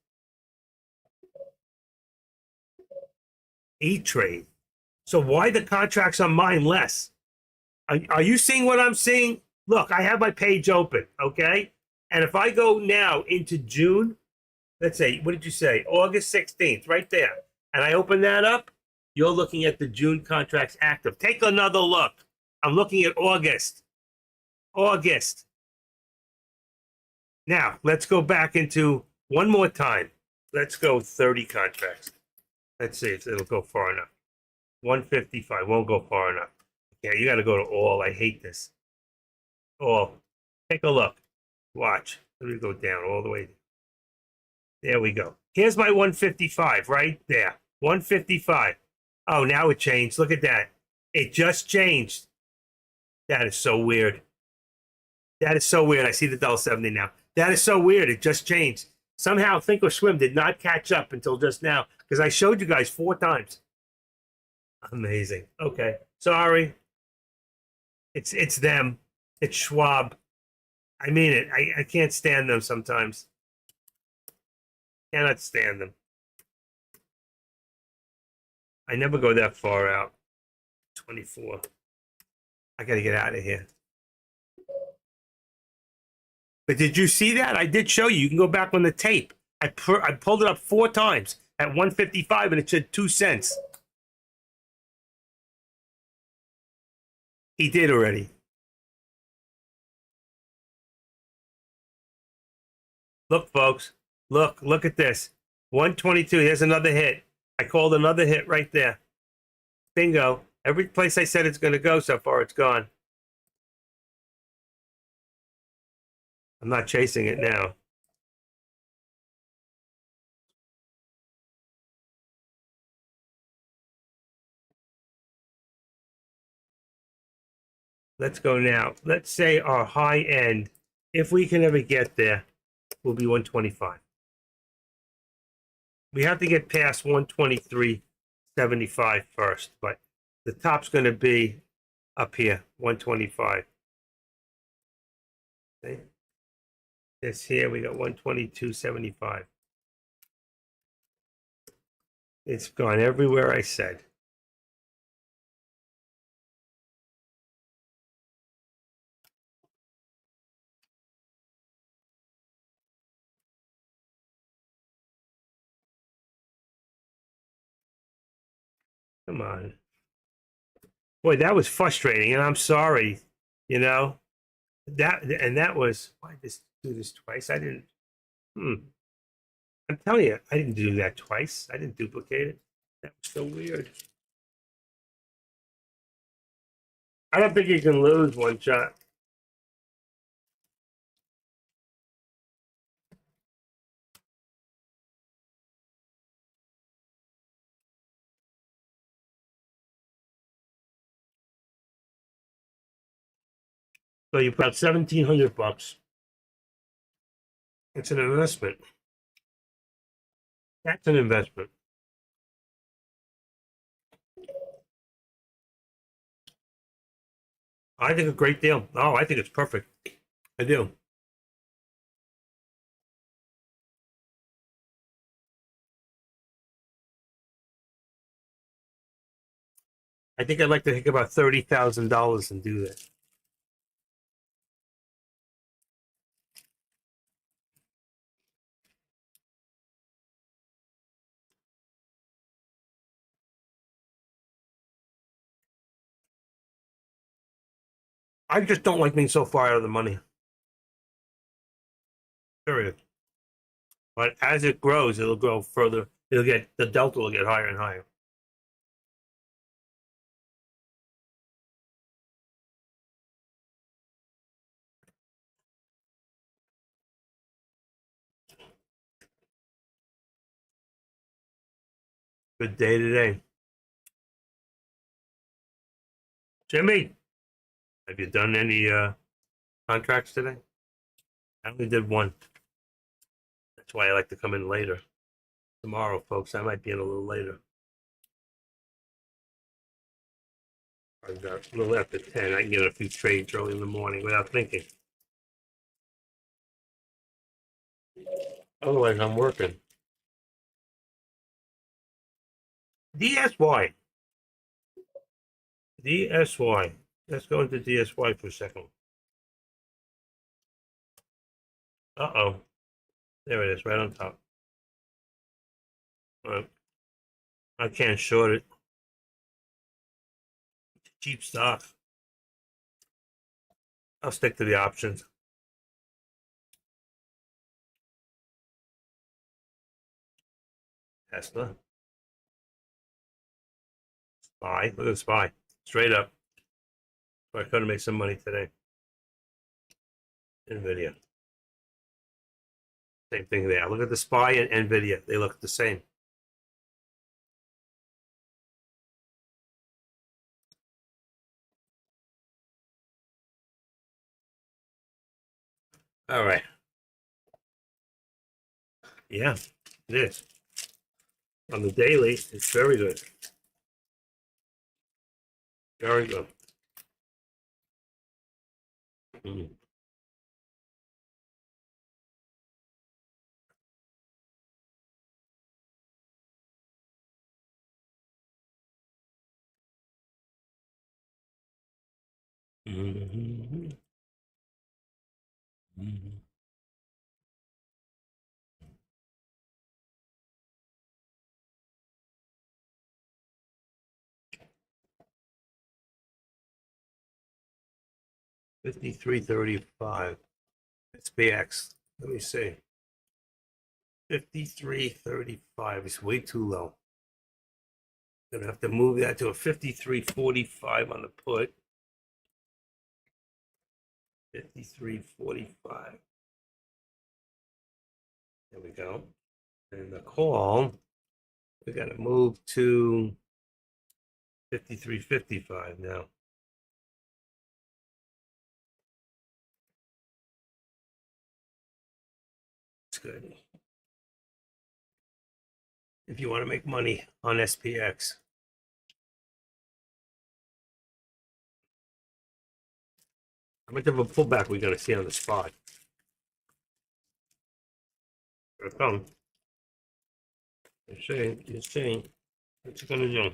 E-Trade. So why the contracts on mine less? Are you seeing what I'm seeing? Look, I have my page open, okay? And if I go now into June, let's say, what did you say? August 16th, right there. And I open that up, you're looking at the June contracts active. Take another look. I'm looking at August. August. Now, let's go back into one more time. Let's go 30 contracts. Let's see if it'll go far enough. 155 won't go far enough. Yeah, you got to go to all. I hate this. All. Take a look. Watch. Let me go down all the way. There we go. Here's my 155 right there. 155. Oh, now it changed. Look at that. It just changed. That is so weird. That is so weird. I see the $1.70 now. That is so weird. It just changed. Somehow Thinkorswim did not catch up until just now because I showed you guys 4 times. Amazing. Okay. Sorry. It's them. It's Schwab. I mean it. I can't stand them sometimes. Cannot stand them. I never go that far out. 24. I got to get out of here. But did you see that? I did show you. You can go back on the tape. I pulled it up 4 times at 155 and it said 2 cents. He did already. Look, folks. Look at this. 122. Here's another hit. I called another hit right there. Bingo. Every place I said it's going to go so far, it's gone. I'm not chasing it now. Let's go now. Let's say our high end, if we can ever get there, will be 125. We have to get past 123.75 first, but the top's going to be up here, 125. Okay. This here, we got 122.75. It's gone everywhere I said. Come on. Boy, that was frustrating, and I'm sorry. You know, that was, why did this do this twice? I didn't. I'm telling you, I didn't do that twice. I didn't duplicate it. That was so weird. I don't think you can lose one shot. So you put out $1,700. It's an investment. That's an investment. I think a great deal. Oh, I think it's perfect. I do. I think I'd like to take about $30,000 and do that. I just don't like being so far out of the money. Period. But as it grows, it'll grow further. The delta will get higher and higher. Good day today. Jimmy, have you done any contracts today? I only did one. That's why I like to come in later. Tomorrow, folks, I might be in a little later. I've got a little after 10. I can get a few trades early in the morning without thinking. Otherwise, I'm working. DSY. DSY. Let's go into DSY for a second. Uh-oh. There it is, right on top. I can't short it. Cheap stock. I'll stick to the options. Tesla. SPY. Look at the SPY. Straight up. So I couldn't make some money today. NVIDIA. Same thing there. Look at the SPY and NVIDIA. They look the same. All right. Yeah, it is. On the daily, it's very good. Very good. Mm. Mhm. Mhm. 53.35. SPX. Let me see. 53.35 is way too low. Gonna have to move that to a 53.45 on the put. 53.45. There we go. And the call, we got to move to 53.55 now. It's good. If you want to make money on SPX. How much of a pullback are we going to see on the spot? Here it comes. You see. What's it gonna do?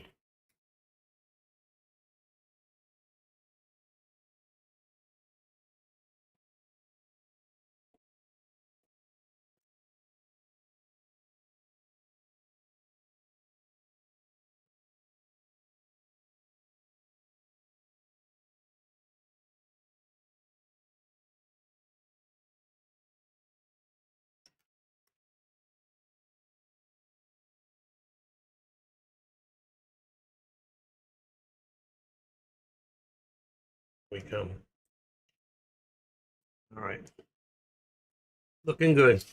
We come. All right. Looking good.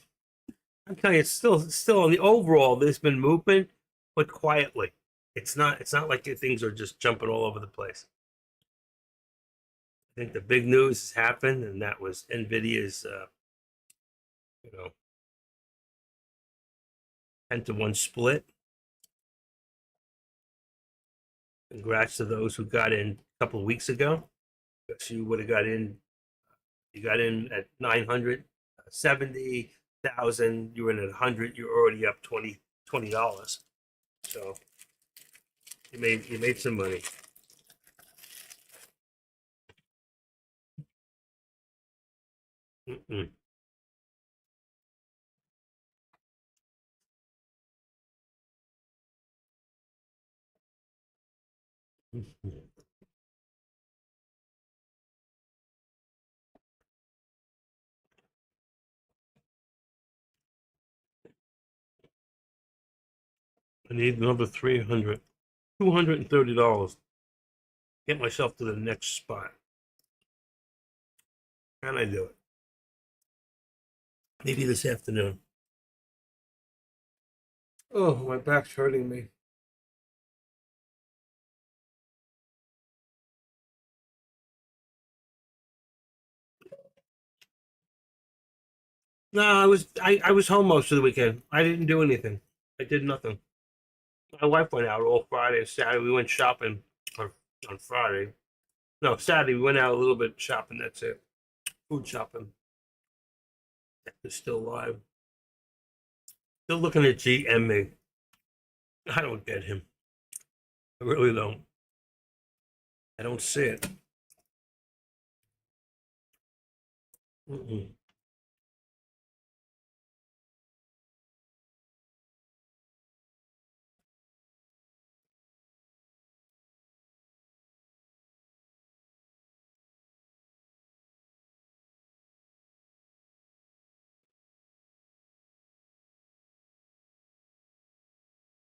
I'm telling you, it's still on the overall. There's been movement, but quietly. It's not like things are just jumping all over the place. I think the big news has happened, and that was Nvidia's, 10-to-1 split. Congrats to those who got in a couple of weeks ago. Because you would have got in. You got in at 970,000. You were in at 100. You're already up $20. So you made some money. Mm-mm. I need another $230. Get myself to the next spot. Can I do it? Maybe this afternoon. Oh, my back's hurting me. No, I was home most of the weekend. I didn't do anything. I did nothing. My wife went out all Friday and Saturday. We went shopping on Friday. No, Saturday we went out a little bit shopping. That's it. Food shopping. It's still alive. Still looking at GME. I don't get him. I really don't. I don't see it. Mm-mm.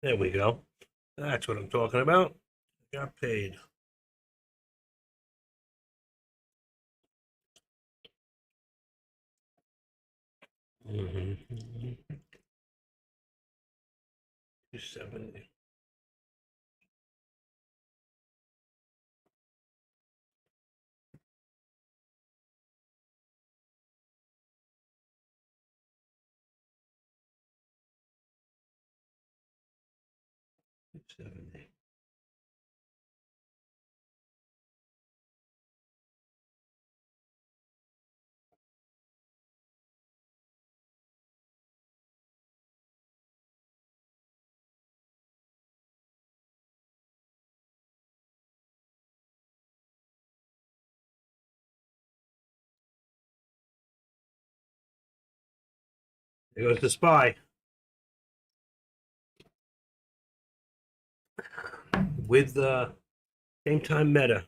There we go. That's what I'm talking about. Got paid. Mm-hmm. 270. $270. There goes the spy. With same time meta.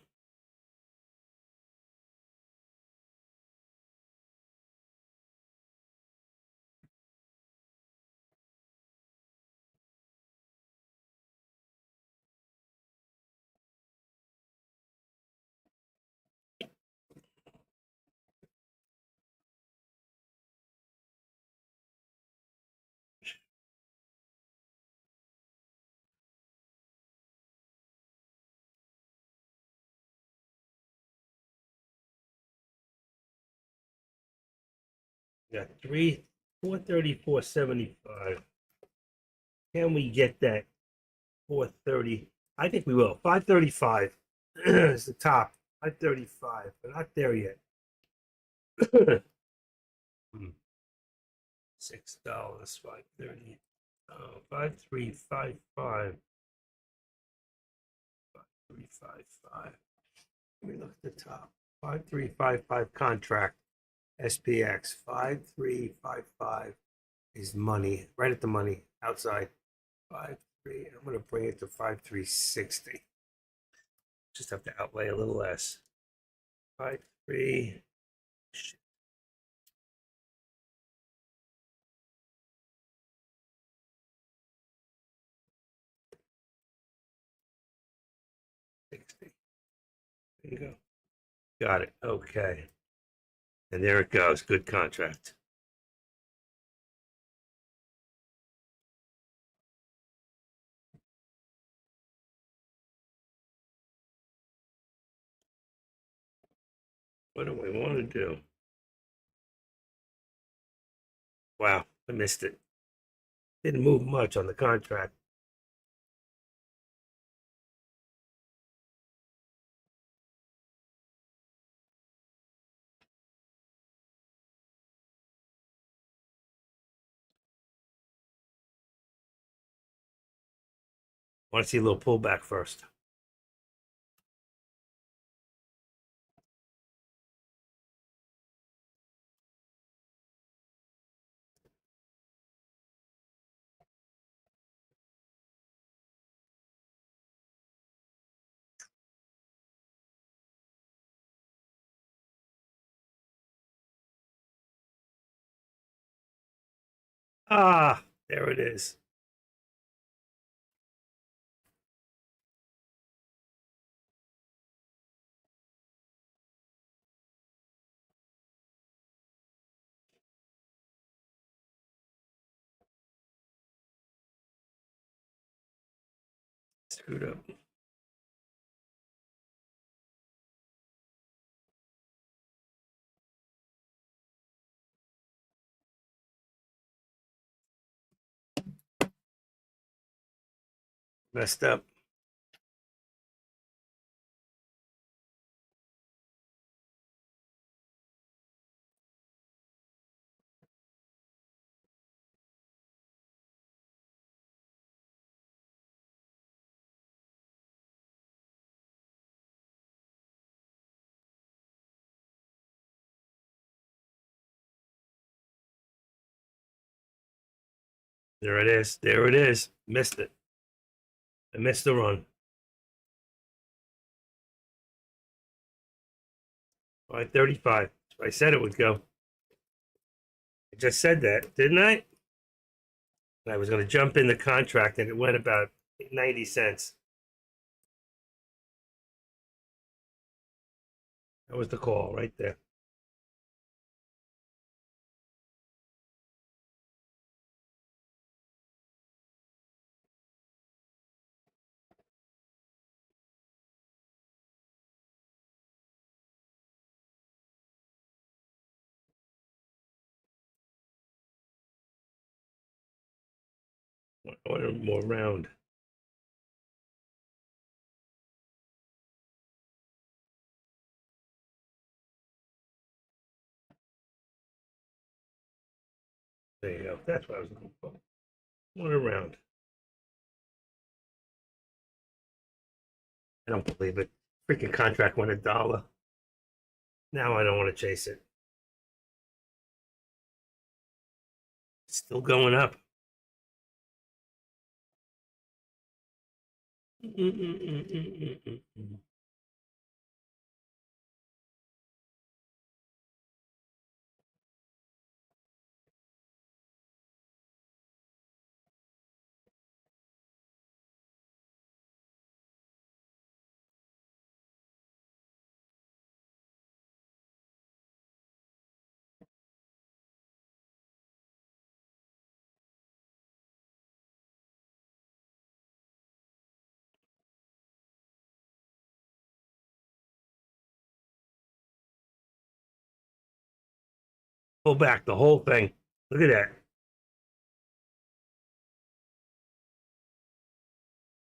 Got 434.75. Can we get that 430? I think we will. 535 is the top. 535. We're not there yet. $6, 530. 5355. 5355. Let me look at the top. 5355 contract. SPX 5355 is money, right at the money outside. 53. I'm going to bring it to 5360. Just have to outlay a little less. 53. Shit. There you go. Got it. Okay. And there it goes. Good contract. What do we want to do? Wow, I missed it. Didn't move much on the contract. Want to see a little pullback first. Ah, there it is. Screwed up. Messed up. There it is. There it is. Missed it. I missed the run. 535. I said it would go. I just said that, didn't I? I was going to jump in the contract and it went about 90 cents. That was the call right there. One more round. There you go. That's what I was looking for. One round. I don't believe it. Freaking contract went $1. Now I don't want to chase it. It's still going up. Pull back the whole thing. Look at that.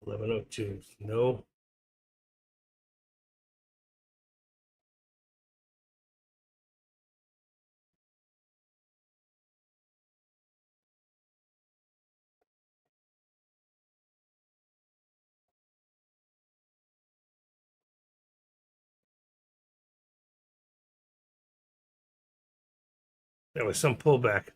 1102. No. There was some pullback.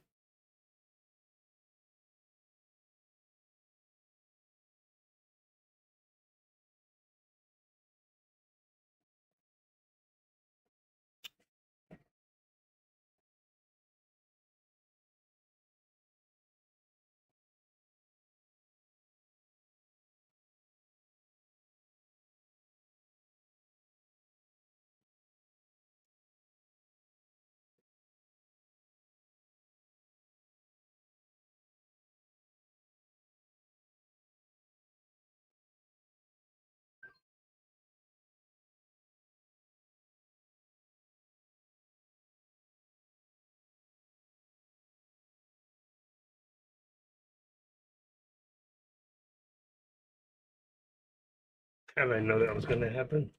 How did I know that was going to happen?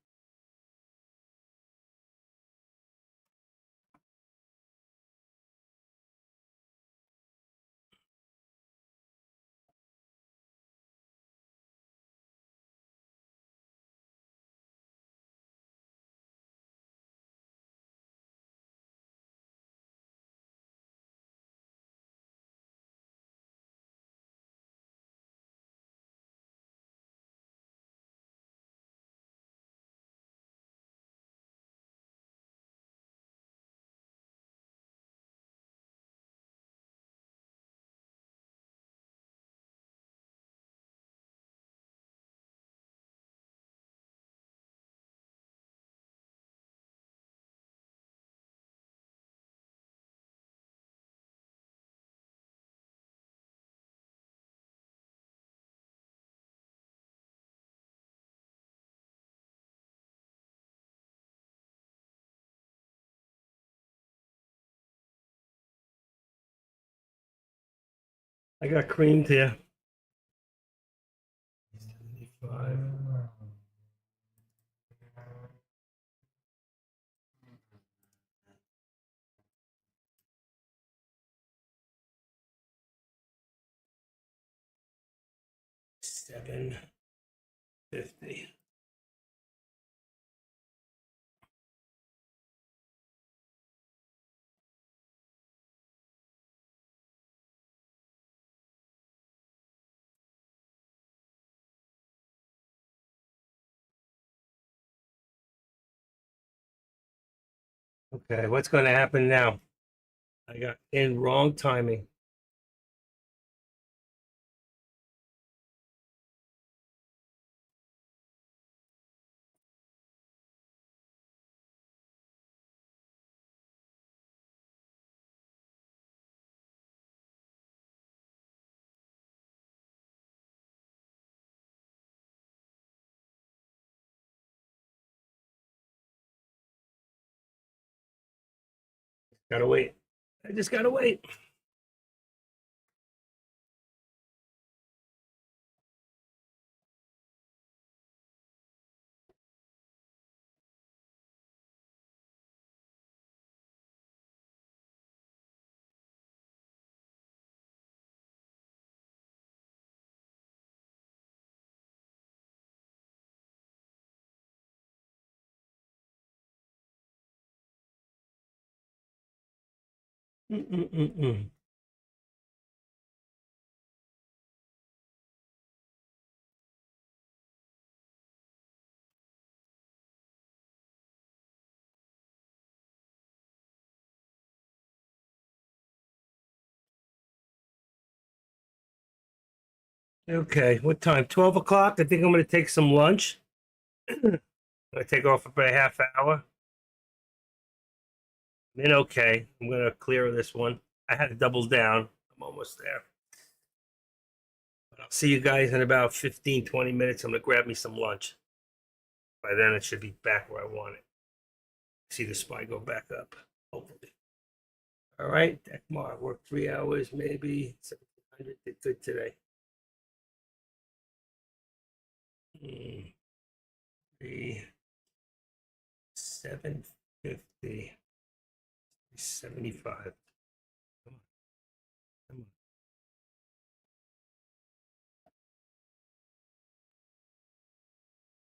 I got creamed here. 75. $7.50. Okay, what's going to happen now? I got in wrong timing. Gotta wait. I just gotta wait. Mm-mm-mm-mm. Okay, what time? 12 o'clock. I think I'm gonna take some lunch. I take off for about a half hour. Then okay, I'm gonna clear this one. I had to double down. I'm almost there. But I'll see you guys in about 15, 20 minutes. I'm gonna grab me some lunch. By then it should be back where I want it. See the SPY go back up, hopefully. All right, Dekmar, worked 3 hours, maybe 700. Did good today. 3, 750, 75. Come on, come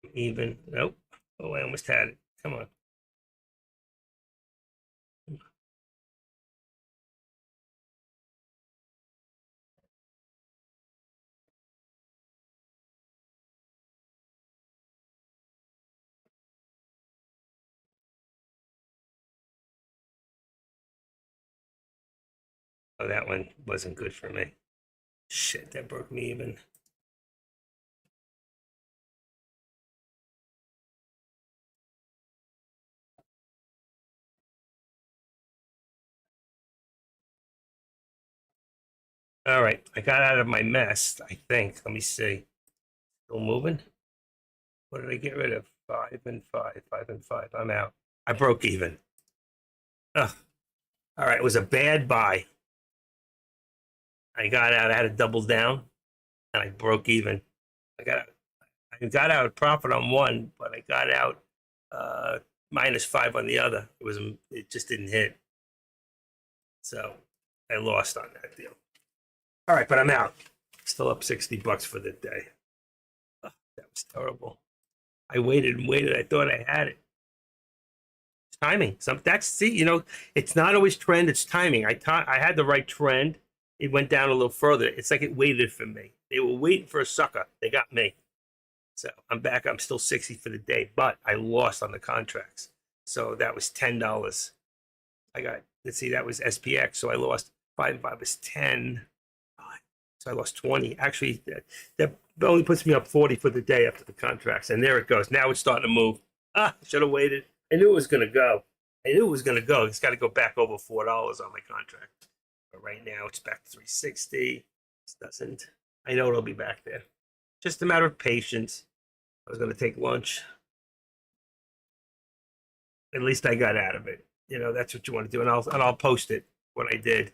on. Even. Nope. Oh, I almost had it. Come on. Oh, that one wasn't good for me. Shit, that broke me even. All right, I got out of my mess, I think. Let me see. Still moving? What did I get rid of? 5 and 5, 5 and 5. I'm out. I broke even. Ugh. All right, it was a bad buy. I got out, I had to double down, and I broke even. I got out profit on one, but I got out -5 on the other. It just didn't hit. So I lost on that deal. All right, but I'm out. Still up $60 for the day. Oh, that was terrible. I waited and waited. I thought I had it. It's timing. It's not always trend. It's timing. I had the right trend. It went down a little further. It's like it waited for me. They were waiting for a sucker. They got me. So I'm back. I'm still 60 for the day, but I lost on the contracts. So that was $10. Let's see, that was SPX. So I lost 5 and 5 was 10. So I lost 20. Actually, that only puts me up 40 for the day after the contracts. And there it goes. Now it's starting to move. Should have waited. I knew it was going to go. It's got to go back over $4 on my contract. But right now it's back to 360. It doesn't. I know it'll be back there. Just a matter of patience. I was going to take lunch. At least I got out of it. That's what you want to do. And I'll post it, what I did.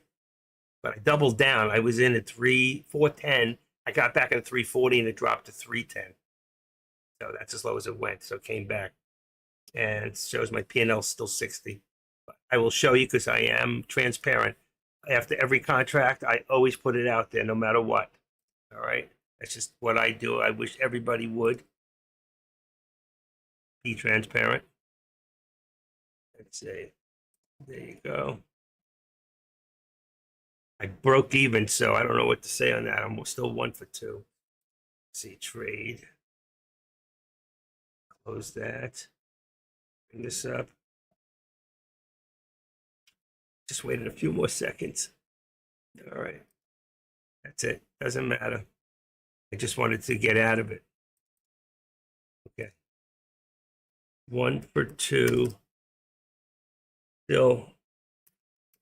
But I doubled down. I was in at 410. I got back at 340 and it dropped to 310. So that's as low as it went. So it came back. And it shows my P&L still 60. But I will show you because I am transparent. After every contract, I always put it out there no matter what. All right? That's just what I do. I wish everybody would be transparent. Let's see. There you go. I broke even, so I don't know what to say on that. I'm still 1 for 2. Let's see, trade. Close that. Bring this up. Just waited a few more seconds. All right. That's it. Doesn't matter. I just wanted to get out of it. Okay. 1 for 2. Still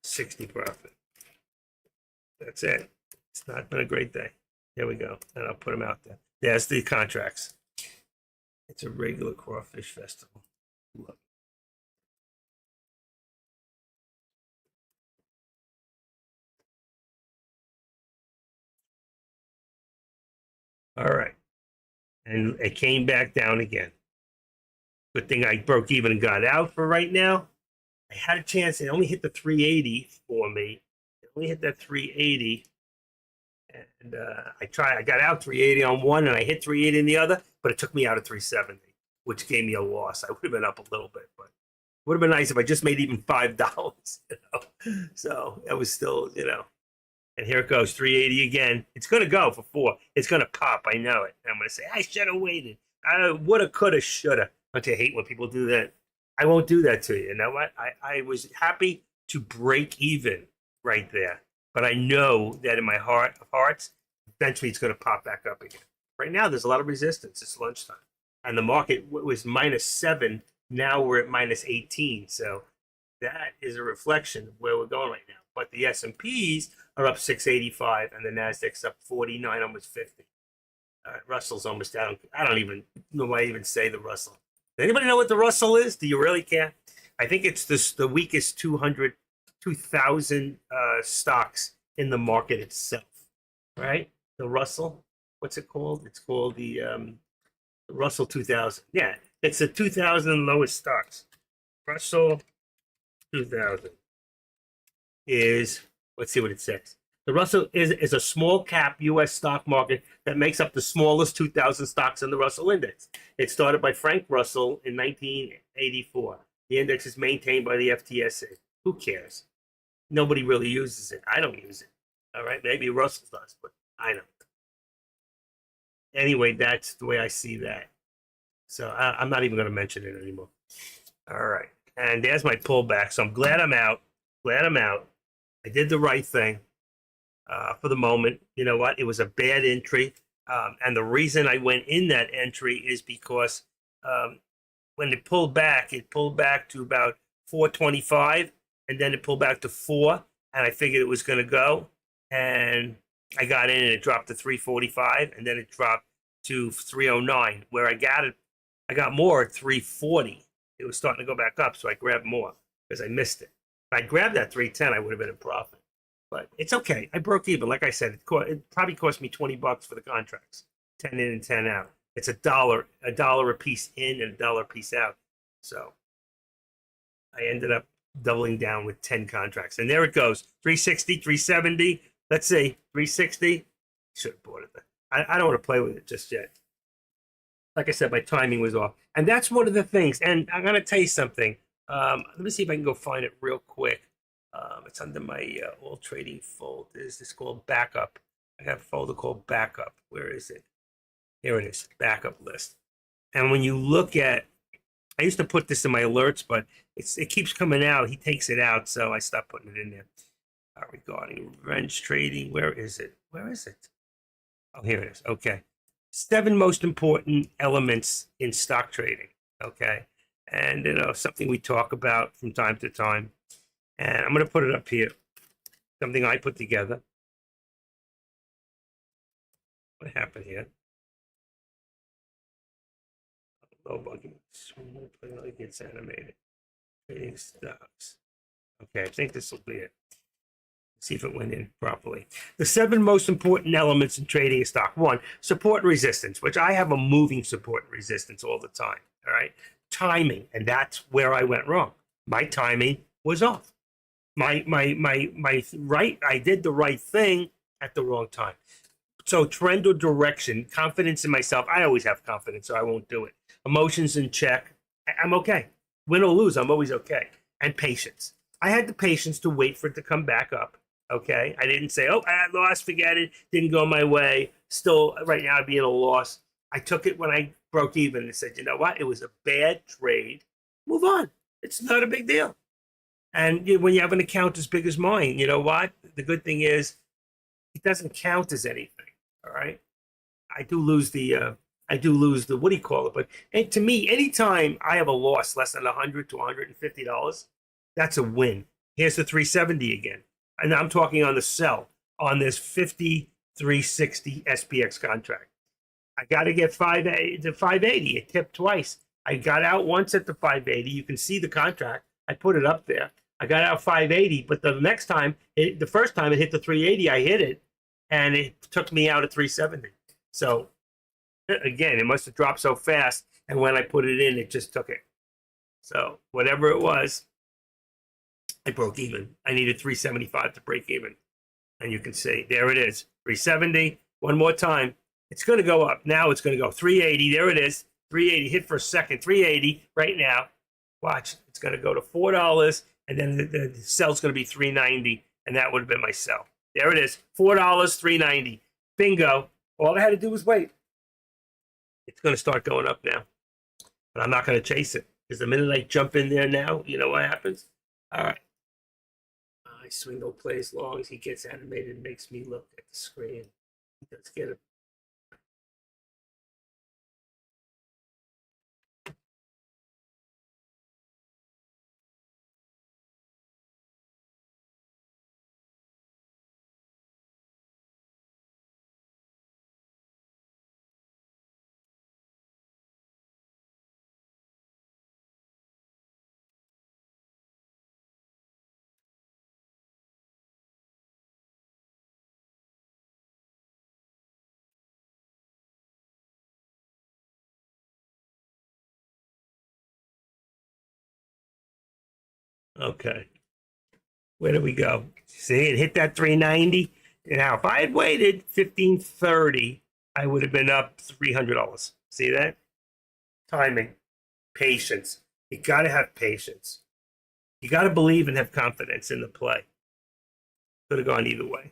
60 profit. That's it. It's not been a great day. There we go. And I'll put them out there. There's the contracts. It's a regular crawfish festival. Look. All right. And it came back down again. Good thing I broke even and got out for right now. I had a chance. It only hit the 380 for me. It only hit that 380. And I got out 380 on one and I hit 380 in the other, but it took me out at 370, which gave me a loss. I would have been up a little bit, but it would have been nice if I just made even $5, So that was still, And here it goes, 380 again. It's going to go for 4. It's going to pop. I know it. And I'm going to say, I should have waited. I woulda, coulda, shoulda. Don't you hate when people do that? I won't do that to you. You know what? I was happy to break even right there. But I know that in my heart of hearts, eventually it's going to pop back up again. Right now, there's a lot of resistance. It's lunchtime. And the market was -7. Now we're at -18. So that is a reflection of where we're going right now. But the S&Ps are up 685 and the NASDAQ's up 49, almost 50. Russell's almost down. I don't even know why I even say the Russell. Does anybody know what the Russell is? Do you really care? I think it's the weakest 2,000 stocks in the market itself, right? The Russell, what's it called? It's called the Russell 2000. Yeah, it's the 2,000 lowest stocks. Russell 2000 is, let's see what it says. The Russell is a small cap U.S. stock market that makes up the smallest 2,000 stocks in the Russell Index. It started by Frank Russell in 1984. The index is maintained by the FTSE. Who cares? Nobody really uses it. I don't use it. All right, maybe Russell does, but I don't. Anyway, that's the way I see that. So I'm not even going to mention it anymore. All right, and there's my pullback. So I'm glad I'm out. I did the right thing. for the moment. You know what? It was a bad entry. And the reason I went in that entry is because when it pulled back to about 425, and then it pulled back to 4, and I figured it was going to go. And I got in and it dropped to 345, and then it dropped to 309, where I got more at 340. It was starting to go back up, so I grabbed more because I missed it. If I grabbed that 310, I would have been in profit. But it's okay. I broke even. Like I said, it probably cost me $20 for the contracts, 10 in and 10 out. It's $1 a piece in and $1 a piece out. So I ended up doubling down with 10 contracts. And there it goes, 360, 370. Let's see, 360. Should have bought it. I don't want to play with it just yet. Like I said, my timing was off. And that's one of the things. And I'm going to tell you something. Let me see if I can go find it real quick. It's under my all trading folder. There's this called backup. I got a folder called backup. Where is it? Here it is, backup list. And when you look at, I used to put this in my alerts, but it keeps coming out. He takes it out, so I stopped putting it in there. Regarding revenge trading, where is it? Where is it? Oh, here it is. Okay. 7 most important elements in stock trading. Okay. And, something we talk about from time to time. And I'm going to put it up here. Something I put together. What happened here? Low buggy. It gets animated. Trading stocks. Okay, I think this will be it. See if it went in properly. The 7 most important elements in trading a stock. 1, support and resistance, which I have a moving support and resistance all the time. All right. Timing, and that's where I went wrong. My timing was off. My right, I did the right thing at the wrong time. So trend or direction, confidence in myself. I always have confidence, so I won't do it. Emotions in check. I'm okay. Win or lose, I'm always okay. And patience. I had the patience to wait for it to come back up. Okay. I didn't say, oh, I lost, forget it. Didn't go my way. Still, right now, I'd be in a loss. I took it when I broke even and said, you know what? It was a bad trade. Move on. It's not a big deal. And when you have an account as big as mine, you know what? The good thing is it doesn't count as anything. All right. I do lose the, what do you call it? But to me, anytime I have a loss less than $100 to $150, that's a win. Here's the 370 again. And I'm talking on the sell on this 5360 SPX contract. I got to get 580. It tipped twice. I got out once at the 580. You can see the contract. I put it up there. I got out 580, but the next time, the first time it hit the 380, I hit it, and it took me out at 370. So again, it must have dropped so fast, and when I put it in, it just took it. So whatever it was, I broke even. I needed 375 to break even. And you can see, there it is, 370. One more time. It's going to go up. Now it's going to go 380. There it is, 380. Hit for a second, 380 right now. Watch, it's going to go to $4, and then the sell's going to be 390, and that would have been my sell. There it is, $4, 390. Bingo. All I had to do was wait. It's going to start going up now, but I'm not going to chase it because the minute I jump in there now, you know what happens? All right. I Swingle plays long as he gets animated, makes me look at the screen. Let's get it. Okay. Where do we go? See, it hit that 390. Now, if I had waited 1530, I would have been up $300. See that? Timing, patience. You got to have patience. You got to believe and have confidence in the play. Could have gone either way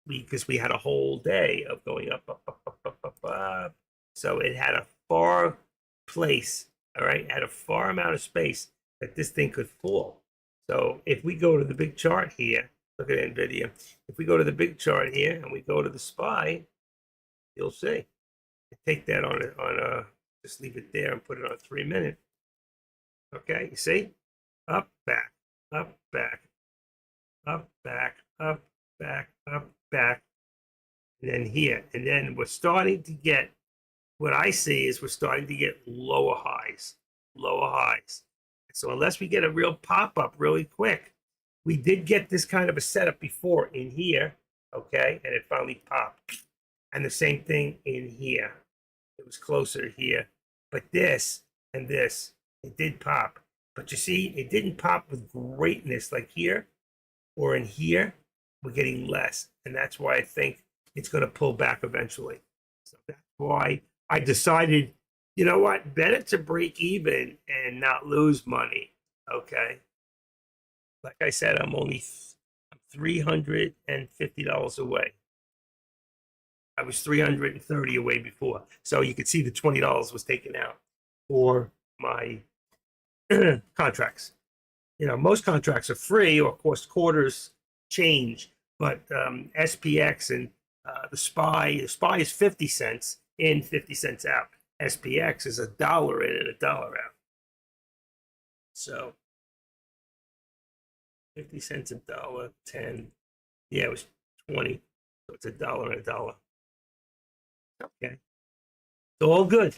because we had a whole day of going up, up, up, up, up, up, up. So it had a far place, all right? It had a far amount of space that this thing could fall. So if we go to the big chart here, Look at NVIDIA. If we go to the big chart here and we go to the SPY, you'll see. Take that just leave it there and put it on 3 minute. Okay, you see? Up, back, up, back, up, back, up, back, up, back. And then here. And then we're starting to get, what I see is we're starting to get lower highs. Lower highs. So unless we get a real pop-up really quick, we did get this kind of a setup before in here, okay? And it finally popped. And the same thing in here. It was closer here. But this and this, it did pop. But you see, it didn't pop with greatness like here or in here. We're getting less. And that's why I think it's going to pull back eventually. So that's why I decided, you know what, better to break even and not lose money. Okay. Like I said, I'm only $350 away. I was $330 away before. So you could see the $20 was taken out for my contracts. You know, most contracts are free, or of course quarters change, but SPX and the SPY is 50 cents in, 50 cents out. SPX is $1 in and $1 out. So 50 cents a dollar, 10. Yeah, it was 20. So it's $1 and $1. Okay. It's all good.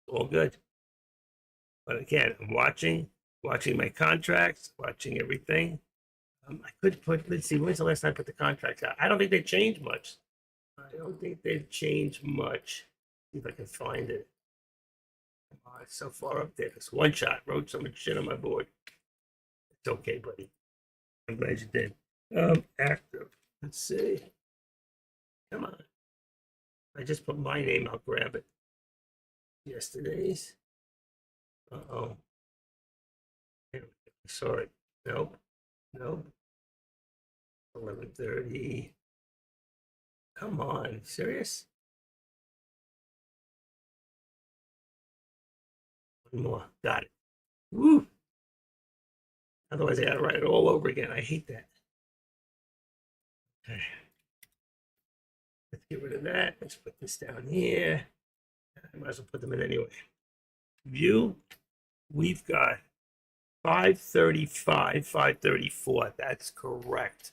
All good. But again, I'm watching my contracts, watching everything. I could put, let's see, when's the last time I put the contracts out? I don't think they changed much. I don't think they've changed much. See if I can find it. It's so far up there. It's one shot. Wrote so much shit on my board. It's okay, buddy. I'm glad you did. Active. Let's see. Come on. I just put my name. I'll grab it. Yesterday's. Uh-oh. Sorry. Nope. Nope. 11:30. Come on. Serious? One more. Got it. Woo. Otherwise, I got to write it all over again. I hate that. Okay. Let's get rid of that. Let's put this down here. I might as well put them in anyway. View. We've got 535, 534. That's correct.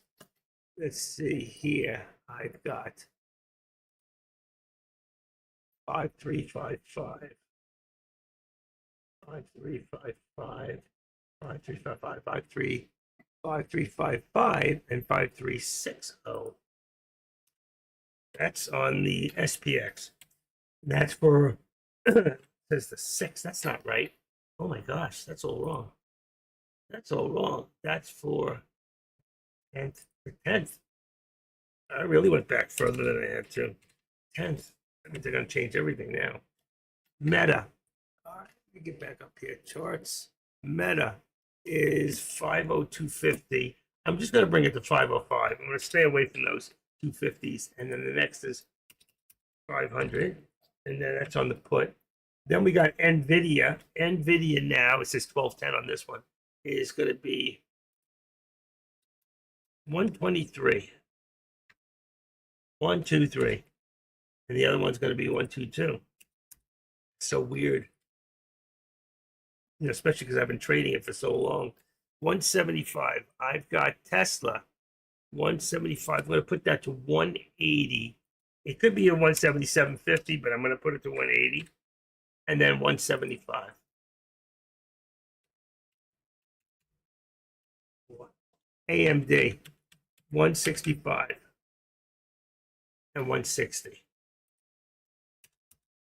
Let's see here. I've got 5355, 5355, 5355, 5355, and 5360. That's on the SPX. That's for says the 6. That's not right. Oh my gosh, that's all wrong. That's all wrong. That's for the 10th. I really went back further than I had to. 10th. I mean, they're going to change everything now. Meta. All right, let me get back up here. Charts. Meta is 50250. I'm just going to bring it to 505. I'm going to stay away from those 250s. And then the next is 500. And then that's on the put. Then we got NVIDIA. NVIDIA now, it says 1210 on this one, is going to be 123. 123. And the other one's going to be 122. So weird. You know, especially because I've been trading it for so long. 175. I've got Tesla. 175. I'm going to put that to 180. It could be a 177.50, but I'm going to put it to 180. And then 175. AMD, 165 and 160.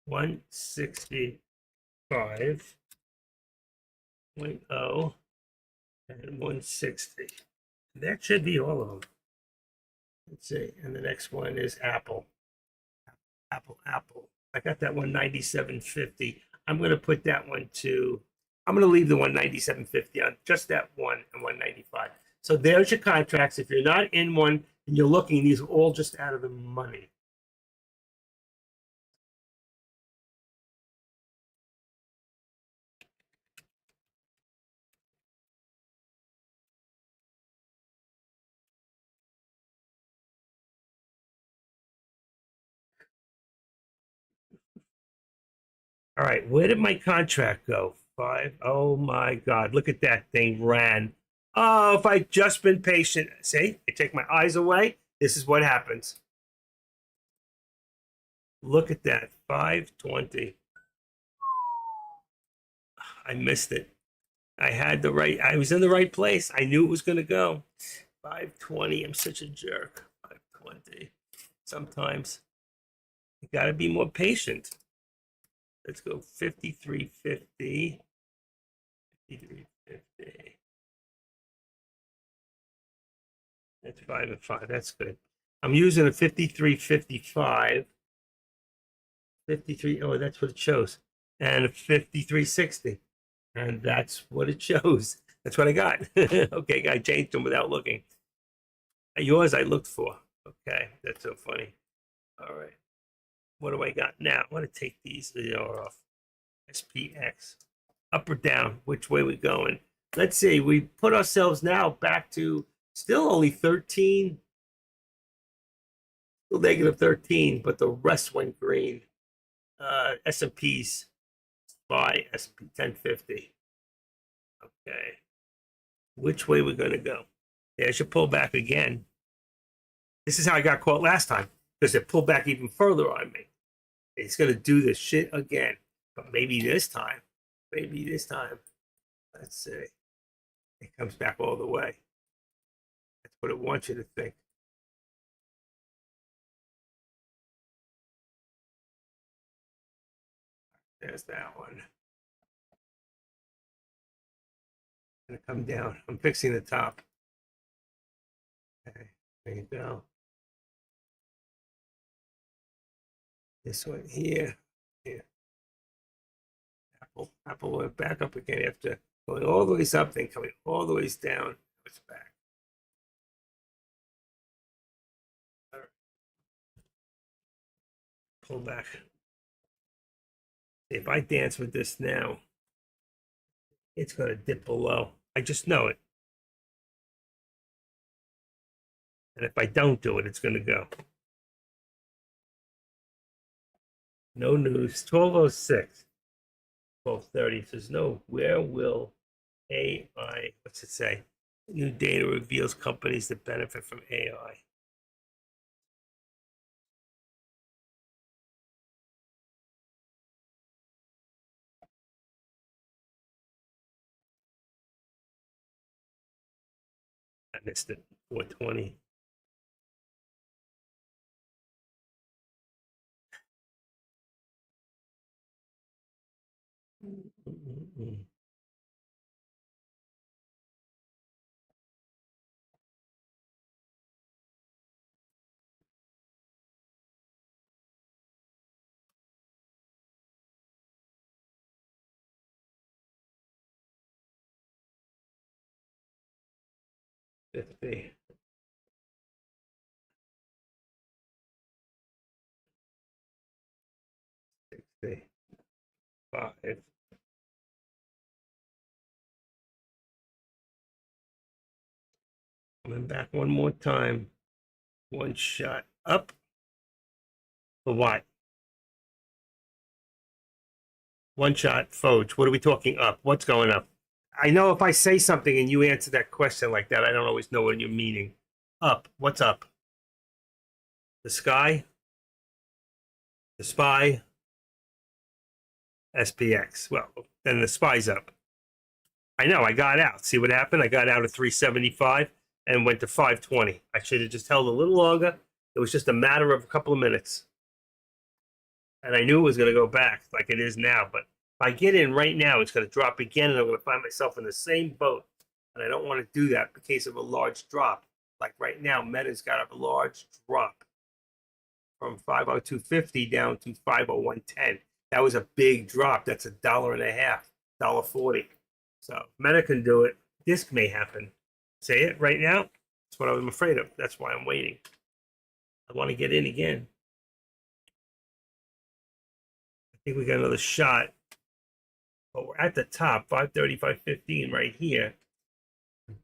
165.0 and 160. That should be all of them. Let's see. And the next one is Apple. Apple. I got that 197.50. I'm going to put that one to, I'm going to leave the 197.50 on just that one and 195. So there's your contracts. If you're not in one and you're looking, these are all just out of the money. All right, where did my contract go? 5. Oh my God, look at that thing ran. Oh, if I'd just been patient. See, I take my eyes away. This is what happens. Look at that, 520. I missed it. I was in the right place. I knew it was going to go. 520. I'm such a jerk. 520. Sometimes you got to be more patient. Let's go 53.50. 53.50. That's 5 and 5. That's good. I'm using a 53.55. 53. Oh, that's what it shows. And a 53.60. And that's what it shows. That's what I got. Okay, I changed them without looking. Yours I looked for. Okay, that's so funny. All right. What do I got now? I want to take these off. SPX. Up or down? Which way we going? Let's see. We put ourselves now back to still only 13. Still negative 13, but the rest went green. S&P's by S&P 1050. Okay. Which way we're going to go? Yeah, I should pull back again. This is how I got caught last time, because it pulled back even further on me. It's going to do this shit again. But maybe this time, let's see. It comes back all the way. That's what it wants you to think. There's that one. Gonna come down. I'm fixing the top. Okay, there you go. This one here. Apple went back up again after going all the ways up, then coming all the ways down. It's back. All right. Pull back. If I dance with this now, it's going to dip below. I just know it. And if I don't do it, it's going to go. No news. 12:06. 12:30 says no. Where will AI? What's it say? New data reveals companies that benefit from AI. I missed it. 420. Mm-mm-mm. $50. 65. Coming back one more time. One shot up. For what? One shot, Foge. What are we talking up? What's going up? I know if I say something and you answer that question like that, I don't always know what you're meaning. Up. What's up? The sky? The spy? SPX. Well, then the spy's up. I know. I got out. See what happened? I got out at 375 and went to 520. I should have just held a little longer. It was just a matter of a couple of minutes. And I knew it was going to go back like it is now. But if I get in right now, it's going to drop again, and I'm going to find myself in the same boat. And I don't want to do that in case of a large drop. Like right now, Meta's got a large drop from 502.50 down to 501.10. That was a big drop. That's $1.50, $1.40. So Meta can do it. This may happen. Say it right now. That's what I'm afraid of. That's why I'm waiting. I want to get in again. I think we got another shot. But we're at the top, 530, 515 right here.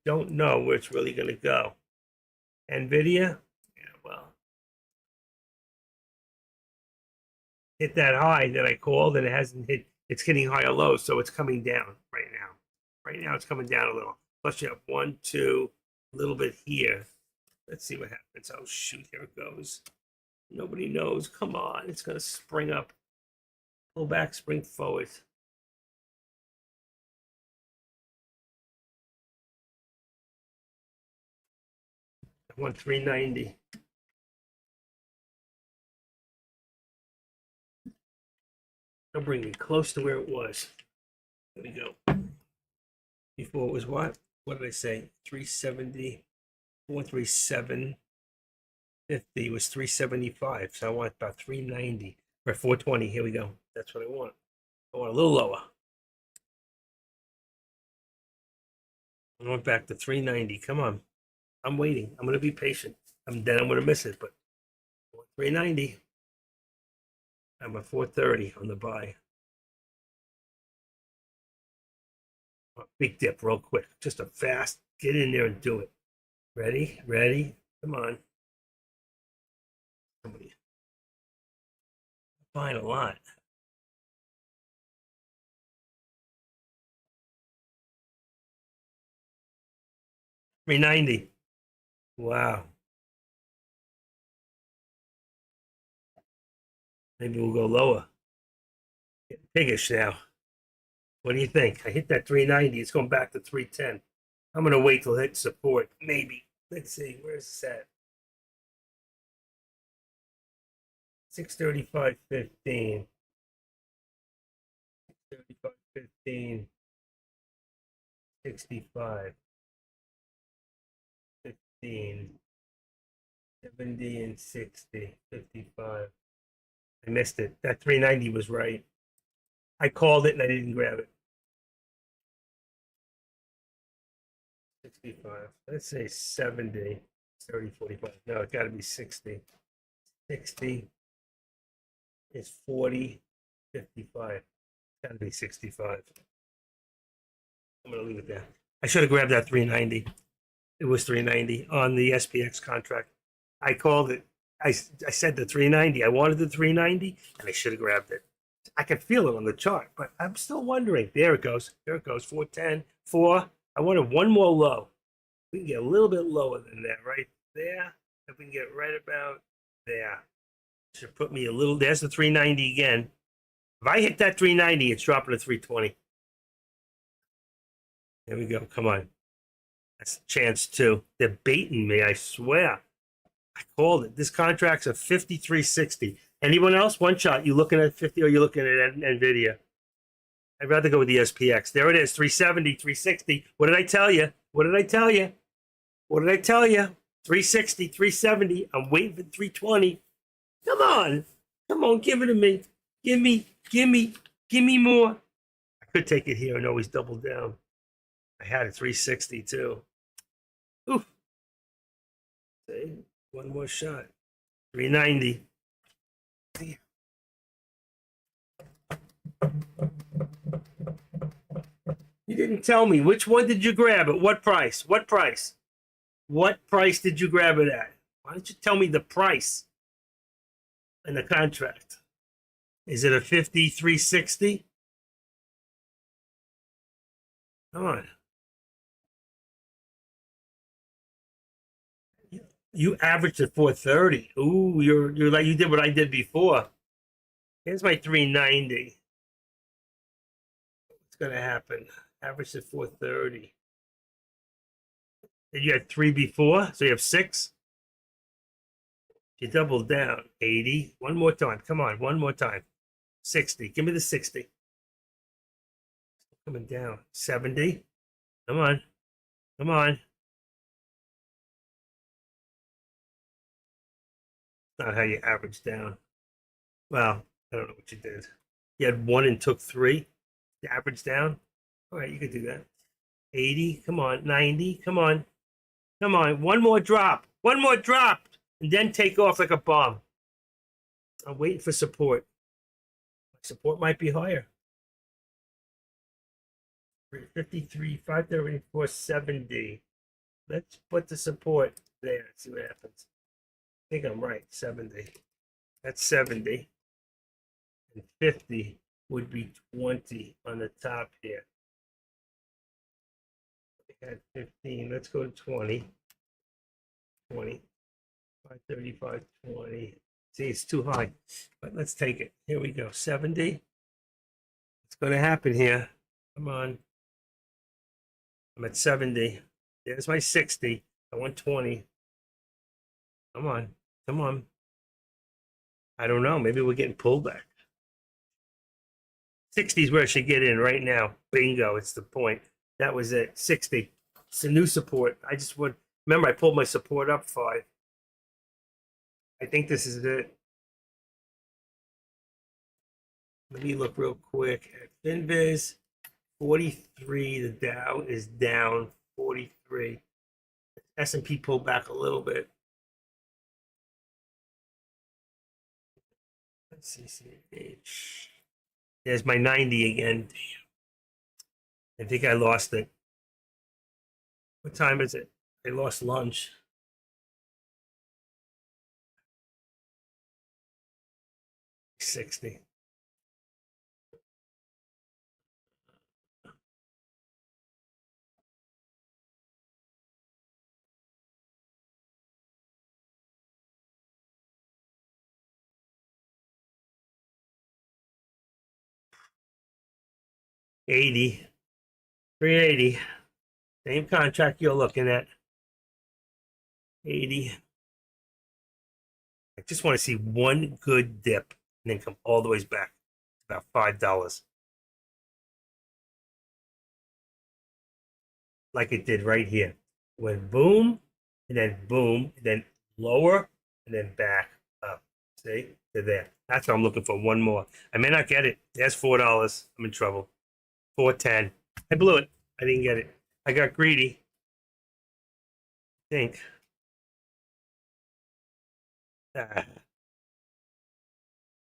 Don't know where it's really going to go. NVIDIA? Yeah, well. hit that high that I called, and it hasn't hit. It's hitting higher lows, so it's coming down right now. Right now, it's coming down a little. Plus, you have 1, 2, a little bit here. Let's see what happens. Oh shoot, here it goes. Nobody knows. Come on, it's gonna spring up. Pull back, spring forward. I want 390. It'll bring me close to where it was. There we go. Before it was what? What did I say? 370, 437, 50 was 375. So I want about 390 or 420. Here we go. That's what I want. I want a little lower. I want back to 390. Come on. I'm waiting. I'm going to be patient. I'm going to miss it, but 390. I'm at 430 on the buy. Big dip real quick. Just a fast, get in there and do it. Ready? Ready? Come on. Somebody buying a lot. $390. Wow. Maybe we'll go lower. Getting piggish now. What do you think? I hit that 390. It's going back to 310. I'm going to wait till it hits support. Maybe. Let's see. Where's this at? 635.15. 635.15. 65. 15. 70 and 60. 55. I missed it. That 390 was right. I called it and I didn't grab it. 65. Let's say 70. 30, 45. No, it's got to be 60. 60 is 40, 55. It's got to be 65. I'm going to leave it there. I should have grabbed that 390. It was 390 on the SPX contract. I called it. I said the 390. I wanted the 390, and I should have grabbed it. I can feel it on the chart, but I'm still wondering. There it goes. There it goes. 410, 4. I wanted one more low. We can get a little bit lower than that right there. If we can get right about there. Should put me a little. There's the 390 again. If I hit that 390, it's dropping to 320. There we go. Come on. That's a chance too. They're baiting me, I swear. I called it. This contract's a 53.60. Anyone else? One shot. You looking at 50 or you looking at NVIDIA? I'd rather go with the SPX. There it is. 370, 360. What did I tell you? What did I tell you? What did I tell you? 360, 370. I'm waiting for 320. Come on. Come on. Give it to me. Give me more. I could take it here and always double down. I had a 360 too. Oof. See? One more shot. 390. You didn't tell me. Which one did you grab? At what price? What price? What price did you grab it at? Why don't you tell me the price in the contract? Is it a 53.60? Come on. You averaged at 430. Ooh, you're like you did what I did before. Here's my 390. What's gonna happen? Average at 430. You had 3 before, so you have 6. You doubled down. 80. One more time. Come on, one more time. 60. Give me the 60. Coming down. 70. Come on. Come on. Not how you average down. Well, I don't know what you did. You had 1 and took 3. You average down. All right, you could do that. 80. Come on. 90. Come on. Come on. One more drop. One more drop. And then take off like a bomb. I'm waiting for support. Support might be higher. 353, 530, 470. Let's put the support there. See what happens. I think I'm right. 70. That's 70. And 50 would be 20 on the top here. We had 15. Let's go to 20. 20. 535, 20. See, it's too high, but let's take it. Here we go. 70. What's going to happen here? Come on. I'm at 70. There's my 60. I want 20. Come on. Come on. I don't know. Maybe we're getting pulled back. 60 is where I should get in right now. Bingo. It's the point. That was it. 60. It's a new support. I just would remember I pulled my support up 5. I think this is it. Let me look real quick at FinViz. 43. The Dow is down 43. S&P pulled back a little bit. Let's see, CCH. There's my 90 again. Damn. I think I lost it. What time is it? I lost lunch. $60. $80. 380. Same contract you're looking at. 80. I just want to see one good dip and then come all the way back. About $5. Like it did right here. Went boom, and then lower, and then back up. See? To there. That's what I'm looking for. One more. I may not get it. There's $4. I'm in trouble. 410. I blew it. I didn't get it. I got greedy. I think.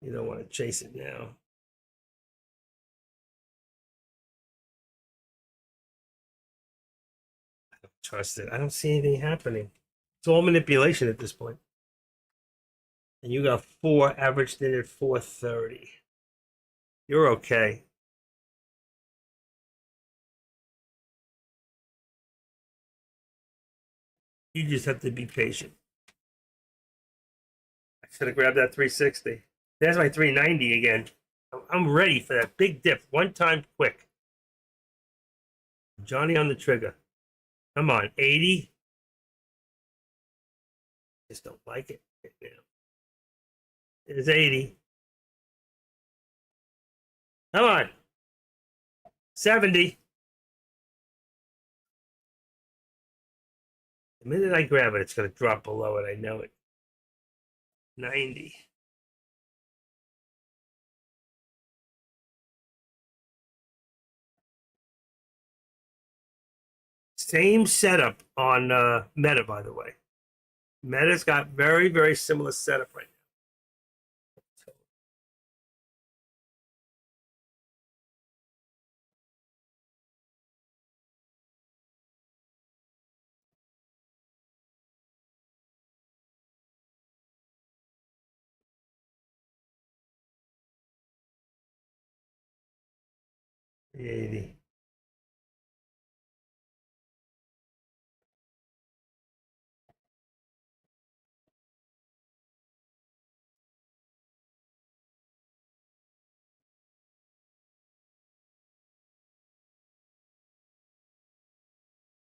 You don't want to chase it now. I don't trust it. I don't see anything happening. It's all manipulation at this point. And you got 4 averaged in at 430. You're okay. You just have to be patient. I should have grabbed that 360. There's my 390 again. I'm ready for that big dip. One time quick. Johnny on the trigger. Come on. 80. Just don't like it right now. It's 80. Come on. 70. The minute I grab it, it's going to drop below it. I know it. 90. Same setup on Meta, by the way. Meta's got very, very similar setup right now. The 80.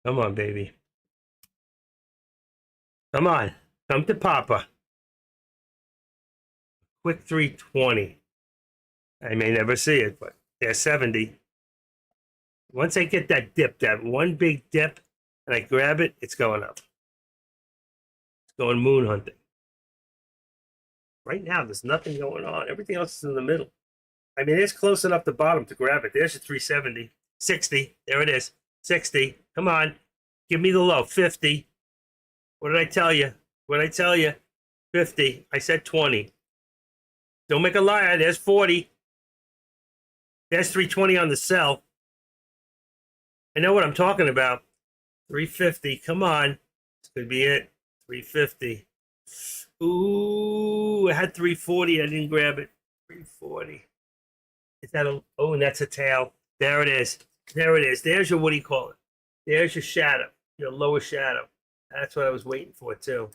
Come on, baby. Come on. Come to Papa. Quick 320. I may never see it, but there's 70. Once I get that dip, that one big dip, and I grab it, it's going up. It's going moon hunting. Right now, there's nothing going on. Everything else is in the middle. I mean, it's close enough to bottom to grab it. There's your 370. 60. There it is. 60. Come on. Give me the low. 50. What did I tell you? What did I tell you? 50. I said 20. Don't make a liar. There's 40. There's 320 on the sell. I know what I'm talking about. 350. Come on. This could be it. 350. Ooh, I had 340. I didn't grab it. 340. Is that a? Oh, and that's a tail. There it is. There it is. There's your, what do you call it? There's your shadow, your lower shadow. That's what I was waiting for too.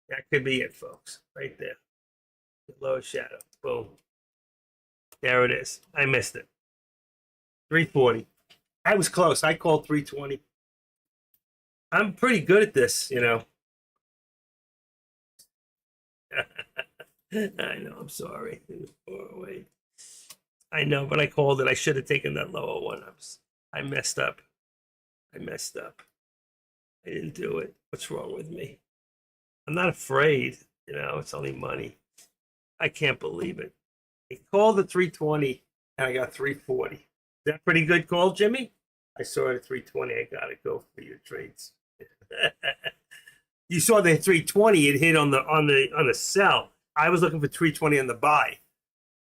That could be it, folks. Right there. The lower shadow. Boom. There it is. I missed it. 340. I was close. I called 320. I'm pretty good at this, you know. I know. I'm sorry. Oh, wait. I know, but I called it. I should have taken that lower one. I messed up. I messed up. I didn't do it. What's wrong with me? I'm not afraid. You know, it's only money. I can't believe it. I called the 320 and I got 340. Is that pretty good call, Jimmy? I saw it at 320. I got to go for your trades. You saw the 320. It hit on the sell. I was looking for 320 on the buy,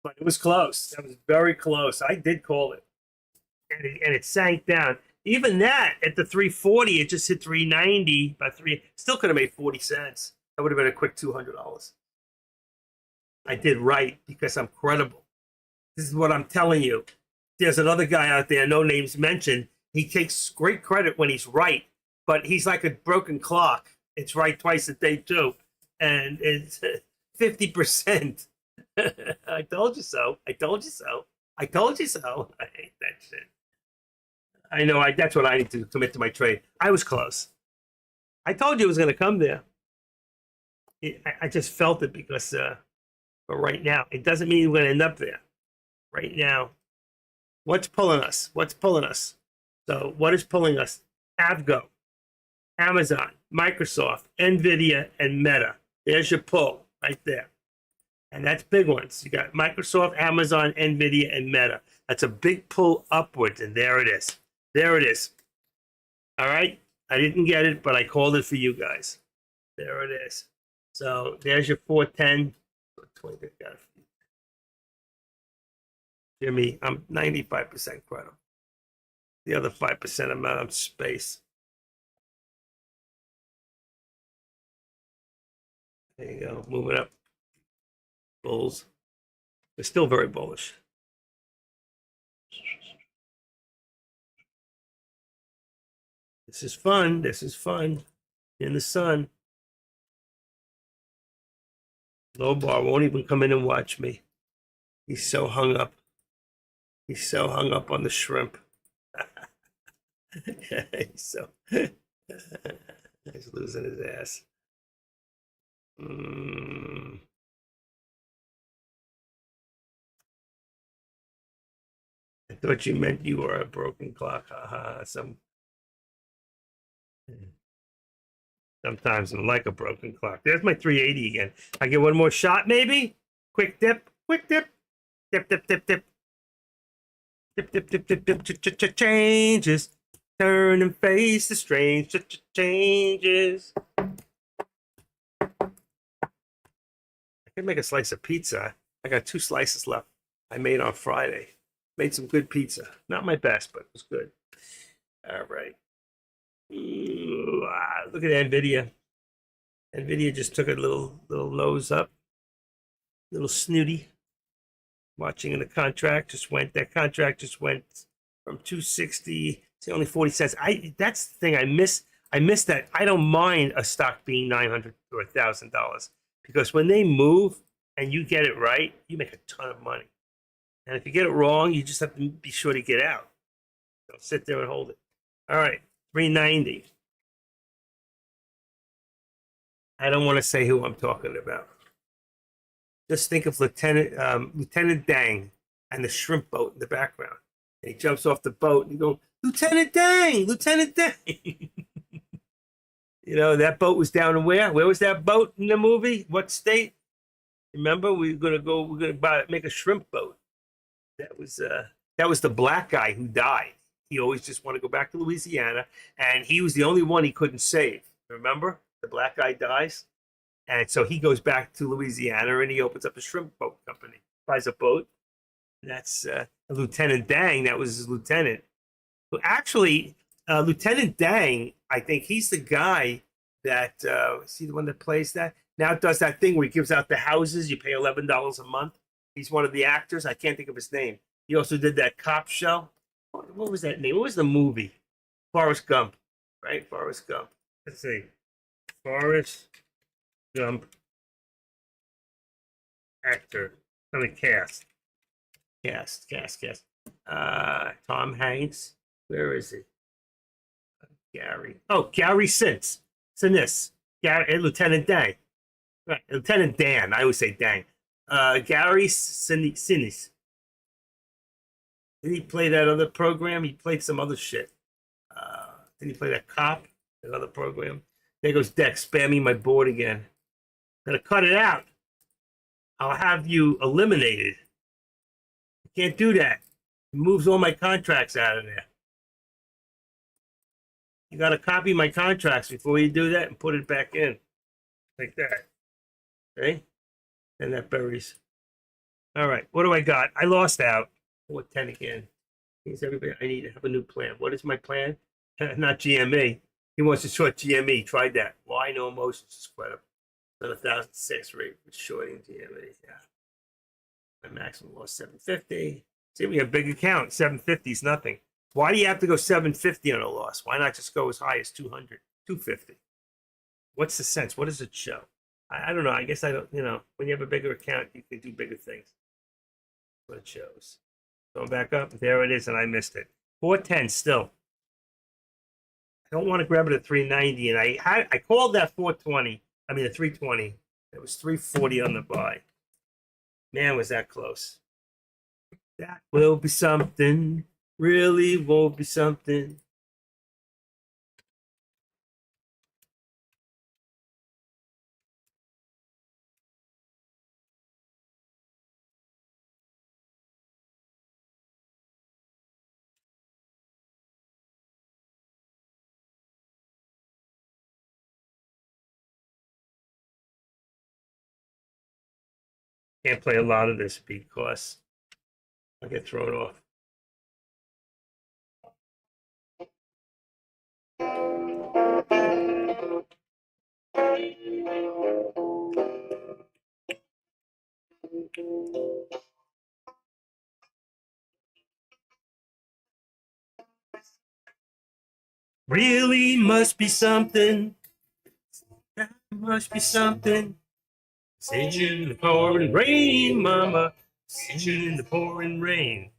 but it was close. That was very close. I did call it, and it sank down. Even that at the 340, it just hit 390 by three. Still could have made 40 cents. That would have been a quick $200. I did right because I'm credible. This is what I'm telling you. There's another guy out there, no names mentioned. He takes great credit when he's right, but he's like a broken clock. It's right twice a day too, and it's 50%. I told you so. I told you so. I told you so. I hate that shit. I know. That's what I need to commit to my trade. I was close. I told you it was going to come there. I just felt it because, but right now, it doesn't mean we're going to end up there. Right now, what's pulling us? What's pulling us? So, what is pulling us? Avgo, Amazon, Microsoft, Nvidia, and Meta. There's your pull right there. And that's big ones. You got Microsoft, Amazon, Nvidia, and Meta. That's a big pull upwards, and there it is. There it is. All right? I didn't get it, but I called it for you guys. There it is. So there's your 410. 20, got it. Jimmy, I'm 95% credible. The other 5% I'm out of space. There you go. Moving up. Bulls. They're still very bullish. This is fun. This is fun. In the sun. Low bar won't even come in and watch me. He's so hung up. He's so hung up on the shrimp. He's losing his ass. I thought you meant you were a broken clock. Sometimes I'm like a broken clock. There's my 380 again. I get one more shot, maybe? Quick dip, quick dip. Dip, dip, dip, dip. Dip, dip, dip, dip, dip, changes. Turn and face the strange changes. I could make a slice of pizza. I got 2 slices left. I made on Friday. Made some good pizza. Not my best, but it was good. All right. Ooh, look at Nvidia. Nvidia just took a little nose up, little snooty. Watching in the contract that contract just went from 260 to only 40 cents. That's the thing I miss. I miss that. I don't mind a stock being $900 or $1,000 because when they move and you get it right, you make a ton of money. And if you get it wrong, you just have to be sure to get out. Don't sit there and hold it. All right. 390. I don't want to say who I'm talking about. Just think of Lieutenant Dang and the shrimp boat in the background. And he jumps off the boat and you go, Lieutenant Dang, Lieutenant Dang. You know, that boat was down in where? Where was that boat in the movie? What state? Remember, we're gonna make a shrimp boat. That was the black guy who died. He always just wanted to go back to Louisiana, and he was the only one he couldn't save. Remember? The black guy dies. And so he goes back to Louisiana, and he opens up a shrimp boat company, buys a boat. That's Lieutenant Dang. That was his lieutenant. Well, actually, Lieutenant Dang, I think he's the guy that, is he the one that plays that? Now does that thing where he gives out the houses. You pay $11 a month. He's one of the actors. I can't think of his name. He also did that cop show. What was that name? What was the movie? Forrest Gump, right? Forrest Gump. Let's see. Forrest Gump actor. On the cast. Cast. Tom Hanks. Where is he? Gary. Oh, Gary Sinise. Lieutenant Dan. Right, Lieutenant Dan. I always say Dan. Gary Sinise. Did he play that other program? He played some other shit. Did he play that cop? Another program? There goes Dex spamming my board again. Gotta cut it out. I'll have you eliminated. You can't do that. It moves all my contracts out of there. You gotta copy my contracts before you do that and put it back in. Like that. Okay? And that buries. All right, what do I got? I lost out. 410 again. Means everybody, I need to have a new plan. What is my plan? Not GME. He wants to short GME. Tried that. Why no emotions is credible. Not 1,006 rate for shorting GME. Yeah. My maximum loss 750. See, we have big account. 750 is nothing. Why do you have to go 750 on a loss? Why not just go as high as 200, 250? What's the sense? What does it show? I don't know. I guess I don't, when you have a bigger account, you can do bigger things. What it shows. Going back up. There it is, and I missed it. 410 still. I don't want to grab it at 390, and I called that 420. I mean, the 320. It was 340 on the buy. Man, was that close. That will be something. Really won't be something. Can't play a lot of this because I get thrown off. Really must be something. That must be something. Singing in the pouring rain, mama. Singing in the pouring rain.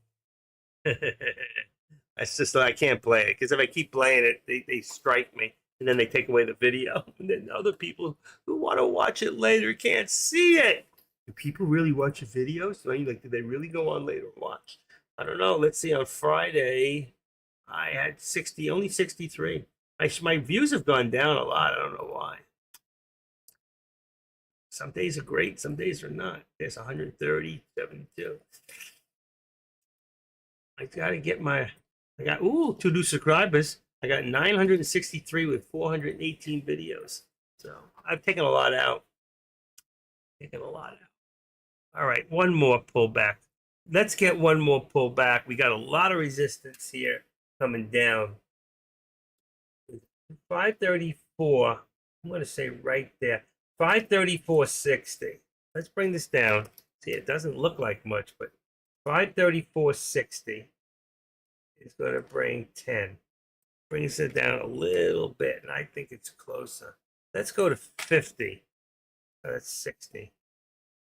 That's just that I can't play it because if I keep playing it, they strike me and then they take away the video. And then other people who want to watch it later can't see it. Do people really watch your videos? Do they really go on later and watch? I don't know. Let's see. On Friday, I had only 63. My views have gone down a lot. I don't know why. Some days are great, some days are not. There's 130, 72. I gotta get I got 2 new subscribers. I got 963 with 418 videos. So I've taken a lot out. All right, one more pullback. Let's get one more pullback. We got a lot of resistance here coming down. 534, I'm gonna say right there. 534.60. Let's bring this down. See, it doesn't look like much, but 534.60 is going to bring 10. Brings it down a little bit, and I think it's closer. Let's go to 50. That's 60.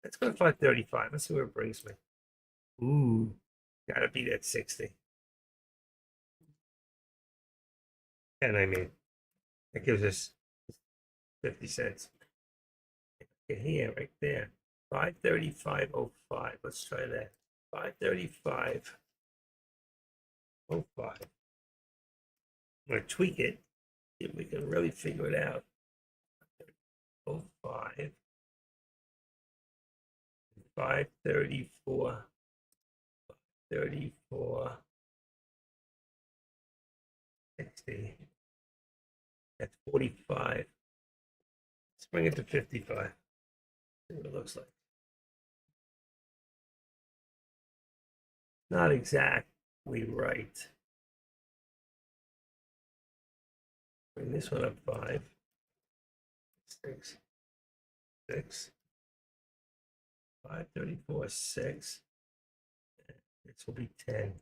Let's go to 535. Let's see where it brings me. Ooh, gotta be that 60. And I mean, that gives us 50 cents. Here, right there. 535.05. Let's try that. 535.05. I'm going to tweak it. See if we can really figure it out. 05. 534. 34. 60. That's 45. Let's bring it to 55. See what it looks like. Not exactly right. Bring this one up 5. 6. 534.6. This will be 10.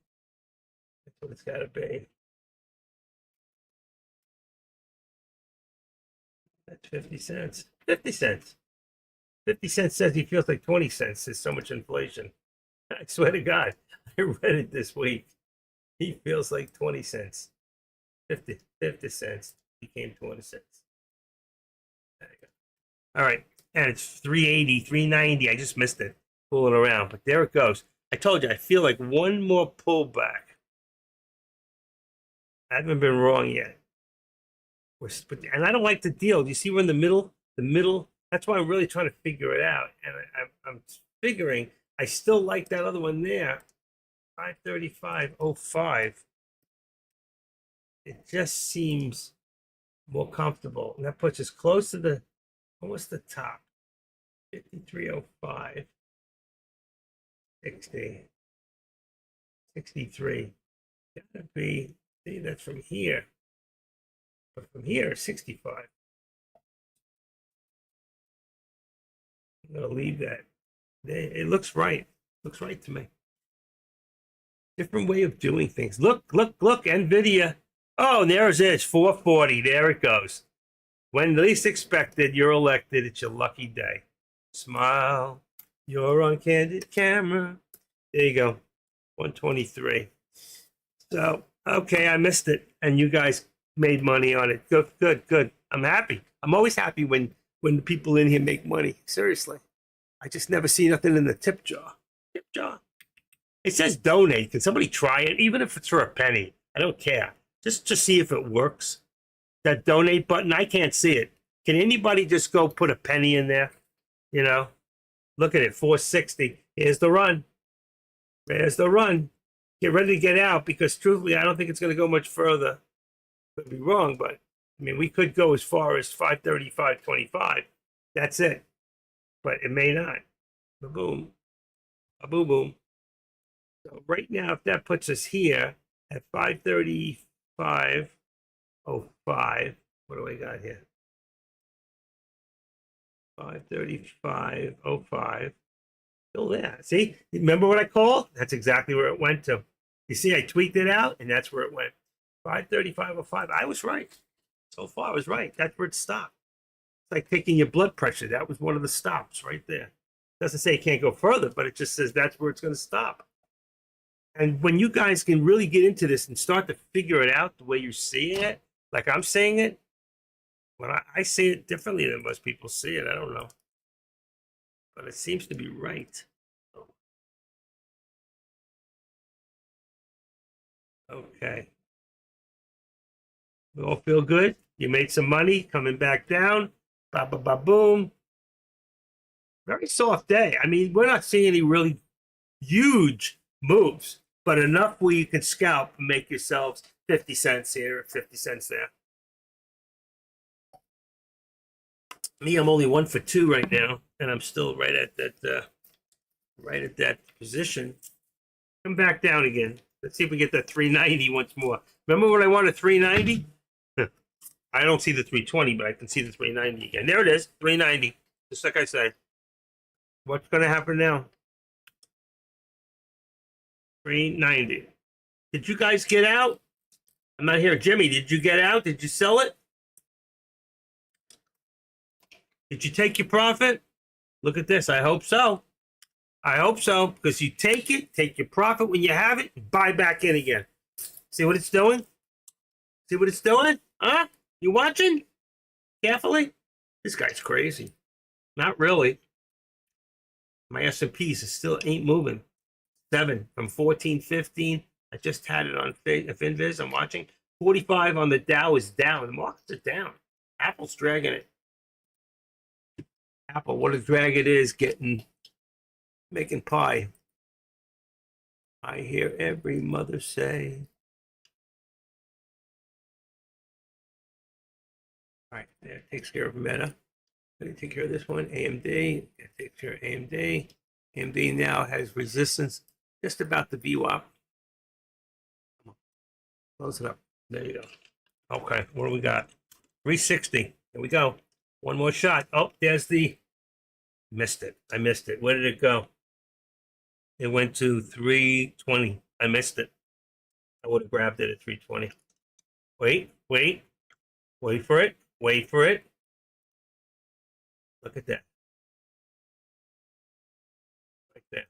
That's what it's got to be. That's 50 cents. 50 cents. 50 cents says he feels like 20 cents. There's so much inflation. I swear to God, I read it this week. He feels like 20 cents. 50 cents became 20 cents. There you go. All right. And it's 380, 390. I just missed it pulling around, but there it goes. I told you, I feel like one more pullback. I haven't been wrong yet. And I don't like the deal. Do you see we're in the middle? The middle. That's why I'm really trying to figure it out. And I'm figuring I still like that other one there. 535.05. It just seems more comfortable. And that puts us close to the, almost the top. 53.05. 60. 63. Gotta be, see, that's from here. But from here, 65. I'm gonna leave that. It looks right. Looks right to me. Different way of doing things. Look, NVIDIA. Oh, there's it. It's 440. There it goes. When least expected, you're elected. It's your lucky day. Smile. You're on candid camera. There you go. 123. So, okay, I missed it. And you guys made money on it. Good. I'm happy. I'm always happy when the people in here make money. Seriously. I just never see nothing in the tip jar. Tip jar. It says donate. Can somebody try it? Even if it's for a penny. I don't care. Just to see if it works. That donate button, I can't see it. Can anybody just go put a penny in there? You know? Look at it, 460. Here's the run. There's the run. Get ready to get out because truthfully, I don't think it's going to go much further. Could be wrong, but I mean, we could go as far as 530, 525. That's it. But it may not. Ba-boom. A-boom-boom. So right now, if that puts us here at 535.05, what do I got here? 535.05. Still there. See? Remember what I called? That's exactly where it went to. You see, I tweaked it out, and that's where it went. 535.05. I was right. So far, I was right. That's where it stopped. It's like taking your blood pressure. That was one of the stops right there. It doesn't say it can't go further, but it just says that's where it's going to stop. And when you guys can really get into this and start to figure it out the way you see it, like I'm saying it, when I see it differently than most people see it. I don't know. But it seems to be right. Okay. We all feel good? You made some money coming back down. Boom. Very soft day. I mean, we're not seeing any really huge moves, but enough where you can scalp and make yourselves 50 cents here, 50 cents there. Me, I'm only 1 for 2 right now, and I'm still right at that position. Come back down again. Let's see if we get that 390 once more. Remember when I wanted 390? I don't see the 320, but I can see the 390 again. There it is, 390. Just like I said. What's going to happen now? 390. Did you guys get out? I'm not here. Jimmy, did you get out? Did you sell it? Did you take your profit? Look at this. I hope so. I hope so, because you take it, take your profit when you have it, and buy back in again. See what it's doing? See what it's doing? Huh? You watching? Carefully? This guy's crazy. Not really. My S&Ps still ain't moving. 7 from 14.15. I just had it on FinViz. I'm watching. 45 on the Dow is down. The markets are down. Apple's dragging it. Apple, what a drag it is making pie. I hear every mother say. All right, that takes care of Meta. Let me take care of this one, AMD. That takes care of AMD. AMD now has resistance just about the VWAP. Close it up. There you go. Okay, what do we got? 360. Here we go. One more shot. Oh, there's the. Missed it. I missed it. Where did it go? It went to 320. I missed it. I would have grabbed it at 320. Wait for it. Wait for it. Look at that. Right there.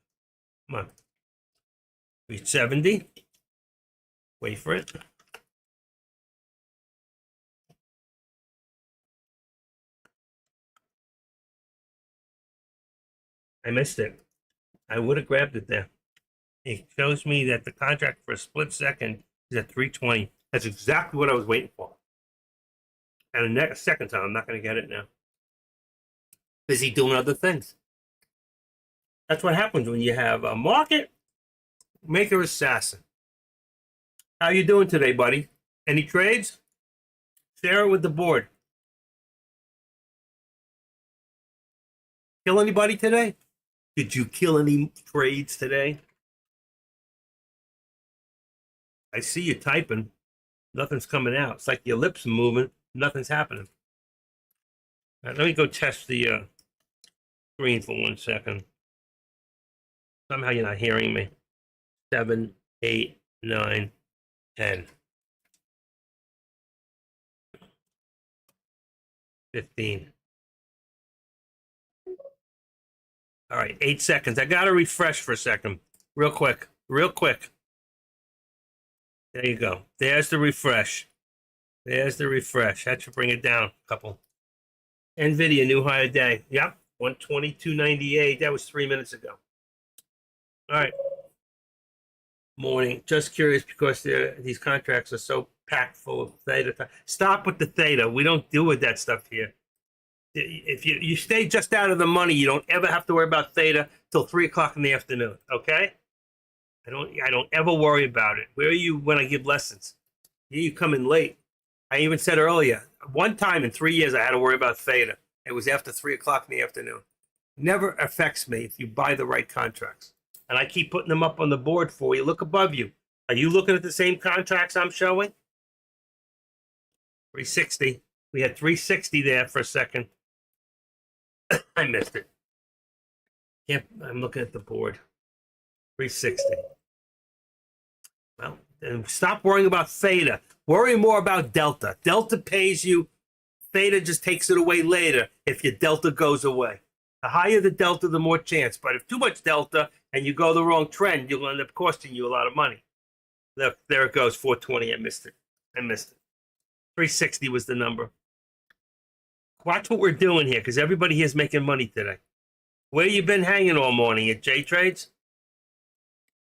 Come on. 370. Wait for it. I missed it. I would have grabbed it there. It shows me that the contract for a split second is at 320. That's exactly what I was waiting for. And the next second time, I'm not going to get it now. Busy doing other things. That's what happens when you have a market maker assassin. How you doing today, buddy? Any trades? Share it with the board. Kill anybody today? Did you kill any trades today? I see you typing. Nothing's coming out. It's like your lips are moving. Nothing's happening. All right, let me go test the screen for 1 second. Somehow you're not hearing me. 7, 8, 9, 10. 15. All right, 8 seconds. I got to refresh for a second. Real quick. There you go. There's the refresh. That should bring it down a couple. NVIDIA, new higher day. Yep, 122.98. That was 3 minutes ago. All right. Morning. Just curious because these contracts are so packed full of theta. Stop with the theta. We don't deal with that stuff here. If you stay just out of the money, you don't ever have to worry about theta till 3 o'clock in the afternoon. Okay? I don't ever worry about it. Where are you when I give lessons? You come in late. I even said earlier, one time in 3 years I had to worry about theta. It was after 3 o'clock in the afternoon. Never affects me if you buy the right contracts. And I keep putting them up on the board for you. Look above you. Are you looking at the same contracts I'm showing? 360. We had 360 there for a second. I missed it. I'm looking at the board. 360. Well, then stop worrying about theta. Worry more about delta. Delta pays you. Theta just takes it away later if your delta goes away. The higher the delta, the more chance. But if too much delta and you go the wrong trend, you'll end up costing you a lot of money. Look, there it goes, 420. I missed it. 360 was the number. Watch what we're doing here, because everybody here is making money today. Where you been hanging all morning? At J Trades?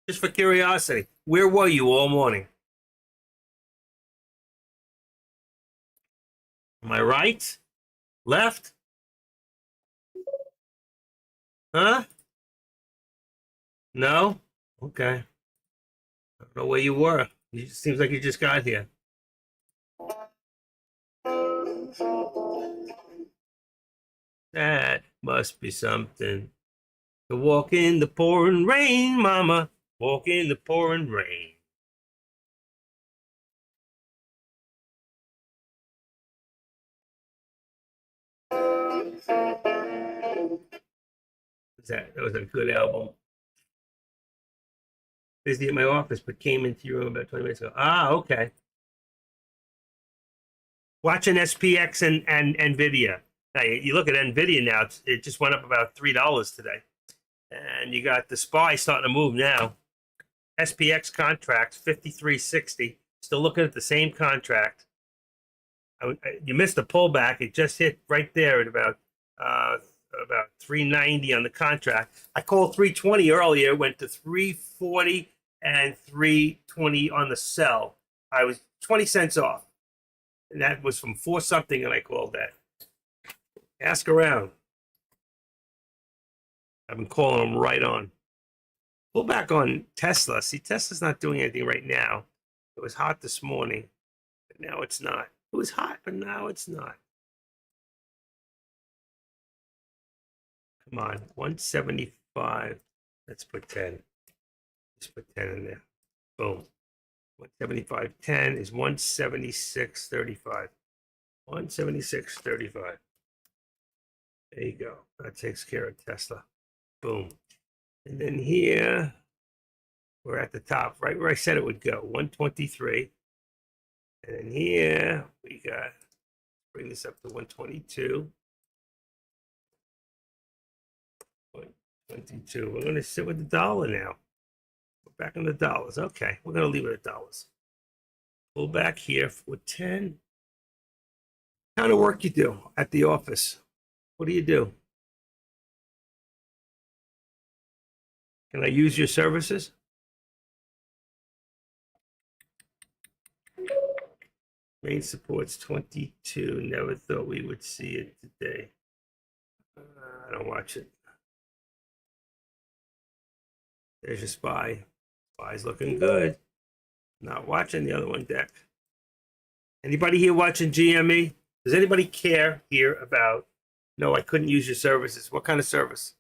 Just for curiosity, where were you all morning? Am I right? Left? Huh? No? Okay. I don't know where you were. It seems like you just got here. That must be something. To walk in the pouring rain, mama. Walk in the pouring rain. That was a good album. Busy at my office, but came into your room about 20 minutes ago. Ah, okay. Watching SPX and NVIDIA. Now, you look at NVIDIA now, it just went up about $3 today. And you got the SPY starting to move now. SPX contracts, 53.60. Still looking at the same contract. You missed the pullback. It just hit right there at about 390 on the contract. I called 320 earlier, went to 340 and 320 on the sell. I was 20 cents off. And that was from 4 something, and I called that. Ask around. I've been calling them right on. Pull back on Tesla. See, Tesla's not doing anything right now. It was hot this morning, but now it's not. It was hot, but now it's not. Come on, 175. Let's put 10. Just put 10 in there. Boom. 175.10 is 176.35. 176.35. There you go. That takes care of Tesla. Boom. And then here, we're at the top, right where I said it would go, 123. And then here, we got, bring this up to 122. 122. We're going to sit with the dollar now. We're back on the dollars. Okay, we're going to leave it at dollars. Pull back here for 10. What kind of work you do at the office? What do you do? Can I use your services? Main support's 22. Never thought we would see it today. I don't watch it. There's your SPY. SPY's looking good. Not watching the other one, Deck. Anybody here watching GME? Does anybody care here about, no, I couldn't use your services? What kind of service?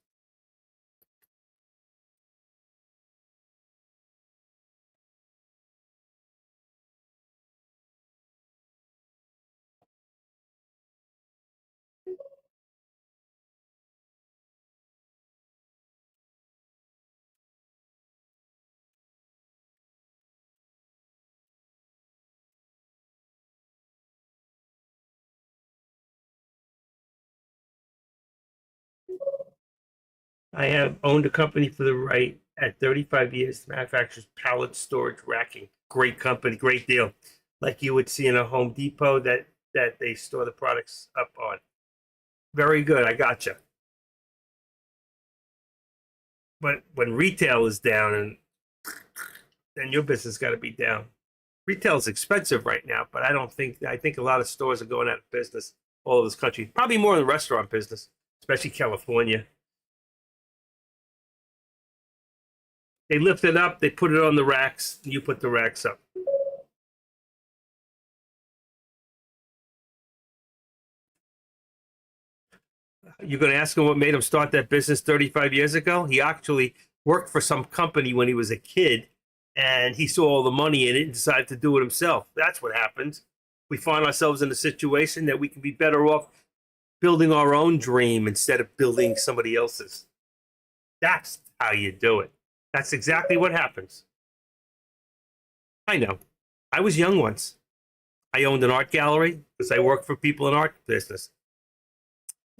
I have owned a company for the right at 35 years, manufactures pallet storage racking. Great company, great deal. Like you would see in a Home Depot that they store the products up on. Very good, I gotcha. But when retail is down, and then your business got to be down. Retail is expensive right now, but I think a lot of stores are going out of business all over this country. Probably more in the restaurant business, especially California. They lift it up, they put it on the racks, you put the racks up. You're going to ask him what made him start that business 35 years ago? He actually worked for some company when he was a kid, and he saw all the money in it and decided to do it himself. That's what happens. We find ourselves in a situation that we can be better off building our own dream instead of building somebody else's. That's how you do it. That's exactly what happens. I know. I was young once. I owned an art gallery because I worked for people in art business.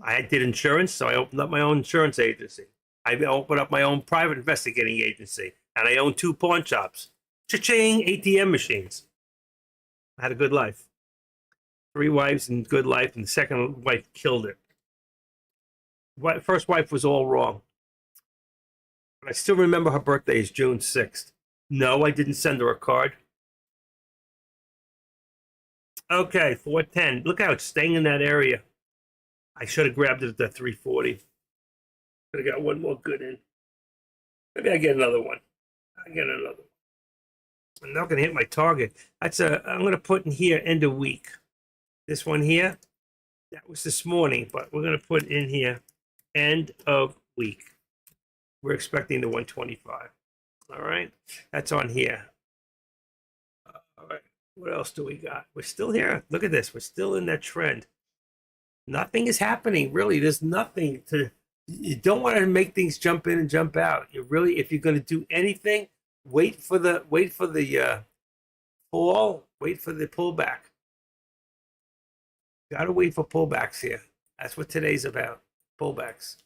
I did insurance, so I opened up my own insurance agency. I opened up my own private investigating agency, and I owned 2 pawn shops. Cha-ching, ATM machines. I had a good life. 3 wives and good life, and the second wife killed it. First wife was all wrong. I still remember her birthday is June 6th. No, I didn't send her a card. Okay, 410. Look how it's staying in that area. I should have grabbed it at the 340. Could have got one more good in. Maybe I get another one. I get another one. I'm not going to hit my target. I'm going to put in here end of week. This one here, that was this morning, but we're going to put in here end of week. We're expecting the 125. All right, that's on here. All right, what else do we got? We're still here. Look at this. We're still in that trend. Nothing is happening, really. There's nothing to. You don't want to make things jump in and jump out. You really, if you're going to do anything, wait for the fall. Wait for the pullback. Got to wait for pullbacks here. That's what today's about. Pullbacks.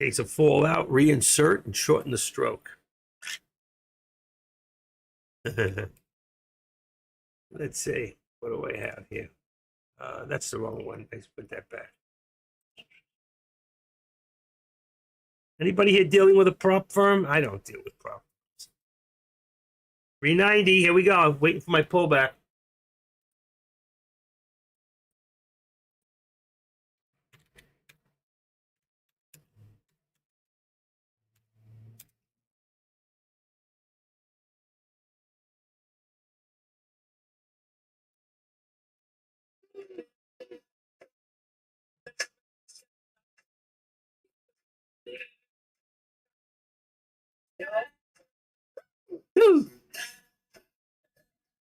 Case of fallout, reinsert, and shorten the stroke. Let's see. What do I have here? That's the wrong one. Let's put that back. Anybody here dealing with a prop firm? I don't deal with prop firms. 390. Here we go. Waiting for my pullback.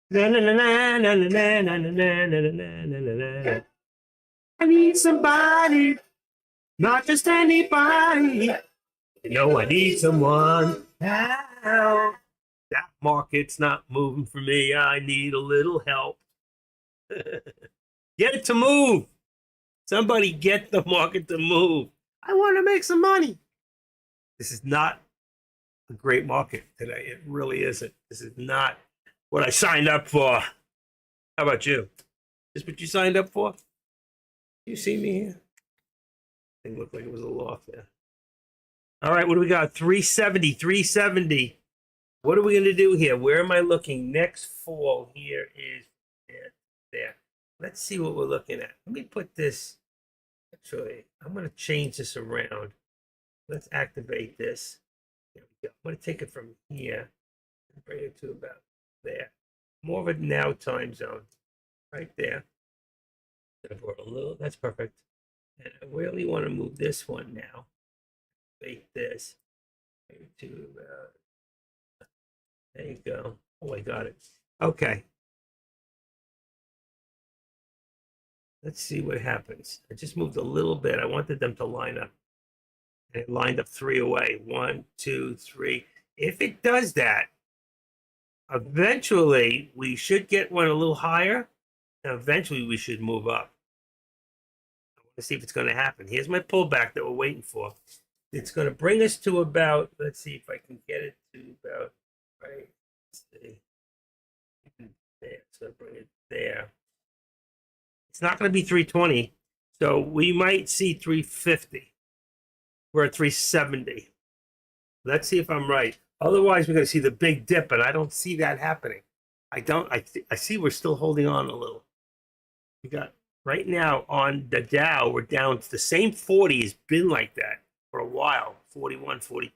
Na, na, na, na, na, na, na, na, na, na, na, na, na, na. I need somebody Not just anybody. You know I need someone help. That market's not moving for me. I need a little help. Get it to move. Somebody get the market to move. I want to make some money. This is not a great market today. It really isn't. This is not what I signed up for. How about you? Is this what you signed up for? You see me here? Thing looked like it was a little off there. All right, what do we got? 370, 370. What are we going to do here? Where am I looking? Next fall here is there. Let's see what we're looking at. Let me put this. Actually, I'm going to change this around. Let's activate this. There we go. I'm going to take it from here and bring it to about there. More of a now time zone. Right there. That's perfect. And I really want to move this one now. Make this. Maybe to there you go. Oh, I got it. Okay. Let's see what happens. I just moved a little bit. I wanted them to line up. And it lined up 3 away. 1, 2, 3. If it does that, eventually we should get one a little higher. And eventually we should move up. I want to see if it's going to happen. Here's my pullback that we're waiting for. It's going to bring us to about, let's see if I can get it to about, right, let's see. There, it's going to bring it there. It's not going to be 320, so we might see 350. We're at 370. Let's see if I'm right. Otherwise, we're going to see the big dip, and I don't see that happening. I see we're still holding on a little. We got, right now on the Dow, we're down to the same 40 has been like that for a while. 41, 40,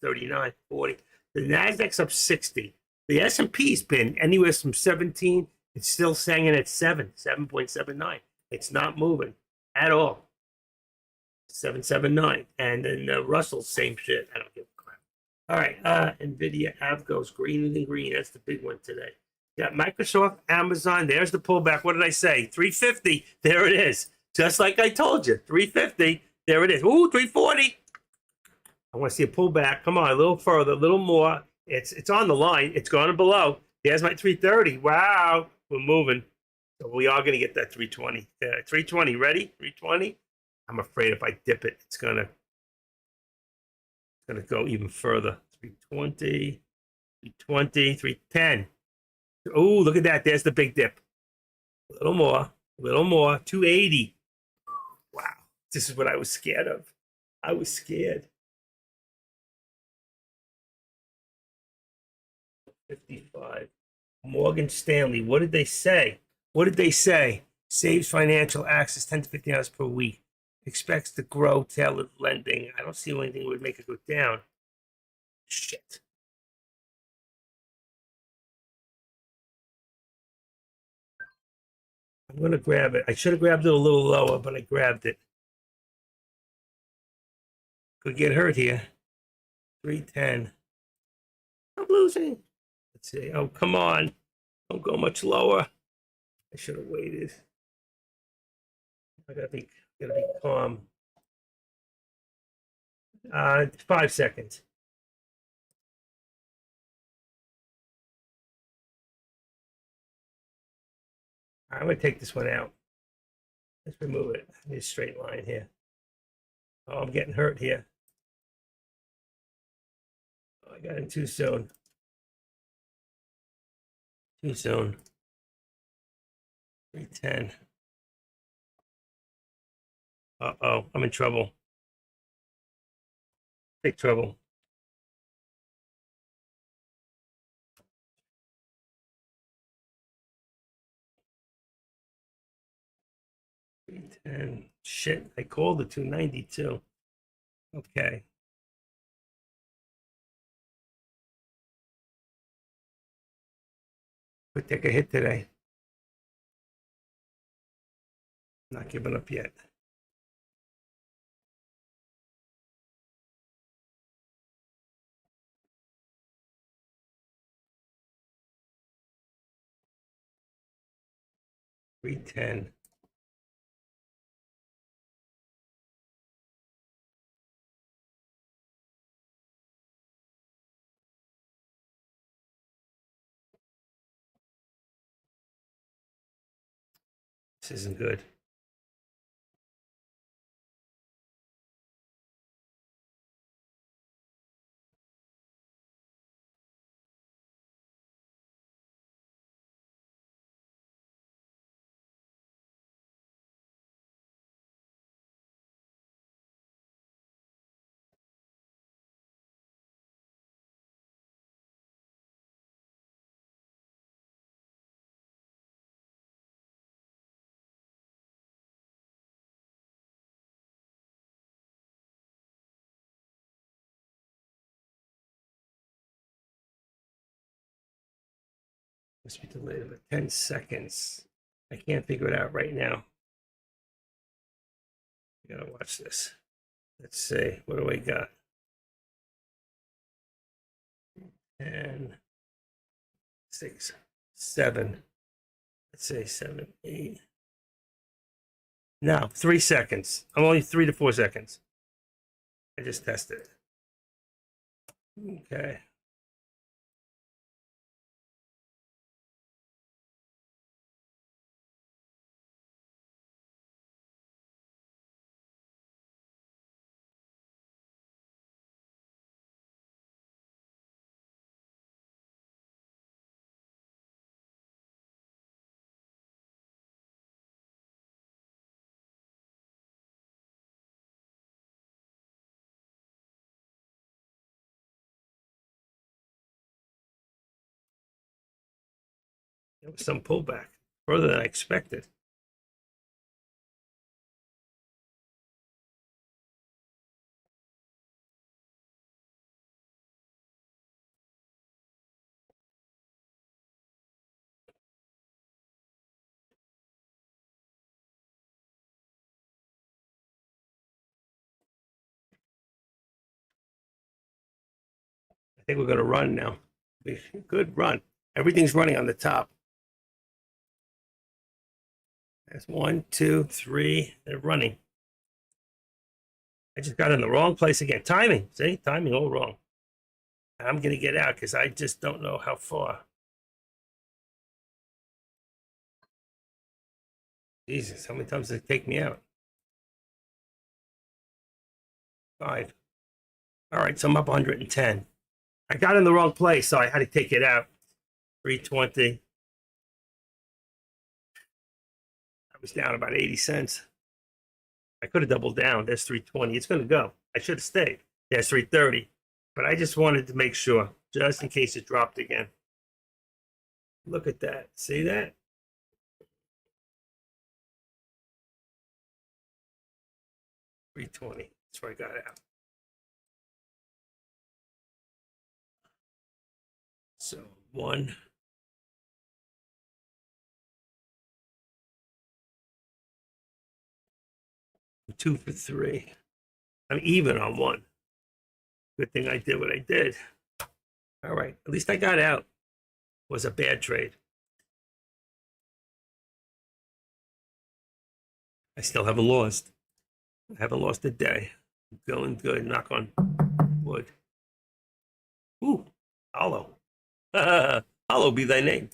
39, 40. The Nasdaq's up 60. The S&P's been anywhere from 17. It's still hanging at 7.79. It's not moving at all. 779. And then Russell, same shit. I don't give a crap. All right. NVIDIA Avgo's greener than green. That's the big one today. Got Microsoft, Amazon. There's the pullback. What did I say? 350. There it is. Just like I told you. 350. There it is. Ooh, 340. I want to see a pullback. Come on, a little further, a little more. It's on the line. It's gone below. There's my 330. Wow. We're moving. So we are going to get that 320. 320. Ready? 320. I'm afraid if I dip it, it's going to go even further. 320. 320. 310. Oh, look at that. There's the big dip. A little more. A little more. 280. Wow. This is what I was scared of. I was scared. 55. Morgan Stanley. What did they say? What did they say? Saves financial access 10 to 15 hours per week. Expects to grow tailored lending. I don't see anything that would make it go down. Shit. I'm going to grab it. I should have grabbed it a little lower, but I grabbed it. Could get hurt here. 310. I'm losing. Let's see. Oh, come on. Don't go much lower. I should have waited. I gotta be calm. 5 seconds. I'm gonna take this one out. Let's remove it. I need a straight line here. Oh, I'm getting hurt here. Oh, I got in too soon. Too soon. 310. Uh-oh, I'm in trouble. Big trouble. And shit, I called it 292. Okay. Could take a hit today. Not giving up yet. $310. This isn't good. Must be delayed about 10 seconds. I can't figure it out right now. I gotta watch this. Let's see. What do I got? 10, 6, 7. Let's say 7, 8. No, 3 seconds. I'm only 3 to 4 seconds. I just tested it. Okay. There was some pullback, further than I expected. I think we're going to run now. Good run. Everything's running on the top. That's 1, 2, 3. They're running. I just got in the wrong place again. Timing. See? Timing all wrong. I'm going to get out because I just don't know how far. Jesus, how many times did it take me out? 5. All right, so I'm up 110. I got in the wrong place, so I had to take it out. 320. I was down about 80 cents. I could have doubled down. There's 320. It's going to go. I should have stayed. There's 330. But I just wanted to make sure, just in case it dropped again. Look at that. See that? $320. That's where I got out. So 1. Two for 3. I'm even on 1. Good thing I did what I did. All right. At least I got out. It was a bad trade. I still haven't lost. I haven't lost a day. I'm feeling good. Knock on wood. Ooh, hollow. Hollow be thy name.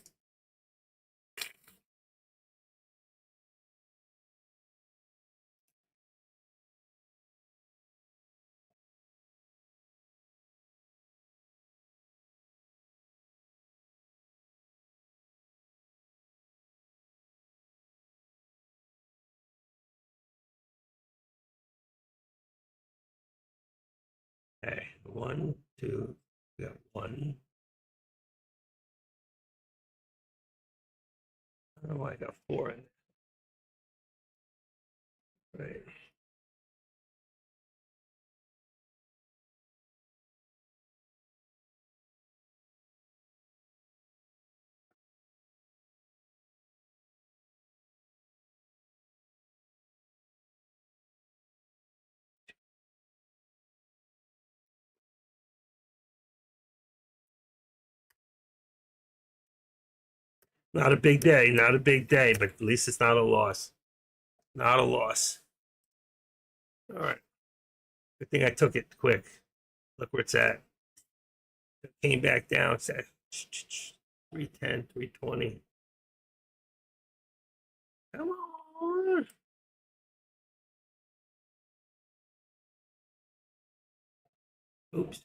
Okay, 1, 2, we got 1. Oh, I got 4 in there. Right. Not a big day, not a big day, but at least it's not a loss. Not a loss. All right. Good thing I took it quick. Look where it's at. It came back down. It's at 310, 320. Come on. on. Oops.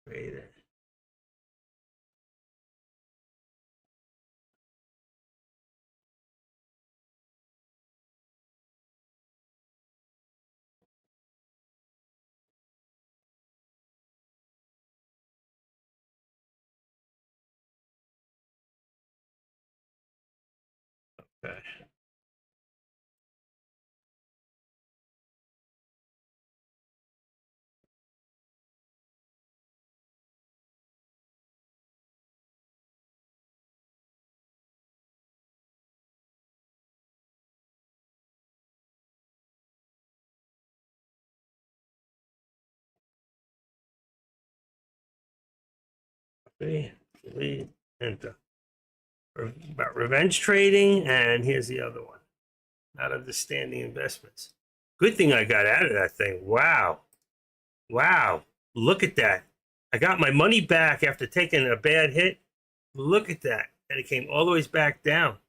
Wait a- Okay. Delete, enter. About revenge trading, and here's the other one. Not understanding investments. Good thing I got out of that thing. Wow. Wow. Look at that. I got my money back after taking a bad hit. Look at that. And it came all the way back down.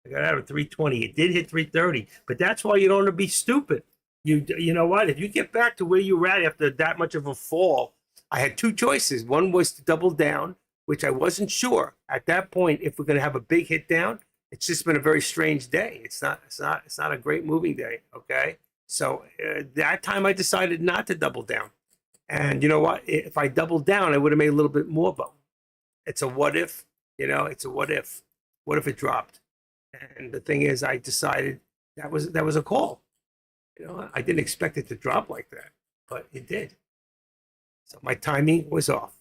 I got out at 320. It did hit 330, but that's why you don't want to be stupid. You know what? If you get back to where you were at after that much of a fall, I had two choices. One was to double down, which I wasn't sure at that point if we're going to have a big hit down. It's just been a very strange day. It's not a great moving day. Okay, so that time I decided not to double down. And you know what? If I doubled down, I would have made a little bit more. But it's a what if. It's a what if. What if it dropped? And the thing is, I decided that was a call. I didn't expect it to drop like that, but it did. So my timing was off.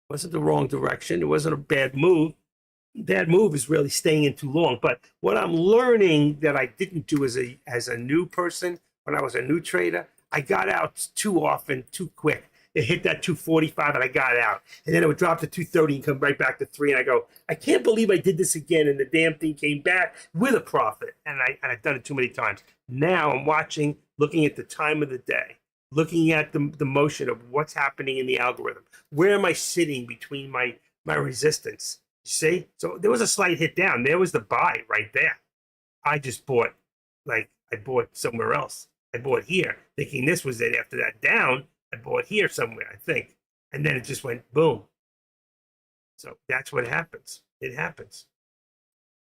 It wasn't the wrong direction. It wasn't a bad move. Bad move is really staying in too long. But what I'm learning that I didn't do as a new person, when I was a new trader, I got out too often, too quick. It hit that 245 and I got out. And then it would drop to 230 and come right back to 3. And I go, I can't believe I did this again. And the damn thing came back with a profit. And I've done it too many times. Now I'm watching, looking at the time of the day, looking at the motion of what's happening in the algorithm. Where am I sitting between my resistance? You see? So there was a slight hit down. There was the buy right there. I just bought, like I bought somewhere else. I bought here, thinking this was it. After that down, I bought here somewhere, I think. And then it just went boom. So that's what happens. It happens.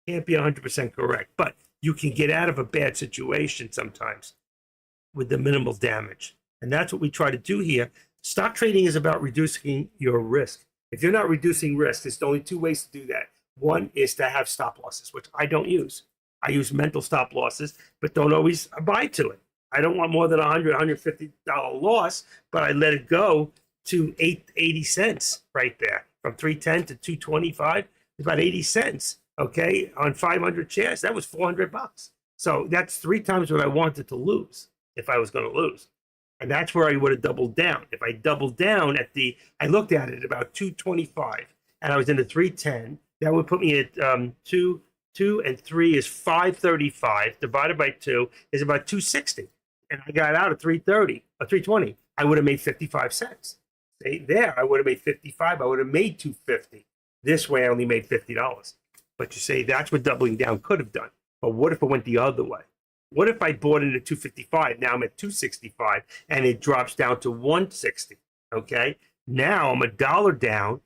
Can't be 100% correct, but you can get out of a bad situation sometimes with the minimal damage. And that's what we try to do here. Stock trading is about reducing your risk. If you're not reducing risk, there's only two ways to do that. One is to have stop losses, which I don't use. I use mental stop losses, but don't always abide to it. I don't want more than $100, $150 loss, but I let it go to 80 cents right there. From 310 to 225, about 80 cents, okay, on 500 shares. That was $400. So that's 3 times what I wanted to lose if I was going to lose. And that's where I would have doubled down. If I doubled down I looked at it at about 225, and I was in the 310, that would put me at 2 and 3 is 535, divided by 2 is about 260. And I got out at 330 or 320, I would have made 55 cents. See, there, I would have made 55. I would have made 250. This way, I only made $50. But you say that's what doubling down could have done. But what if it went the other way? What if I bought it at 255? Now I'm at 265, and it drops down to 160. Okay, now I'm $1 down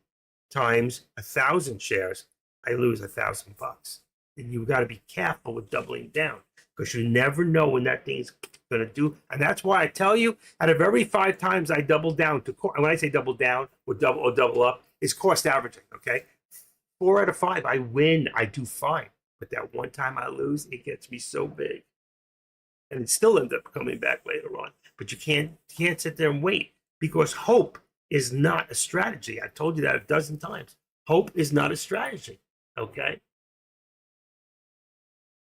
times 1,000 shares. I lose $1,000. And you've got to be careful with doubling down, because you never know when that thing's going to do. And that's why I tell you, out of every 5 times I double down to, and when I say double down or double up, is cost averaging. Okay, 4 out of 5 I win, I do fine. But that one time I lose, it gets me so big, and it still ends up coming back later on. But you can't sit there and wait, because hope is not a strategy. I told you that a dozen times. Hope is not a strategy. Okay.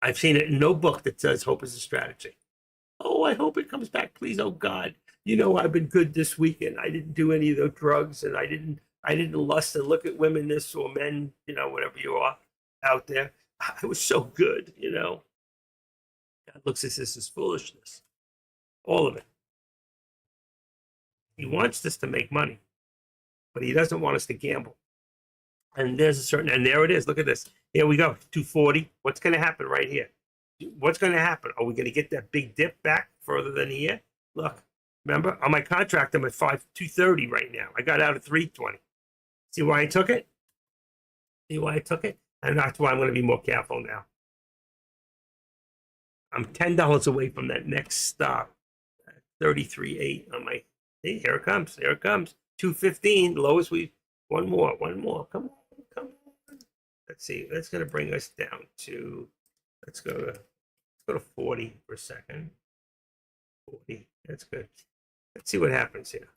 I've seen it in no book that says hope is a strategy. Oh, I hope it comes back, please. Oh God, I've been good this weekend. I didn't do any of the drugs, and I didn't lust and look at women this or men, whatever you are out there. I was so good, God looks at this as foolishness. All of it. He wants us to make money, but he doesn't want us to gamble. And there's and there it is. Look at this. Here we go, 240. What's going to happen right here? What's going to happen? Are we going to get that big dip back further than here? Look, remember on my contract, I'm at 230 right now. I got out at 320. See why I took it? See why I took it? And that's why I'm going to be more careful now. I'm $10 away from that next stop. 33.8 on my. Hey, here it comes. Here it comes. 215. Lowest we. One more. Come on. Let's see. That's going to bring us down to. Let's go to 40 for a second. 40. That's good. Let's see what happens here.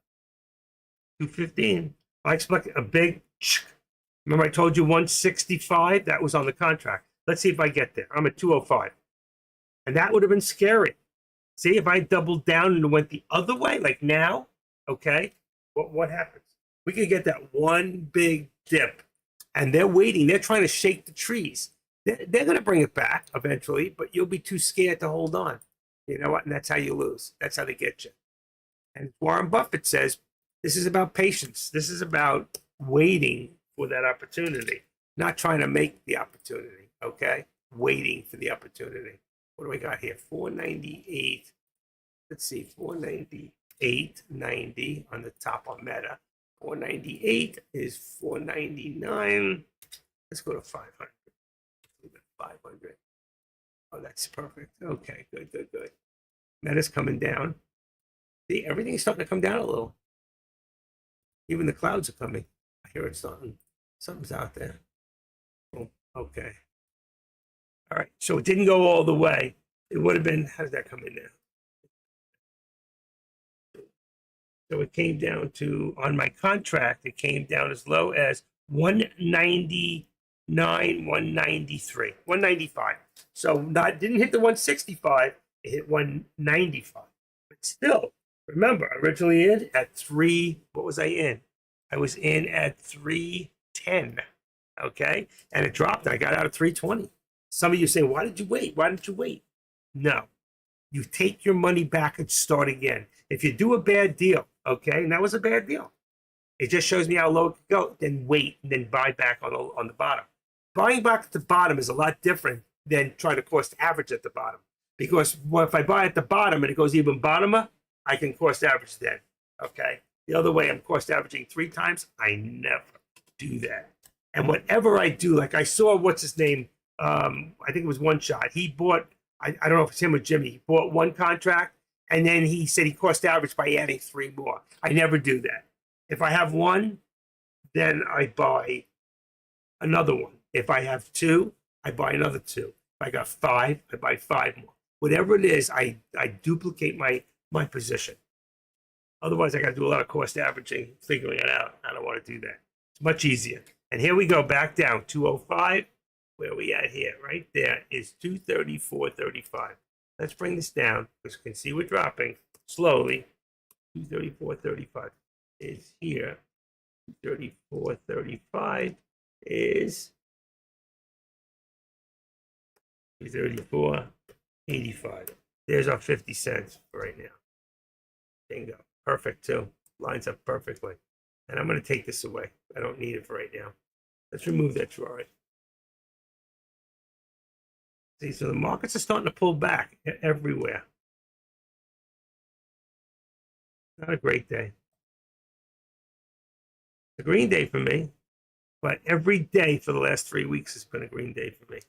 215. I expect a big. Remember, I told you 165. That was on the contract. Let's see if I get there. I'm at 205, and that would have been scary. See, if I doubled down and went the other way, like now, okay, what happens? We could get that one big dip, and they're waiting. They're trying to shake the trees. They're going to bring it back eventually, but you'll be too scared to hold on. You know what? And that's how you lose. That's how they get you. And Warren Buffett says, this is about patience. This is about waiting for that opportunity, not trying to make the opportunity, okay? Waiting for the opportunity. What do we got here? 498. Let's see, 498.90 on the top on Meta. 498 is 499. Let's go to 500. 500. Oh, that's perfect. Okay, good. Meta's coming down. See, everything's starting to come down a little. Even the clouds are coming. I hear it's starting. Something's out there. Oh, okay. All right, so it didn't go all the way. It would have been, how did that come in there? So it came down to, on my contract, it came down as low as 199, 193, 195. So didn't hit the 165, it hit 195. But still, remember, originally in at 3, what was I in? I was in at 310, okay? And it dropped, and I got out at 320. Some of you say, why did you wait? Why didn't you wait? No. You take your money back and start again. If you do a bad deal, okay, and that was a bad deal, it just shows me how low it could go, then wait and then buy back on the bottom. Buying back at the bottom is a lot different than trying to cost average at the bottom. Because if I buy at the bottom and it goes even bottomer, I can cost average then, okay? The other way, I'm cost averaging 3 times. I never do that. And whatever I do, like I saw, what's his name? I think it was One Shot. He bought, I don't know if it's him or Jimmy, he bought one contract and then he said he cost average by adding 3 more. I never do that. If I have one, then I buy another one. If I have 2, I buy another 2. If I got 5, I buy 5 more. Whatever it is, I duplicate my position. Otherwise, I got to do a lot of cost averaging, figuring it out. I don't want to do that. It's much easier. And here we go, back down, 205. Where are we at here? Right there is 234.35. Let's bring this down because you can see we're dropping slowly. 234.35 is here. 234.35 is 234.85. There's our 50 cents for right now. Bingo. Perfect too. Lines up perfectly. And I'm going to take this away. I don't need it for right now. Let's remove that drawer. See, so the markets are starting to pull back everywhere. Not a great day. It's a green day for me, but every day for the last 3 weeks has been a green day for me.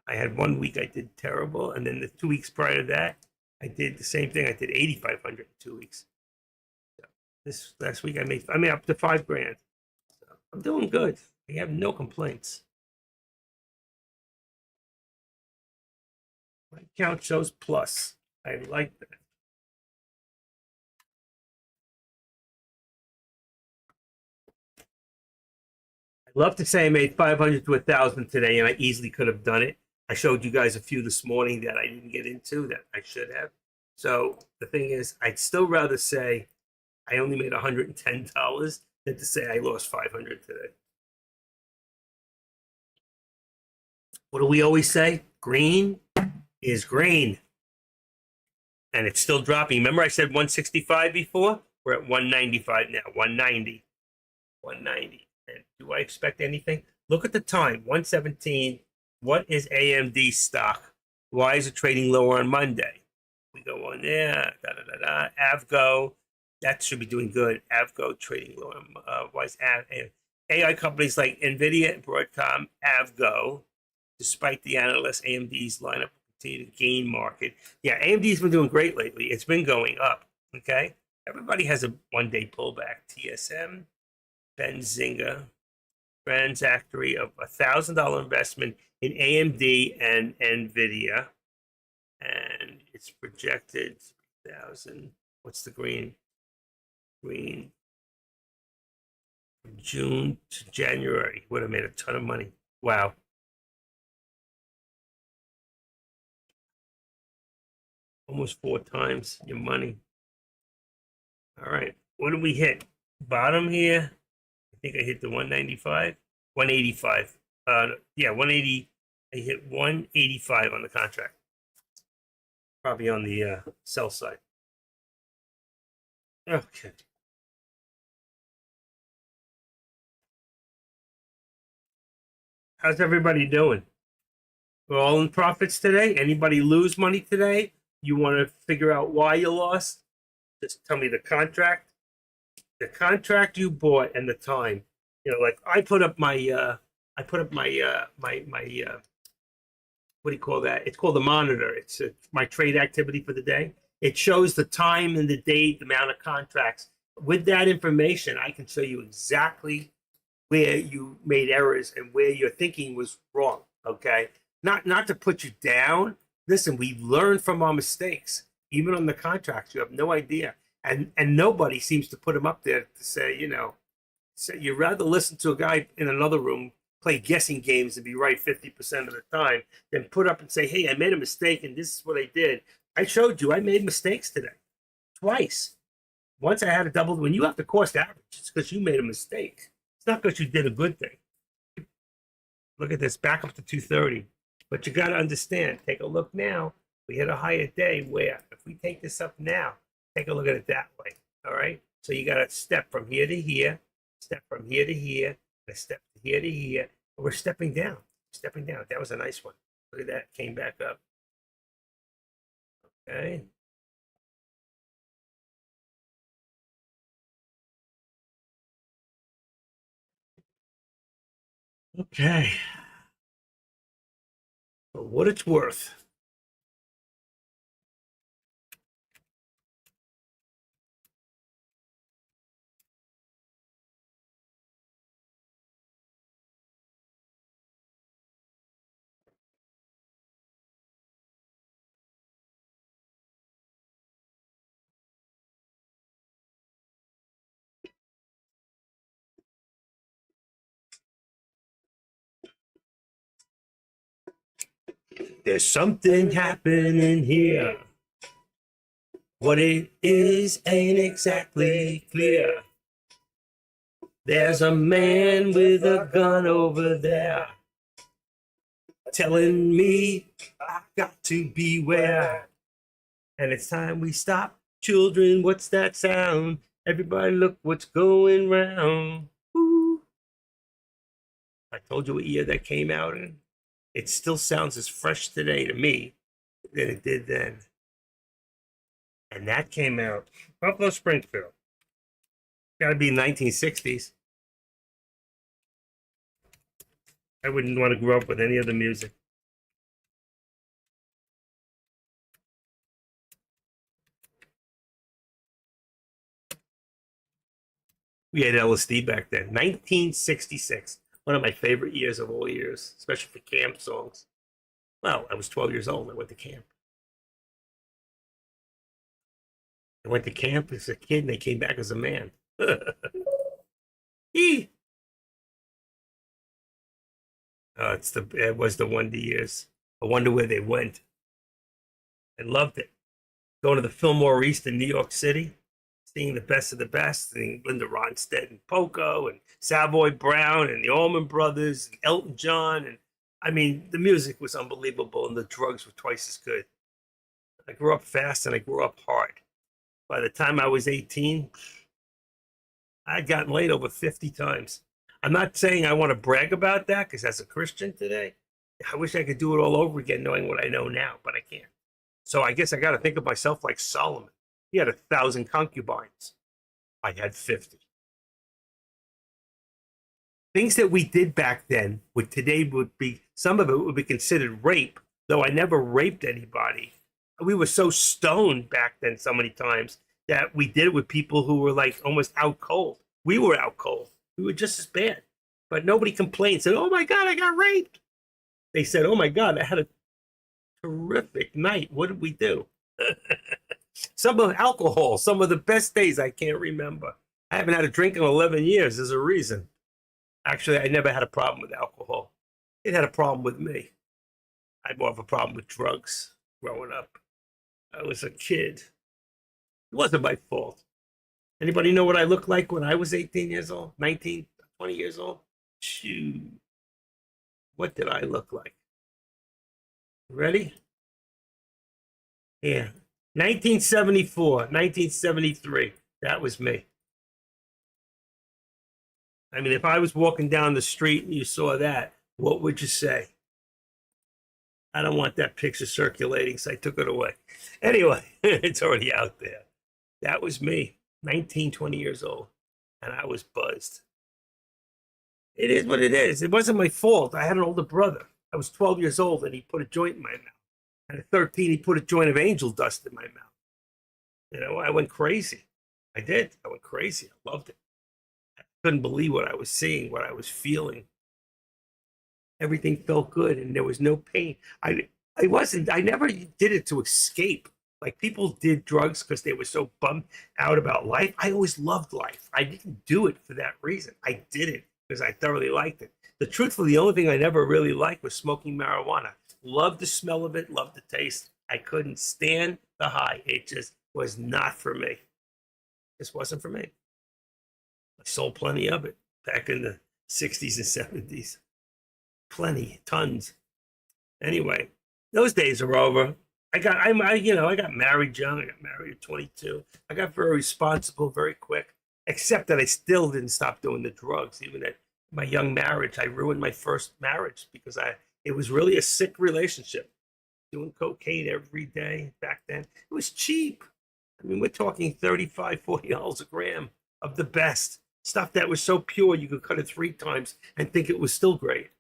I had 1 week I did terrible, and then the 2 weeks prior to that, I did the same thing. I did 8,500 in 2 weeks. So this last week I made up to $5,000. So I'm doing good. I have no complaints. My account shows plus. I like that. I'd love to say I made 500 to 1,000 today, and I easily could have done it. I showed you guys a few this morning that I didn't get into that I should have. So the thing is, I'd still rather say I only made $110 than to say I lost 500 today. What do we always say? Green is green. And it's still dropping. Remember I said 165 before? We're at 195 now. 190. 190. And do I expect anything? Look at the time, 117. What is AMD stock? Why is it trading lower on Monday? We go on there, Avgo, that should be doing good. Avgo trading lower. Why is AI companies like NVIDIA and Broadcom, Avgo, despite the analysts, AMD's lineup continue to gain market. Yeah, AMD's been doing great lately. It's been going up. Okay, everybody has a one-day pullback. TSM, Benzinga, Transactory of $1,000 investment in AMD and NVIDIA, and it's projected 1,000. What's the green? Green. From June to January would have made a ton of money. Wow. Almost 4 times your money. All right. What did we hit? Bottom here. I think I hit the 195, 185. Yeah, 180. I hit 185 on the contract. Probably on the sell side. Okay. How's everybody doing? We're all in profits today. Anybody lose money today? You want to figure out why you lost? Just tell me the contract you bought, and the time. You know, like I put up my what do you call that? It's called the monitor. It's my trade activity for the day. It shows the time and the date, the amount of contracts. With that information, I can show you exactly where you made errors and where your thinking was wrong. Okay, not to put you down. Listen, we learn from our mistakes. Even on the contracts, you have no idea, and nobody seems to put them up there to say, you know, so you'd rather listen to a guy in another room play guessing games and be right 50% of the time than put up and say, hey, I made a mistake and this is what I did. I showed you I made mistakes today twice. Once I had a double. When you have to cost average, it's because you made a mistake. It's not because you did a good thing. Look at this, back up to 230. But you got to understand, take a look now. We hit a higher day where if we take this up now, take a look at it that way. All right. So you got to step from here to here, step from here to here, a step from here to here. We're stepping down, stepping down. That was a nice one. Look at that, came back up. Okay. Okay. For what it's worth. There's something happening here. What it is ain't exactly clear. There's a man with a gun over there telling me I got to beware. And it's time we stop. Children, what's that sound? Everybody look what's going round. Ooh. I told you what year that came out in. It still sounds as fresh today to me than it did then. And that came out Buffalo Springfield. Got to be 1960s. I wouldn't want to grow up with any of the music. We had LSD back then. 1966. One of my favorite years of all years, especially for camp songs. Well, I was 12 years old. I went to camp. I went to camp as a kid and I came back as a man. It was the Wonder Years. I wonder where they went. I loved it. Going to the Fillmore East in New York City, seeing the best of the best, seeing Linda Ronstadt and Poco and Savoy Brown and the Allman Brothers and Elton John. And I mean, the music was unbelievable and the drugs were twice as good. I grew up fast and I grew up hard. By the time I was 18, I'd gotten laid over 50 times. I'm not saying I want to brag about that because as a Christian today, I wish I could do it all over again knowing what I know now, but I can't. So I guess I got to think of myself like Solomon. He had 1,000 concubines. I had 50. Things that we did back then, would today would be, some of it would be considered rape, though I never raped anybody. We were so stoned back then so many times that we did it with people who were like almost out cold. We were out cold. We were just as bad. But nobody complained, said, oh my God, I got raped. They said, oh my God, I had a terrific night. What did we do? Some of alcohol, some of the best days I can't remember. I haven't had a drink in 11 years. There's a reason. Actually, I never had a problem with alcohol. It had a problem with me. I had more of a problem with drugs growing up. I was a kid. It wasn't my fault. Anybody know what I looked like when I was 18 years old, 19, 20 years old? Shoot. What did I look like? Ready? Yeah. 1974, 1973. That was me. I mean, if I was walking down the street and you saw that, what would you say? I don't want that picture circulating, so I took it away. Anyway, it's already out there. That was me, 19, 20 years old, and I was buzzed. It is what it is. It wasn't my fault. I had an older brother. I was 12 years old, and he put a joint in my mouth. And at 13, he put a joint of angel dust in my mouth. You know, I went crazy. I did. I went crazy. I loved it. I couldn't believe what I was seeing, what I was feeling. Everything felt good, and there was no pain. I never did it to escape. Like people did drugs because they were so bummed out about life. I always loved life. I didn't do it for that reason. I did it because I thoroughly liked it. The only thing I never really liked was smoking marijuana. Loved the smell of it, loved the taste. I couldn't stand the high. It just was not for me. This wasn't for me. I sold plenty of it back in the 60s and 70s. Plenty, tons. Anyway, those days are over. I got married young. I got married at 22. I got very responsible very quick, except that I still didn't stop doing the drugs. Even at my young marriage, I ruined my first marriage because it was really a sick relationship. Doing cocaine every day back then. It was cheap. I mean, we're talking $35, $40 a gram of the best stuff that was so pure you could cut it 3 times and think it was still great.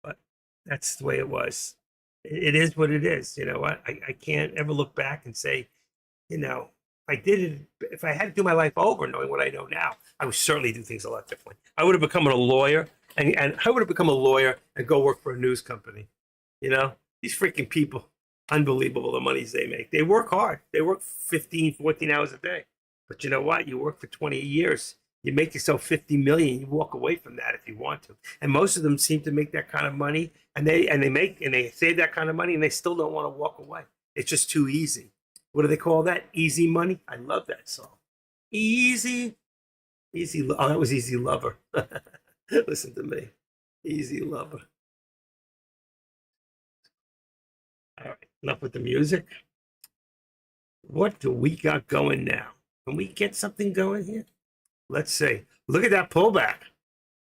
But that's the way it was. It is what it is. You know what? I can't ever look back and say, you know, if I had to do my life over knowing what I know now, I would certainly do things a lot differently. I would have become a lawyer and I would have become a lawyer and go work for a news company. You know, these freaking people, unbelievable the monies they make. They work hard. They work 15, 14 hours a day. But you know what? You work for 20 years. You make yourself 50 million. You walk away from that if you want to. And most of them seem to make that kind of money and they save that kind of money and they still don't want to walk away. It's just too easy. What do they call that? Easy money? I love that song. Easy. Oh, that was Easy Lover. Listen to me. Easy Lover. All right, enough with the music. What do we got going now? Can we get something going here? Let's see. Look at that pullback.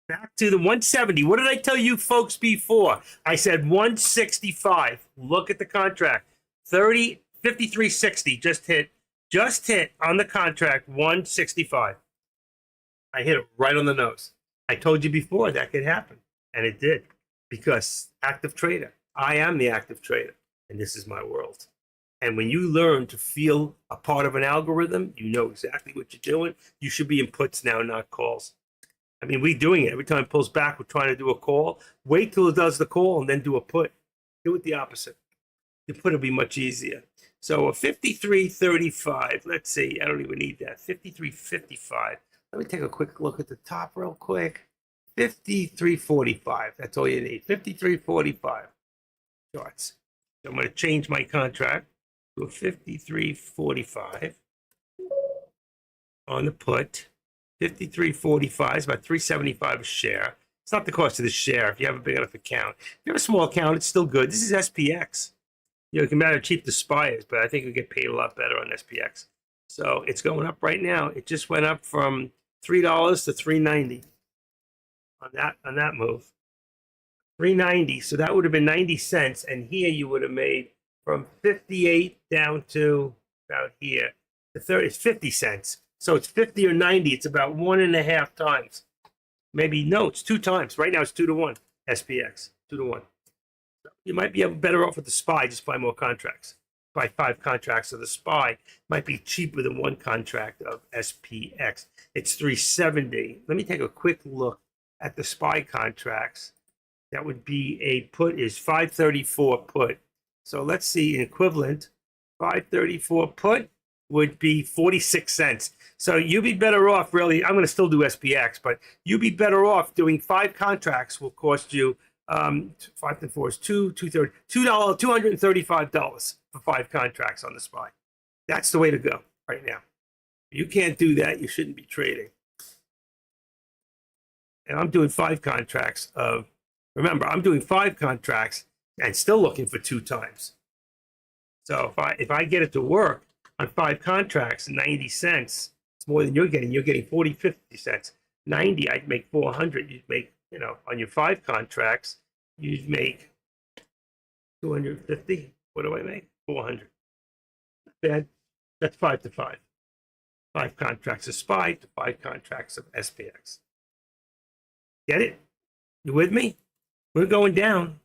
Back to the 170. What did I tell you folks before? I said 165. Look at the contract. 53.60 just hit on the contract 165. I hit it right on the nose. I told you before that could happen, and it did, because active trader. I am the active trader, and this is my world. And when you learn to feel a part of an algorithm, you know exactly what you're doing. You should be in puts now, not calls. I mean, we're doing it. Every time it pulls back, we're trying to do a call. Wait till it does the call and then do a put. Do it the opposite. The put will be much easier. So a 53.35. Let's see. I don't even need that. 53.55. Let me take a quick look at the top real quick. 53.45. That's all you need. 53.45 charts. So I'm going to change my contract to a 53.45 on the put. 53.45 is about $3.75 a share. It's not the cost of the share if you have a big enough account. If you have a small account, it's still good. This is SPX. You know, it can matter cheap to spires, but I think we get paid a lot better on SPX. So it's going up right now. It just went up from $3 to 390 on that move. 390. So that would have been 90 cents. And here you would have made from 58 down to about here. The third is 50 cents. So it's 50 or 90. It's about 1.5 times. Maybe no, it's 2 times. Right now it's 2 to 1. SPX 2 to 1. You might be better off with the SPY. Just buy more contracts. Buy 5 contracts of the SPY. Might be cheaper than 1 contract of SPX. It's 370. Let me take a quick look at the SPY contracts. That would be a put is 534 put. So let's see an equivalent. 534 put would be 46 cents. So you'd be better off really. I'm going to still do SPX, but you'd be better off doing 5 contracts will cost you 5 to 4 is $235 for 5 contracts on the SPY. That's the way to go right now. If you can't do that, you shouldn't be trading. And I'm doing 5 contracts of. Remember, I'm doing 5 contracts and still looking for 2 times. So if I get it to work on 5 contracts, 90 cents, it's more than you're getting. You're getting 40, 50 cents. 90, I'd make 400. You'd make, on your 5 contracts, you'd make 250. What do I make? 400. Bad. That's 5 to 5. 5 contracts of SPY to 5 contracts of SPX. Get it? You with me? We're going down.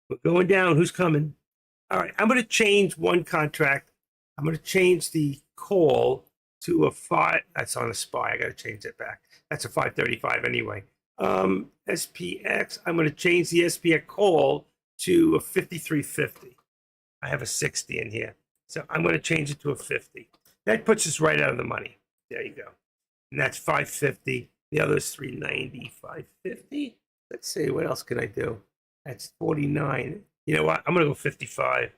We're going down. Who's coming? All right. I'm going to change 1 contract. I'm going to change the call to a 5. That's on a SPY. I got to change that back. That's a 535 anyway. SPX. I'm going to change the SPX call to a 5350. I have a 60 in here. So I'm going to change it to a 50. That puts us right out of the money. There you go. And that's 550. The other is 390, 550. Let's see, what else can I do? That's 49. You know what? I'm going to go 55.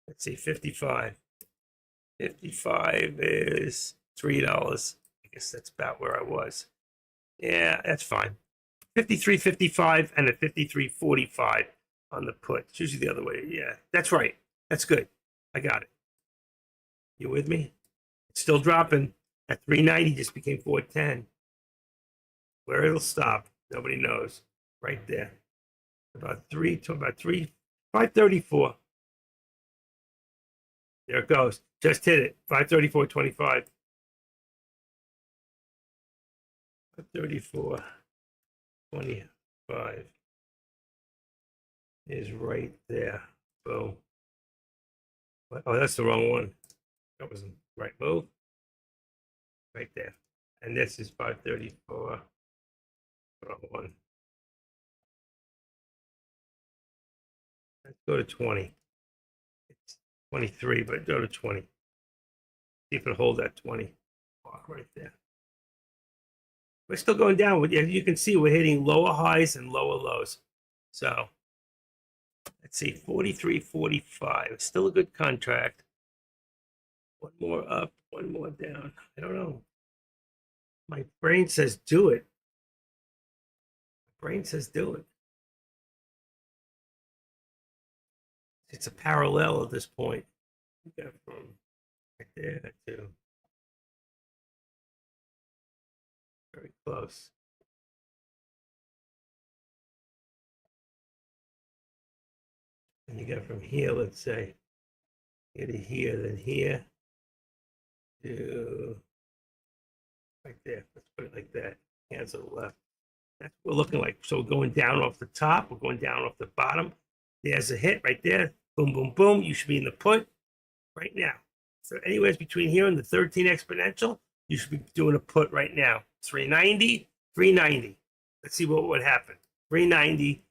Let's see, 55. 55 is $3. I guess that's about where I was. Yeah, that's fine. 53.55 and a 53.45 on the put. It's usually the other way. Yeah, that's right. That's good. I got it. You with me? It's still dropping. At 390 just became 410. Where it'll stop, nobody knows. Right there. About 534. There it goes. Just hit it. 534.25. 534.25 is right there. Boom. Oh, that's the wrong one. That wasn't the right move. Right there. And this is 534. Wrong one. Let's go to 20. It's 23, but go to 20. See if it holds at 20. Walk right there. We're still going down. As you can see, we're hitting lower highs and lower lows. So let's see, 43.45. It's still a good contract. 1 more up, 1 more down. I don't know. My brain says do it. My brain says do it. It's a parallel at this point. You got from right there to very close. And you got from here, let's say, here to here, then here to right there. Let's put it like that. Hands to the left. That's what we're looking like. So we're going down off the top. We're going down off the bottom. There's a hit right there. Boom, boom, boom. You should be in the put right now. So anywhere between here and the 13 exponential, you should be doing a put right now. 390, 390. Let's see what would happen. 390.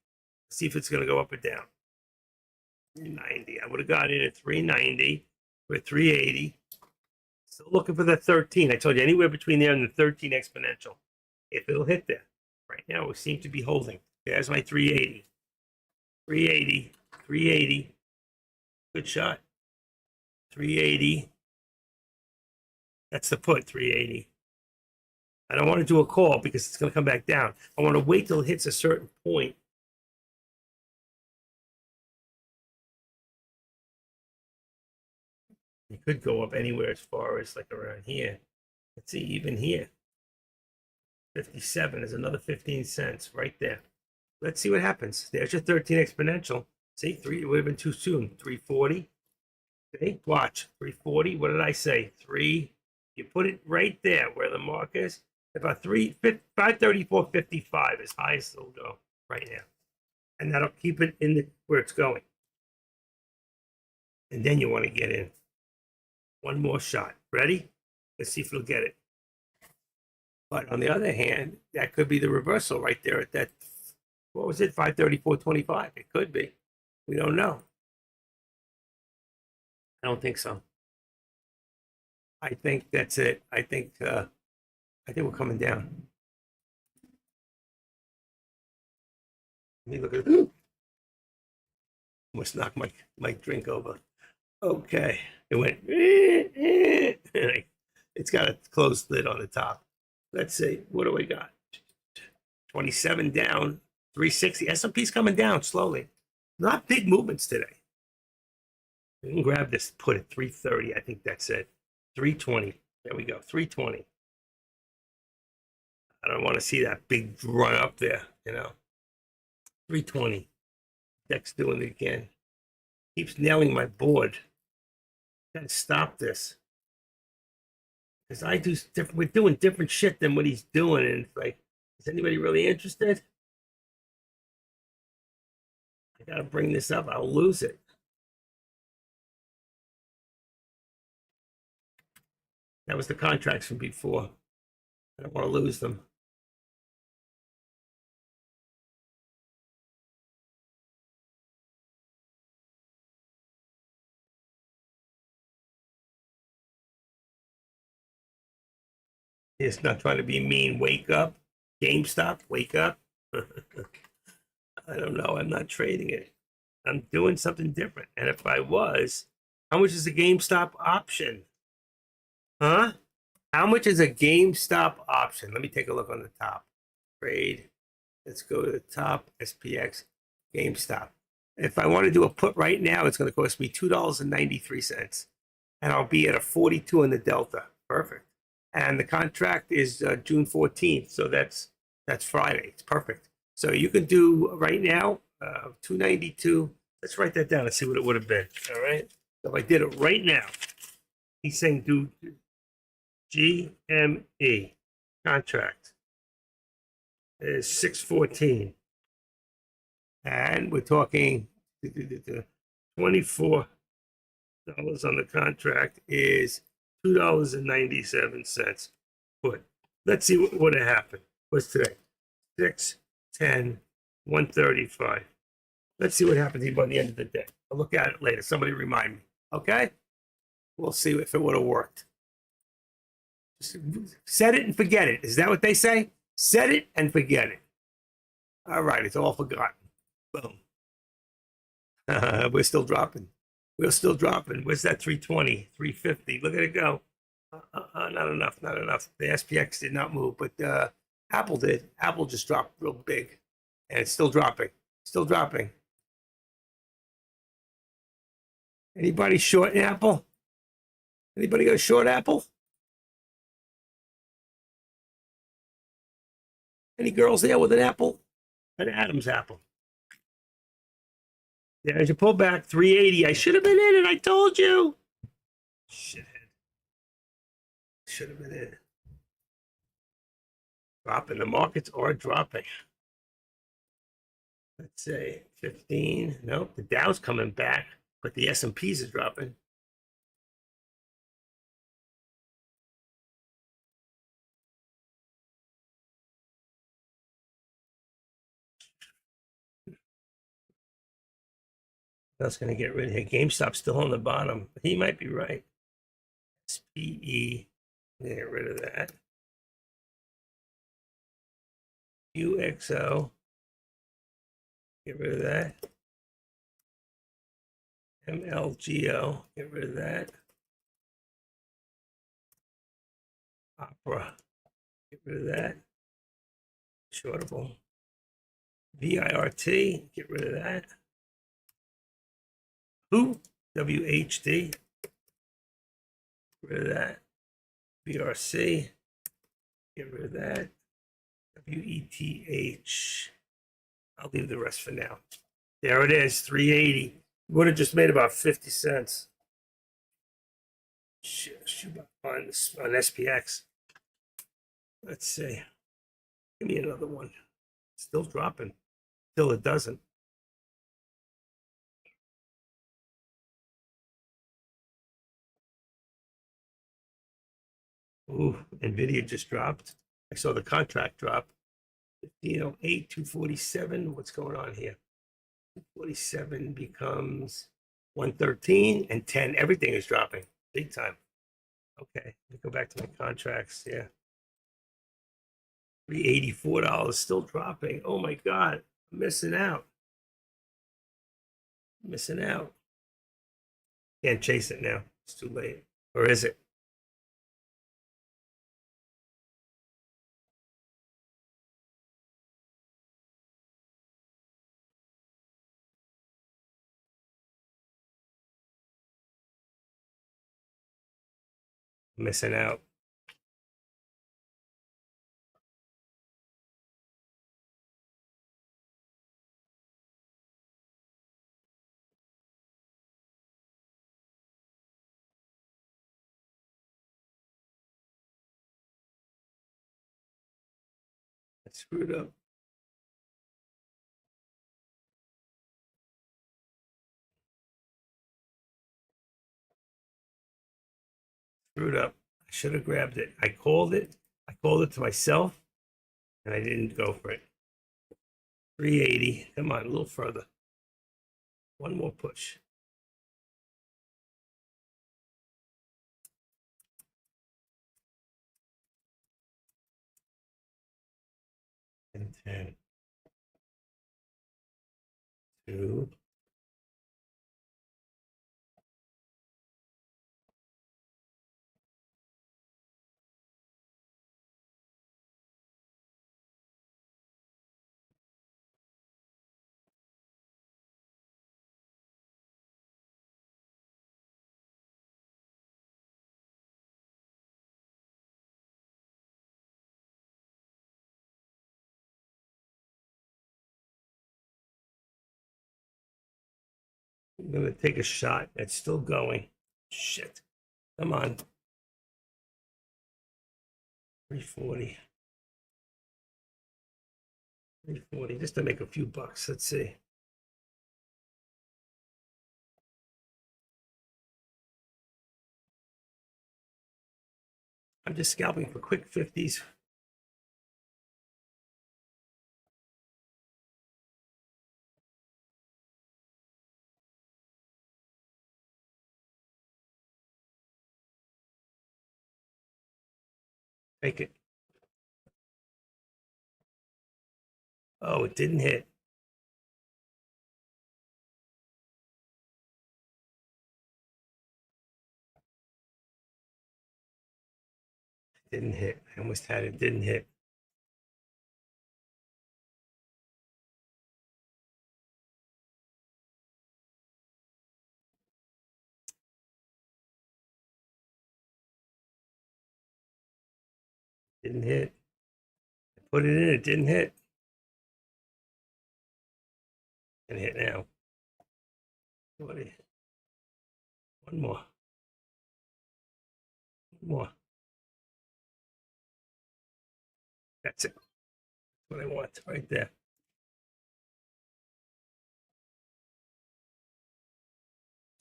See if it's going to go up or down. 390. I would have got in at 390 or 380. Still looking for that 13. I told you anywhere between there and the 13 exponential. If it'll hit there. Right now, we seem to be holding. There's my 380. 380. 380. Good shot. 380. That's the put, 380. I don't want to do a call because it's going to come back down. I want to wait till it hits a certain point. You could go up anywhere as far as like around here. Let's see, even here. 57 is another 15 cents right there. Let's see what happens. There's your 13 exponential. See, three, it would have been too soon. 340. Okay, watch. 340. What did I say? 3. You put it right there where the mark is. About 534.55 as high as it'll go right now. And that'll keep it in the where it's going. And then you want to get in. One more shot. Ready? Let's see if it'll get it. But on the other hand, that could be the reversal right there at that, what was it, 534.25? It could be. We don't know. I don't think so. I think that's it. I think we're coming down. Let me look at it. Almost knocked my drink over. Okay. It went. It's got a closed lid on the top. Let's see. What do we got? 27 down. 360. S&P's coming down slowly. Not big movements today. We can grab this, put it 330. I think that's it. 320. There we go. 320. I don't want to see that big run up there, 320. Deck's doing it again. Keeps nailing my board. Gotta stop this. Because I do different, we're doing different shit than what he's doing, and it's like, is anybody really interested? I gotta bring this up. I'll lose it. That was the contracts from before. I don't want to lose them. It's not trying to be mean. Wake up. GameStop, wake up. I don't know. I'm not trading it. I'm doing something different. And if I was, how much is a GameStop option? Huh? How much is a GameStop option? Let me take a look on the top. Trade. Let's go to the top. SPX. GameStop. If I want to do a put right now, it's going to cost me $2.93. And I'll be at a 42 in the delta. Perfect. And the contract is June 14th. So that's Friday. It's perfect. So you can do right now, 292. Let's write that down and see what it would have been. All right. So if I did it right now, he's saying do GME contract is 614. And we're talking $24 on the contract is $2.97. Put. Let's see what would have happened. What's today? 6, 10, 135. Let's see what happens by the end of the day. I'll look at it later. Somebody remind me. Okay? We'll see if it would have worked. Just set it and forget it. Is that what they say? Set it and forget it. All right, it's all forgotten. Boom. We're still dropping. We're still dropping. Where's that 320, 350? Look at it go. Not enough, not enough. The SPX did not move, but Apple did. Apple just dropped real big. And it's still dropping. Still dropping. Anybody short Apple? Anybody got a short Apple? Any girls there with an apple? An Adam's apple. There's your pullback, 380. I should have been in it. I told you. Shithead. Should have been in it. Dropping. The markets are dropping. Let's say 15. Nope. The Dow's coming back, but the S&Ps is dropping. That's going to get rid of here. GameStop's still on the bottom. He might be right. SPE. Get rid of that. UXO. Get rid of that. MLGO. Get rid of that. Opera. Get rid of that. Shortable. VIRT. Get rid of that. Who? WHD. Get rid of that. BRC. Get rid of that. WETH. I'll leave the rest for now. There it is, 380. Would have just made about 50 cents. On SPX. Let's see. Give me another one. Still dropping. Still it doesn't. Ooh, Nvidia just dropped. I saw the contract drop. 1508, 247. What's going on here? 247 becomes 113 and 10. Everything is dropping big time. Okay, let me go back to my contracts. Yeah. $384 still dropping. Oh my God, I'm missing out. Missing out. Can't chase it now. It's too late. Or is it? Missing out. I screwed up. Screwed up. I should have grabbed it. I called it. I called it to myself, and I didn't go for it. 380. Come on, a little further. One more push. And 10. 2. I'm going to take a shot. It's still going. Shit. Come on. 340. 340. Just to make a few bucks. Let's see. I'm just scalping for quick 50s. Make it. Oh, it didn't hit. Didn't hit. I almost had it. Didn't hit. Didn't hit. I put it in. It didn't hit. And hit now. 40. One more. One more. That's it. That's what I want right there.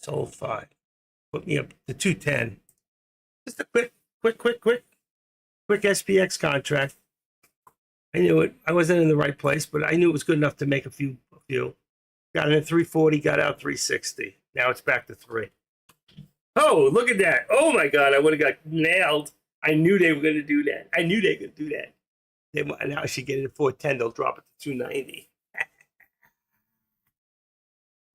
Sold 5. Put me up to 210. Just a quick SPX contract. I knew it. I wasn't in the right place, but I knew it was good enough to make a few. Got in at 340, got out 360. Now it's back to 3. Oh, look at that. Oh my God, I would have got nailed. I knew they were going to do that. I knew they were going to do that. Now I should get it at 410. They'll drop it to 290.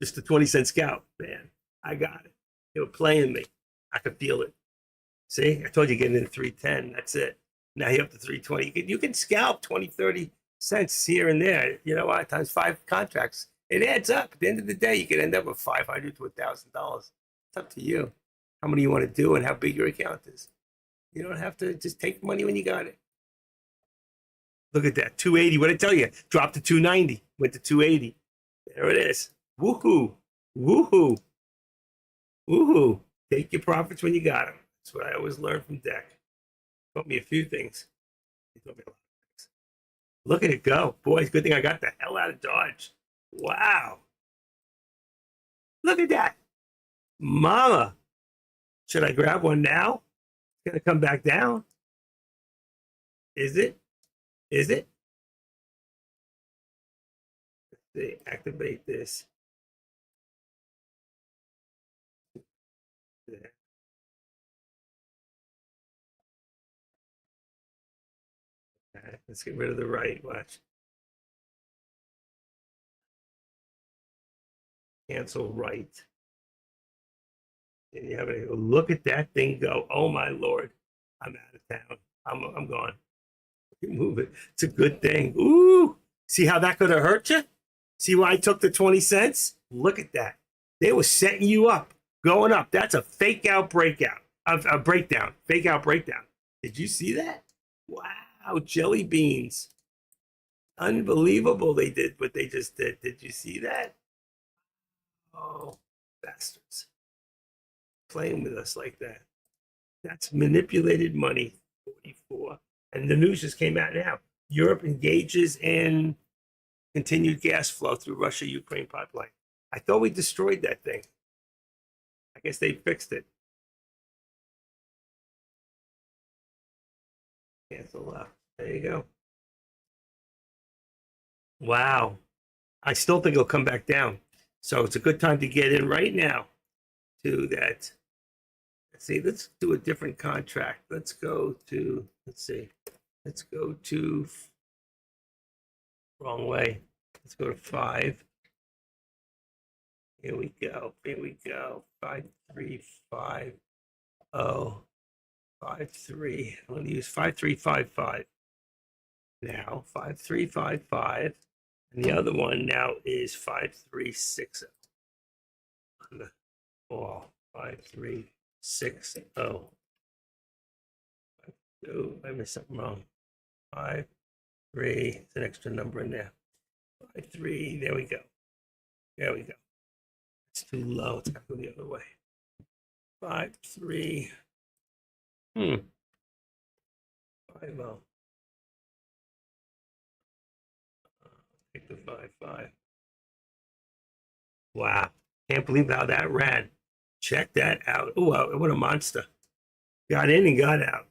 Just a 20-cent scalp, man. I got it. They were playing me. I could feel it. See, I told you getting in at 310. That's it. Now you're up to 320. You can scalp 20, 30 cents here and there. You know what? Times 5 contracts. It adds up. At the end of the day, you can end up with $500 to $1,000. It's up to you how many you want to do and how big your account is. You don't have to just take money when you got it. Look at that. 280. What did I tell you? Dropped to 290. Went to 280. There it is. Woohoo. Woohoo. Woohoo. Take your profits when you got them. That's what I always learn from Deck. Taught me a few things. He taught me a lot of things. Look at it go. Boy, it's a good thing I got the hell out of Dodge. Wow. Look at that. Mama. Should I grab one now? It's going to come back down. Is it? Is it? Let's see. Activate this. Yeah. Okay, let's get rid of the right. Watch. Cancel right. And you have a look at that thing go. Oh my Lord. I'm out of town. I'm gone. Move it. It's a good thing. Ooh. See how that could have hurt you? See why I took the 20 cents? Look at that. They were setting you up, going up. That's a fake out breakout. A breakdown. Fake out breakdown. Did you see that? Wow, jelly beans. Unbelievable they did what they just did. Did you see that? Oh, bastards. Playing with us like that. That's manipulated money. 44. And the news just came out now. Europe engages in continued gas flow through Russia-Ukraine pipeline. I thought we destroyed that thing. I guess they fixed it. Cancel out. There you go. Wow. I still think it'll come back down. So it's a good time to get in right now to that. Let's see, let's do a different contract. Let's go to, let's go to, wrong way. Let's go to 5. Here we go. Here we go. 5350. 53. I'm going to use 5355 now. 5355. And the other one now is 5360. Oh, 5360. Oh, I missed something wrong. 5, 3. It's an extra number in there. 5, 3. There we go. There we go. It's too low. It's got to go the other way. 5, 3. 5, 0. Take the 5, 5. Wow. Can't believe how that ran. Check that out. Oh, what a monster. Got in and got out.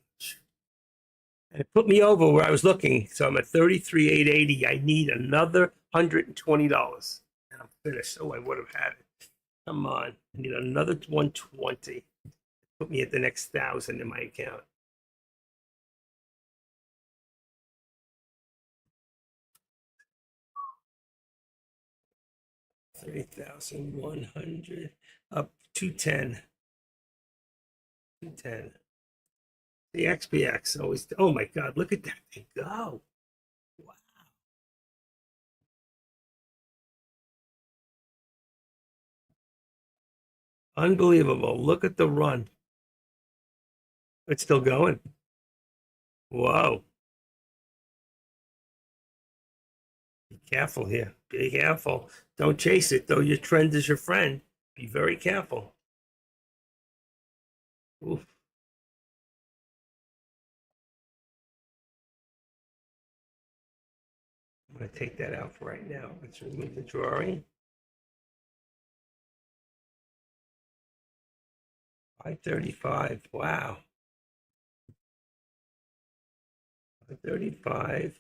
And it put me over where I was looking. So I'm at 33,880. I need another $120. And I'm finished. Oh, I would have had it. Come on. I need another 120. Put me at the next 1,000 in my account. $3,100 up 210. 210. The XPX always. Oh my God! Look at that thing go! Wow! Unbelievable! Look at the run. It's still going. Whoa! Be careful here. Be careful. Don't chase it, though. Your trend is your friend. Be very careful. Oof. I'm going to take that out for right now. Let's remove the drawing. 535. Wow. 535.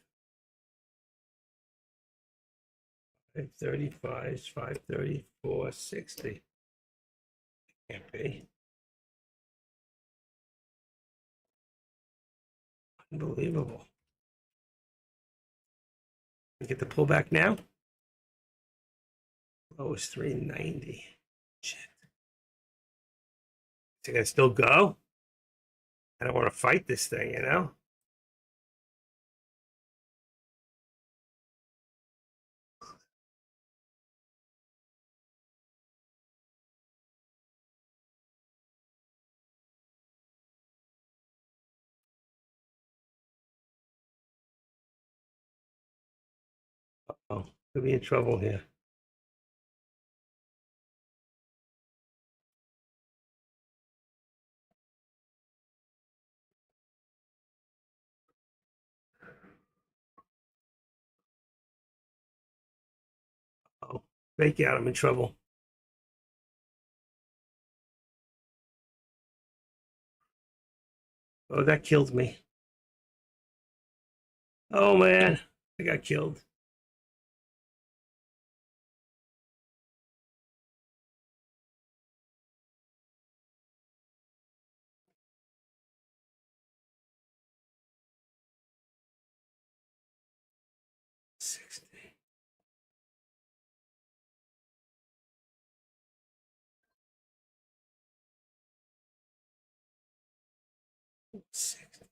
535. 534.60. Can't be. Unbelievable. We get the pullback now. Low is 390. Shit. Is it gonna still go? I don't want to fight this thing, you know? Oh, could be in trouble here. Oh, fake out. I'm in trouble. Oh, that killed me. Oh man, I got killed. $60. 60.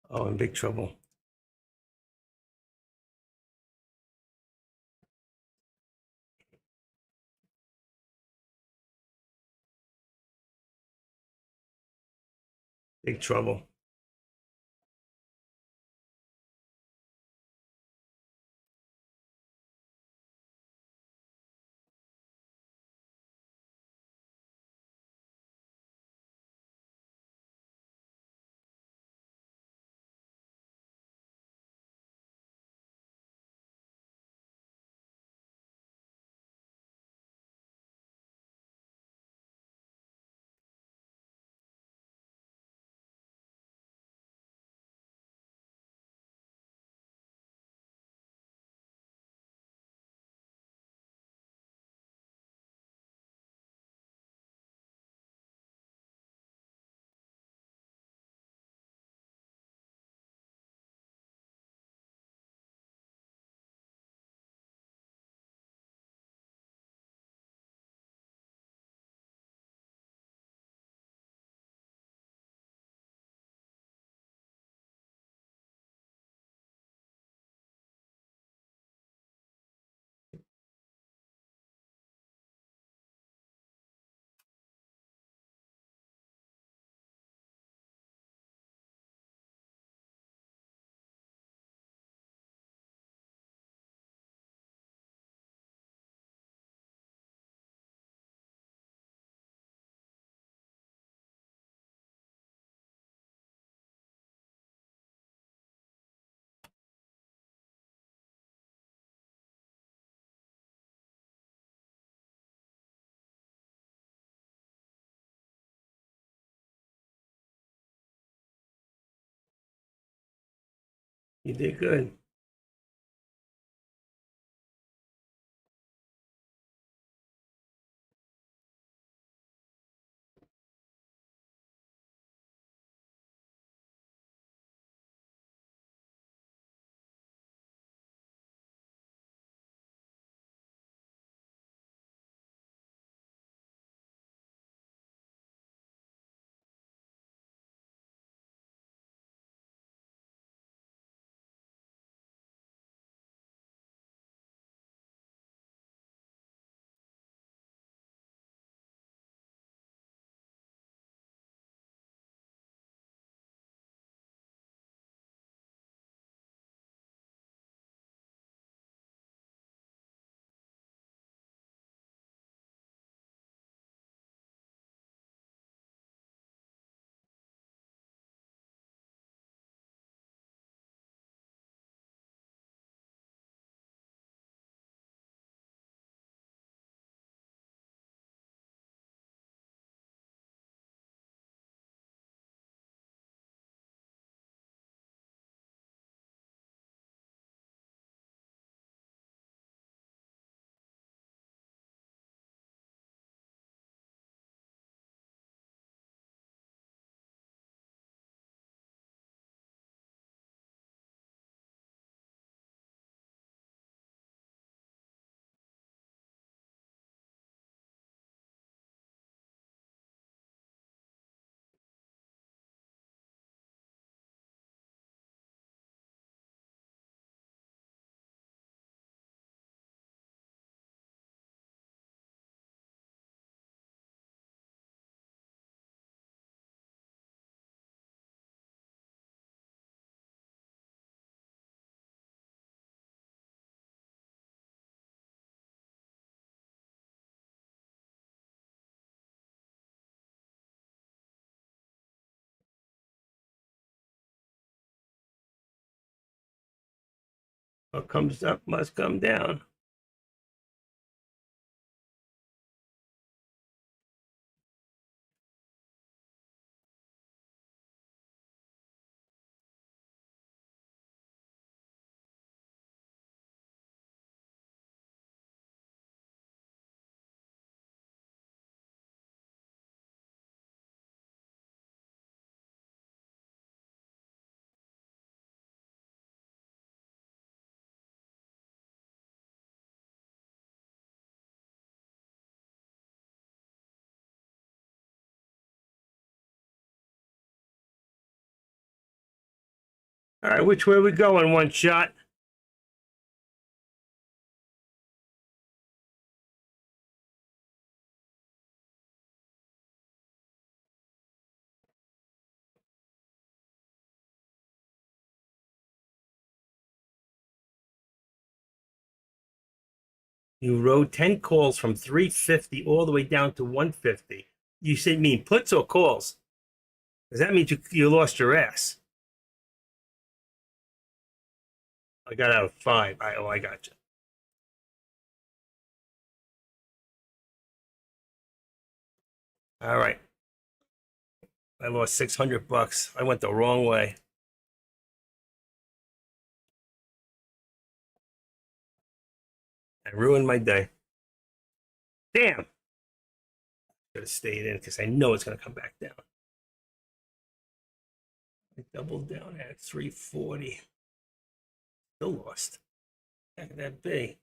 Oh, in big trouble. Big trouble. You did good. What comes up must come down. All right, which way we going? One shot. You rode 10 calls from 350 all the way down to 150. You said mean puts or calls? Does that mean you lost your ass? I got out of 5. I got you. All right. I lost $600. I went the wrong way. I ruined my day. Damn. Should have stayed in because I know it's going to come back down. I doubled down at 340. Still lost. How could that be?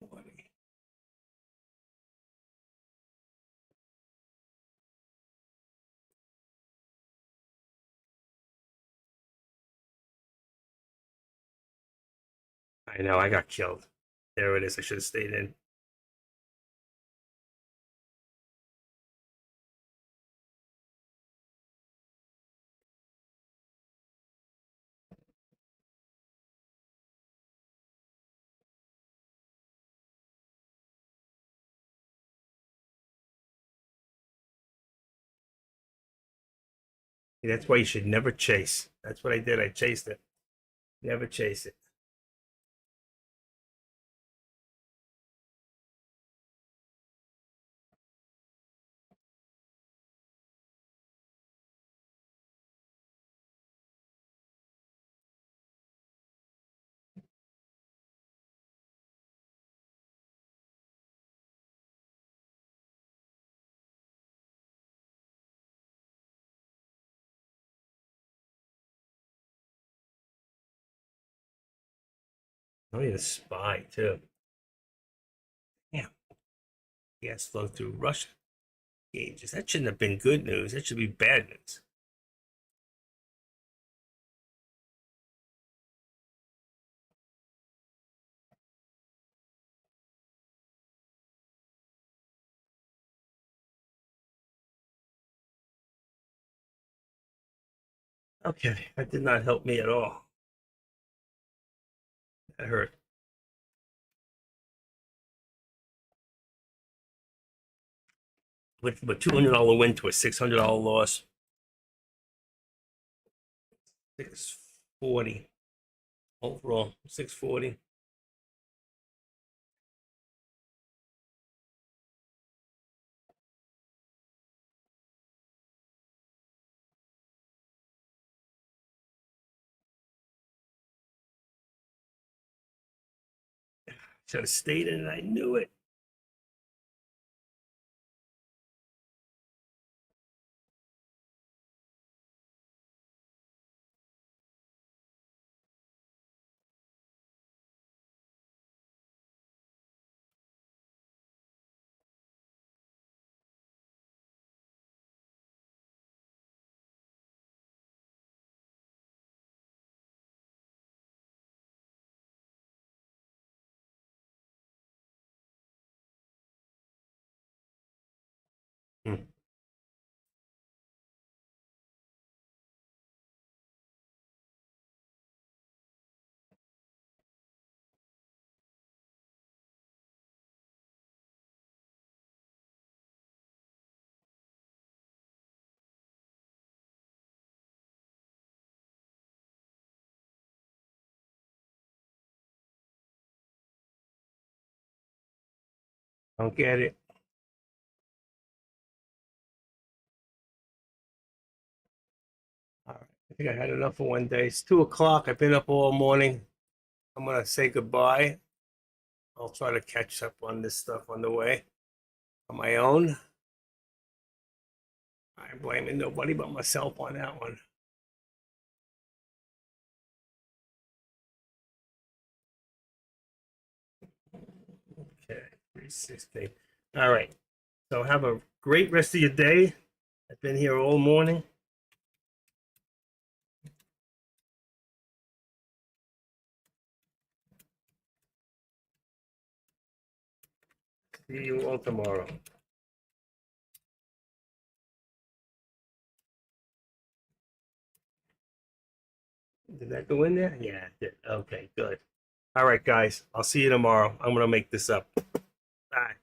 40. I know, I got killed. There it is. I should have stayed in. That's why you should never chase. That's what I did. I chased it. Never chase it. I need a spy too. Yeah. Gas flow through Russia gauges. That shouldn't have been good news. That should be bad news. Okay, that did not help me at all. That hurt. With a $200 win to a $600 loss. 640 overall. 640. Should have stayed in it. I knew it. Don't get it. All right. I think I had enough for one day. It's 2 o'clock. I've been up all morning. I'm gonna say goodbye. I'll try to catch up on this stuff on the way on my own. I'm blaming nobody but myself on that one. Okay, 360. All right. So have a great rest of your day. I've been here all morning. See you all tomorrow. Did that go in there? Yeah, it did. Okay, good. All right, guys. I'll see you tomorrow. I'm going to make this up. Bye.